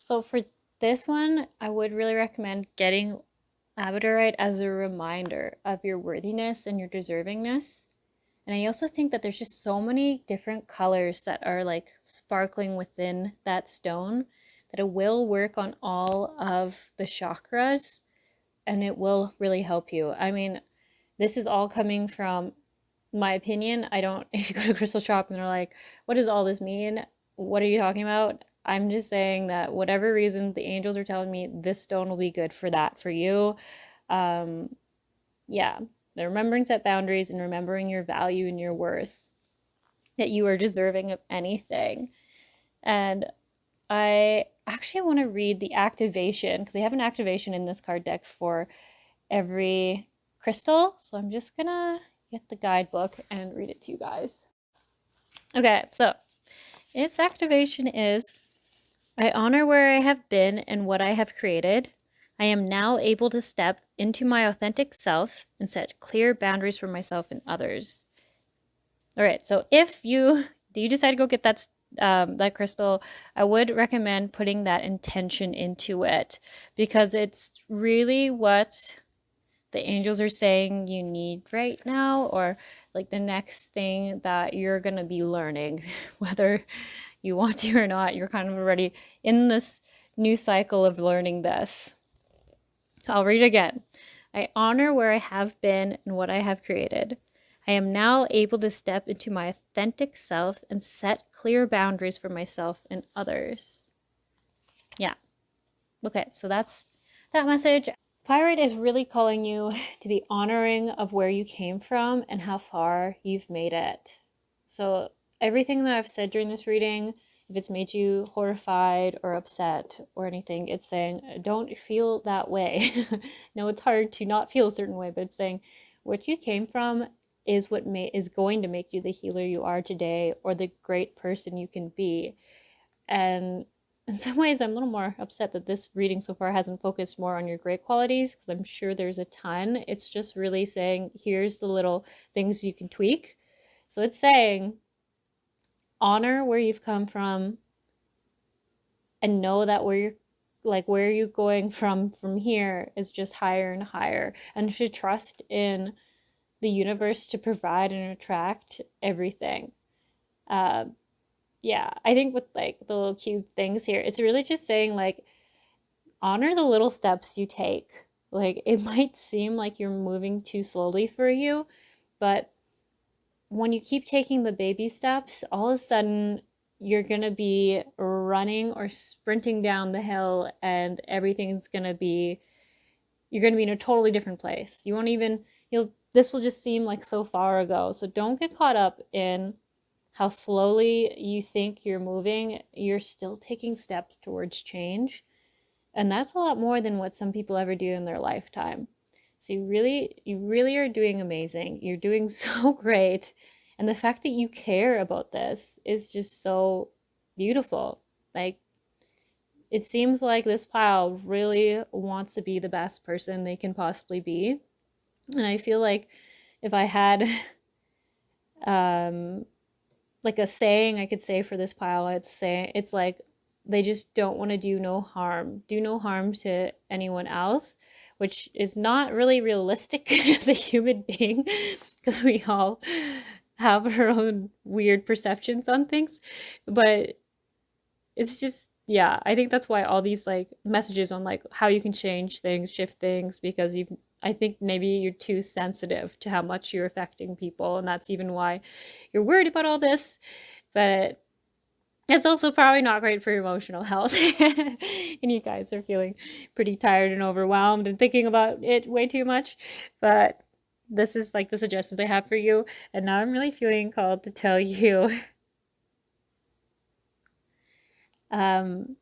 So for this one, I would really recommend getting labradorite as a reminder of your worthiness and your deservingness. And I also think that there's just so many different colors that are like sparkling within that stone that it will work on all of the chakras and it will really help you. I mean, this is all coming from my opinion. I don't, if you go to a crystal shop and they're like, what does all this mean? What are you talking about? I'm just saying that whatever reason the angels are telling me this stone will be good for that for you. Yeah, the remembering set boundaries and remembering your value and your worth, that you are deserving of anything. And I actually want to read the activation because they have an activation in this card deck for every crystal. So I'm just gonna get the guidebook and read it to you guys. Okay, so its activation is: I honor where I have been and what I have created. I am now able to step into my authentic self and set clear boundaries for myself and others. All right, so if you decide to go get that crystal, I would recommend putting that intention into it because it's really what the angels are saying you need right now, or like the next thing that you're going to be learning, whether you want to or not. You're kind of already in this new cycle of learning this. I'll read again. I honor where I have been and what I have created. I am now able to step into my authentic self and set clear boundaries for myself and others. Yeah. Okay, so that's that message. Pyrite is really calling you to be honoring of where you came from and how far you've made it. So everything that I've said during this reading, if it's made you horrified or upset or anything, it's saying don't feel that way. No, it's hard to not feel a certain way, but it's saying what you came from is what is going to make you the healer you are today or the great person you can be. And in some ways, I'm a little more upset that this reading so far hasn't focused more on your great qualities because I'm sure there's a ton. It's just really saying, here's the little things you can tweak. So it's saying, honor where you've come from and know that where you're going from here is just higher and higher, and you should trust in the universe to provide and attract everything. Yeah, I think with like the little cute things here, it's really just saying like honor the little steps you take. Like it might seem like you're moving too slowly for you, but when you keep taking the baby steps, all of a sudden you're going to be running or sprinting down the hill and everything's going to be you're going to be in a totally different place. You won't even this will just seem like so far ago. So don't get caught up in how slowly you think you're moving. You're still taking steps towards change. And that's a lot more than what some people ever do in their lifetime. So you really are doing amazing. You're doing so great. And the fact that you care about this is just so beautiful. Like, it seems like this pile really wants to be the best person they can possibly be. And I feel like if I had like a saying I could say for this pile, it's like they just don't want to do no harm to anyone else, which is not really realistic as a human being because we all have our own weird perceptions on things. But it's just, yeah, I think that's why all these like messages on like how you can change things, shift things, because I think maybe you're too sensitive to how much you're affecting people, and that's even why you're worried about all this. But it's also probably not great for your emotional health. And you guys are feeling pretty tired and overwhelmed and thinking about it way too much. But this is like the suggestions I have for you. And now I'm really feeling called to tell you Um,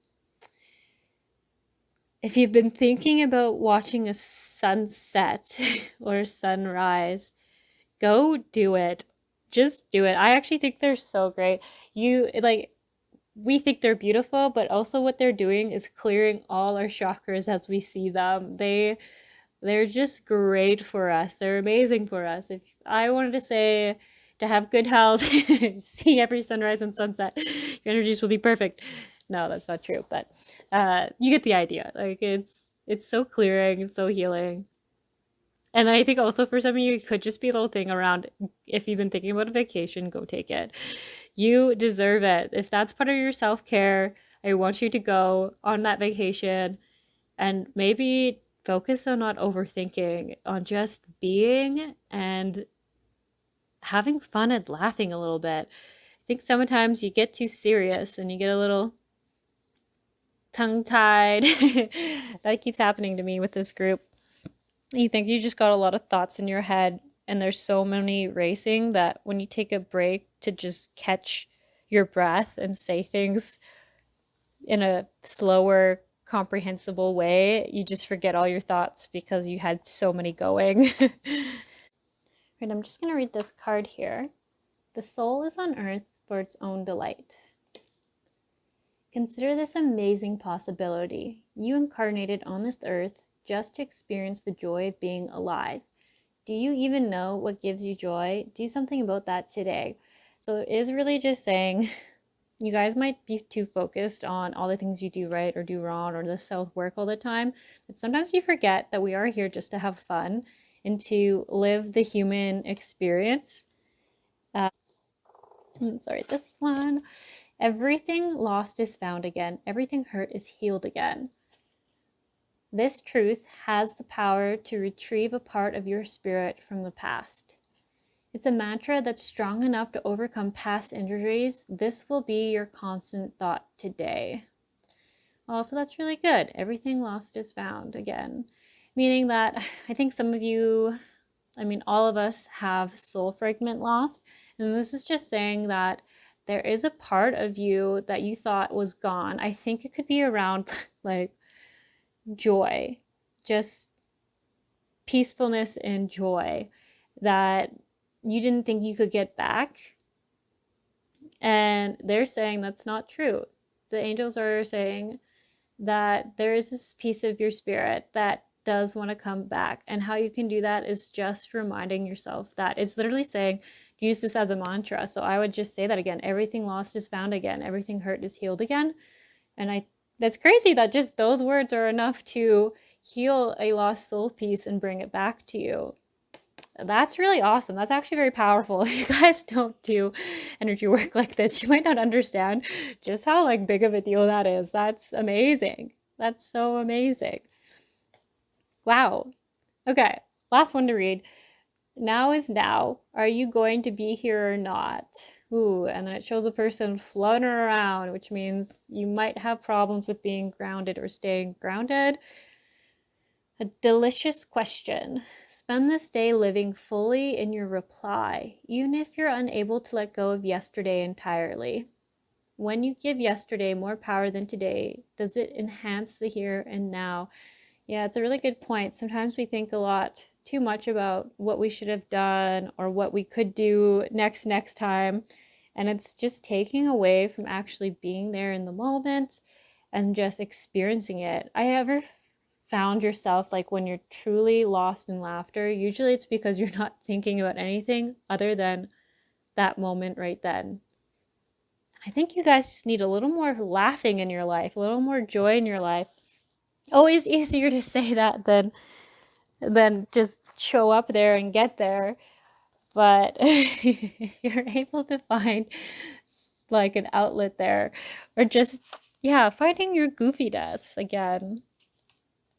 if you've been thinking about watching a sunset or a sunrise, go do it. Just do it. I actually think they're so great. We think they're beautiful, but also what they're doing is clearing all our chakras as we see them. They're just great for us. They're amazing for us. If I wanted to say to have good health, see every sunrise and sunset, your energies will be perfect. No, that's not true, but you get the idea. Like it's so clearing, it's so healing. And then I think also for some of you, it could just be a little thing around if you've been thinking about a vacation, go take it. You deserve it. If that's part of your self care, I want you to go on that vacation and maybe focus on not overthinking, on just being and having fun and laughing a little bit. I think sometimes you get too serious and you get a little tongue tied. That keeps happening to me with this group. You think you just got a lot of thoughts in your head, and there's so many racing that when you take a break to just catch your breath and say things in a slower, comprehensible way, you just forget all your thoughts because you had so many going. Right, I'm just going to read this card here. The soul is on earth for its own delight. Consider this amazing possibility. You incarnated on this earth just to experience the joy of being alive. Do you even know what gives you joy? Do something about that today. So it is really just saying you guys might be too focused on all the things you do right or do wrong or the self work all the time. But sometimes you forget that we are here just to have fun and to live the human experience. Sorry, this one. Everything lost is found again. Everything hurt is healed again. This truth has the power to retrieve a part of your spirit from the past. It's a mantra that's strong enough to overcome past injuries. This will be your constant thought today. Also, that's really good. Everything lost is found again. Meaning that I think some of you, I mean, all of us have soul fragment lost. And this is just saying that there is a part of you that you thought was gone. I think it could be around like joy, just peacefulness and joy that you didn't think you could get back. And they're saying that's not true. The angels are saying that there is this piece of your spirit that does want to come back. And how you can do that is just reminding yourself that. It's literally saying, use this as a mantra. So I would just say that again. Everything lost is found again. Everything hurt is healed again. And that's crazy that just those words are enough to heal a lost soul piece and bring it back to you. That's really awesome. That's actually very powerful. If you guys don't do energy work like this, you might not understand just how like big of a deal that is. That's amazing. That's so amazing. Wow. Okay, last one to read. Now is now. Are you going to be here or not? Ooh, and then it shows a person floating around, which means you might have problems with being grounded or staying grounded. A delicious question. Spend this day living fully in your reply, even if you're unable to let go of yesterday entirely. When you give yesterday more power than today, does it enhance the here and now? Yeah, it's a really good point. Sometimes we think a lot too much about what we should have done or what we could do next time. And it's just taking away from actually being there in the moment and just experiencing it. I ever found yourself like when you're truly lost in laughter, usually it's because you're not thinking about anything other than that moment right then. I think you guys just need a little more laughing in your life, a little more joy in your life. Always easier to say that than just show up there and get there. But if you're able to find like an outlet there, or just, yeah, finding your goofiness again.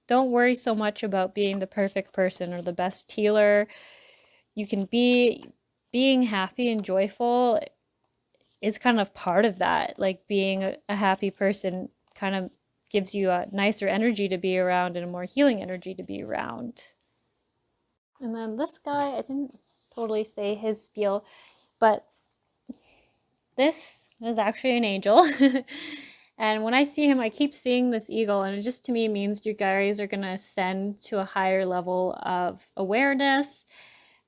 Don't worry so much about being the perfect person or the best healer. You can be. Being happy and joyful is kind of part of that. Like being a happy person kind of gives you a nicer energy to be around and a more healing energy to be around. And then this guy, I didn't totally say his spiel, but this is actually an angel. And when I see him, I keep seeing this eagle, and it just to me means you guys are going to ascend to a higher level of awareness.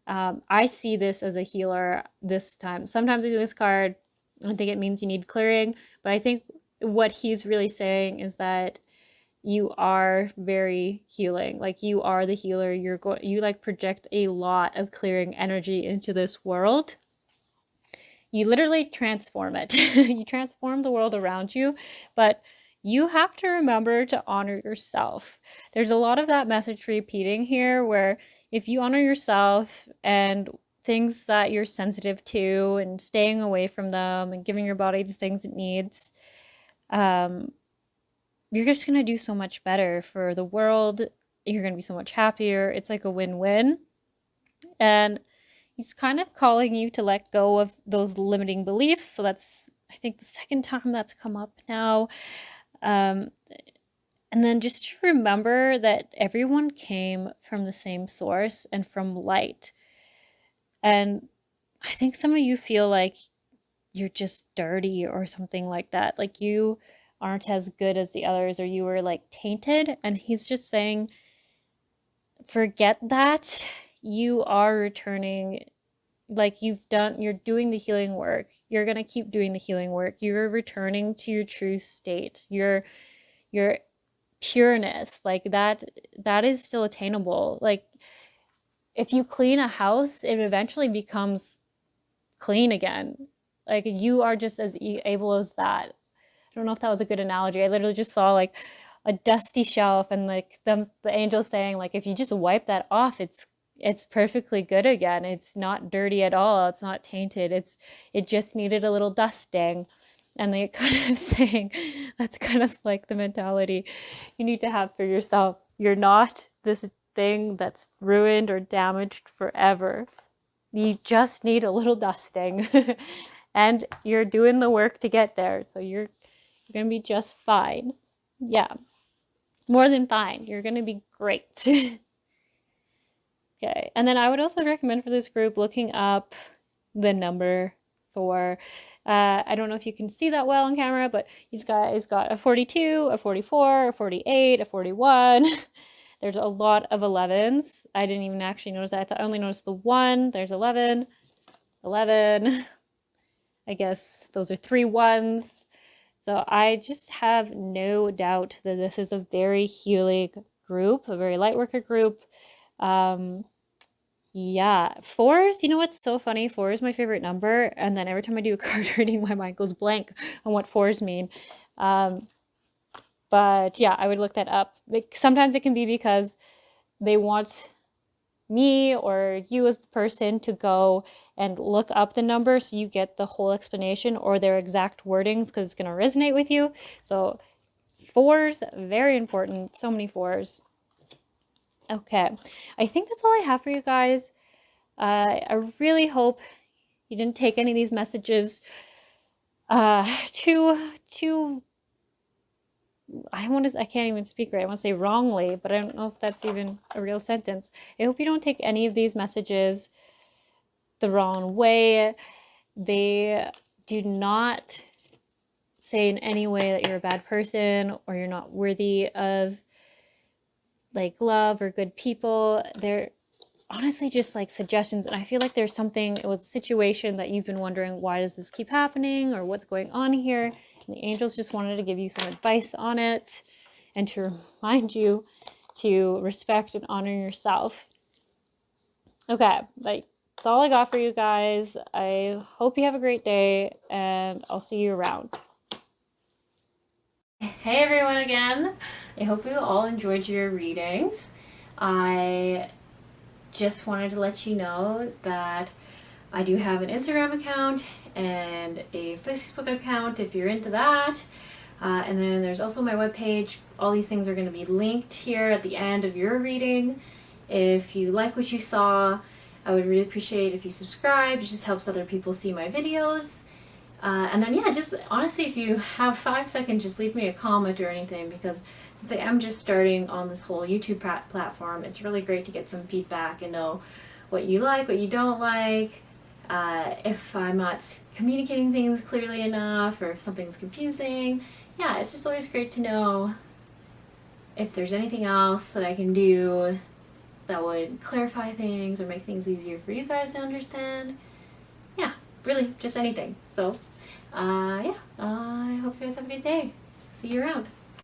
I see this as a healer this time. Sometimes I do this card, I think it means you need clearing, but I think what he's really saying is that you are very healing. Like you are the healer. You like project a lot of clearing energy into this world. You literally transform it. You transform the world around you, but you have to remember to honor yourself. There's a lot of that message repeating here where if you honor yourself and things that you're sensitive to and staying away from them and giving your body the things it needs, you're just going to do so much better for the world. You're going to be so much happier. It's like a win-win. And he's kind of calling you to let go of those limiting beliefs. So that's, I think, the second time that's come up now. And then just to remember that everyone came from the same source and from light. And I think some of you feel like you're just dirty or something like that. Like you aren't as good as the others, or you were like tainted. And he's just saying, forget that. You are returning, like you're doing the healing work. You're going to keep doing the healing work. You're returning to your true state. Your pureness, like that is still attainable. Like if you clean a house, it eventually becomes clean again. Like you are just as able as that. I don't know if that was a good analogy. I literally just saw like a dusty shelf and like the angel saying like if you just wipe that off, it's perfectly good again. It's not dirty at all. It's not tainted. It just needed a little dusting. And they kind of saying that's kind of like the mentality you need to have for yourself. You're not this thing that's ruined or damaged forever. You just need a little dusting. And you're doing the work to get there. So you're going to be just fine. Yeah. More than fine. You're going to be great. Okay. And then I would also recommend for this group looking up the number for, I don't know if you can see that well on camera, but these guys got a 42, a 44, a 48, a 41. There's a lot of 11s. I didn't even actually notice that. I only noticed the one. There's 11, 11. I guess those are 3 ones. So I just have no doubt that this is a very healing group, a very light worker group. Yeah, 4s, you know what's so funny? 4 is my favorite number, and then every time I do a card reading, my mind goes blank on what 4s mean. But yeah, I would look that up. Sometimes it can be because they want me or you as the person to go and look up the number so you get the whole explanation or their exact wordings because it's going to resonate with you. So 4s, very important. So many 4s. Okay, I think that's all I have for you guys. I really hope you didn't take any of these messages too I can't even speak right. I want to say wrongly, but I don't know if that's even a real sentence. I hope you don't take any of these messages the wrong way. They do not say in any way that you're a bad person or you're not worthy of like love or good people. They're honestly just like suggestions, and I feel like there's something, it was a situation that you've been wondering, why does this keep happening or what's going on here, and the angels just wanted to give you some advice on it and to remind you to respect and honor yourself. Okay, like that's all I got for you guys. I hope you have a great day, and I'll see you around. Hey everyone again. I hope you all enjoyed your readings. I just wanted to let you know that I do have an Instagram account and a Facebook account if you're into that. And then there's also my webpage. All these things are going to be linked here at the end of your reading. If you like what you saw, I would really appreciate if you subscribe. It just helps other people see my videos. And then yeah, just honestly, if you have 5 seconds, just leave me a comment or anything, because since I am just starting on this whole YouTube platform, it's really great to get some feedback and know what you like, what you don't like, if I'm not communicating things clearly enough, or if something's confusing. Yeah, it's just always great to know if there's anything else that I can do that would clarify things or make things easier for you guys to understand. Yeah, really, just anything. So, yeah, I hope you guys have a good day. See you around.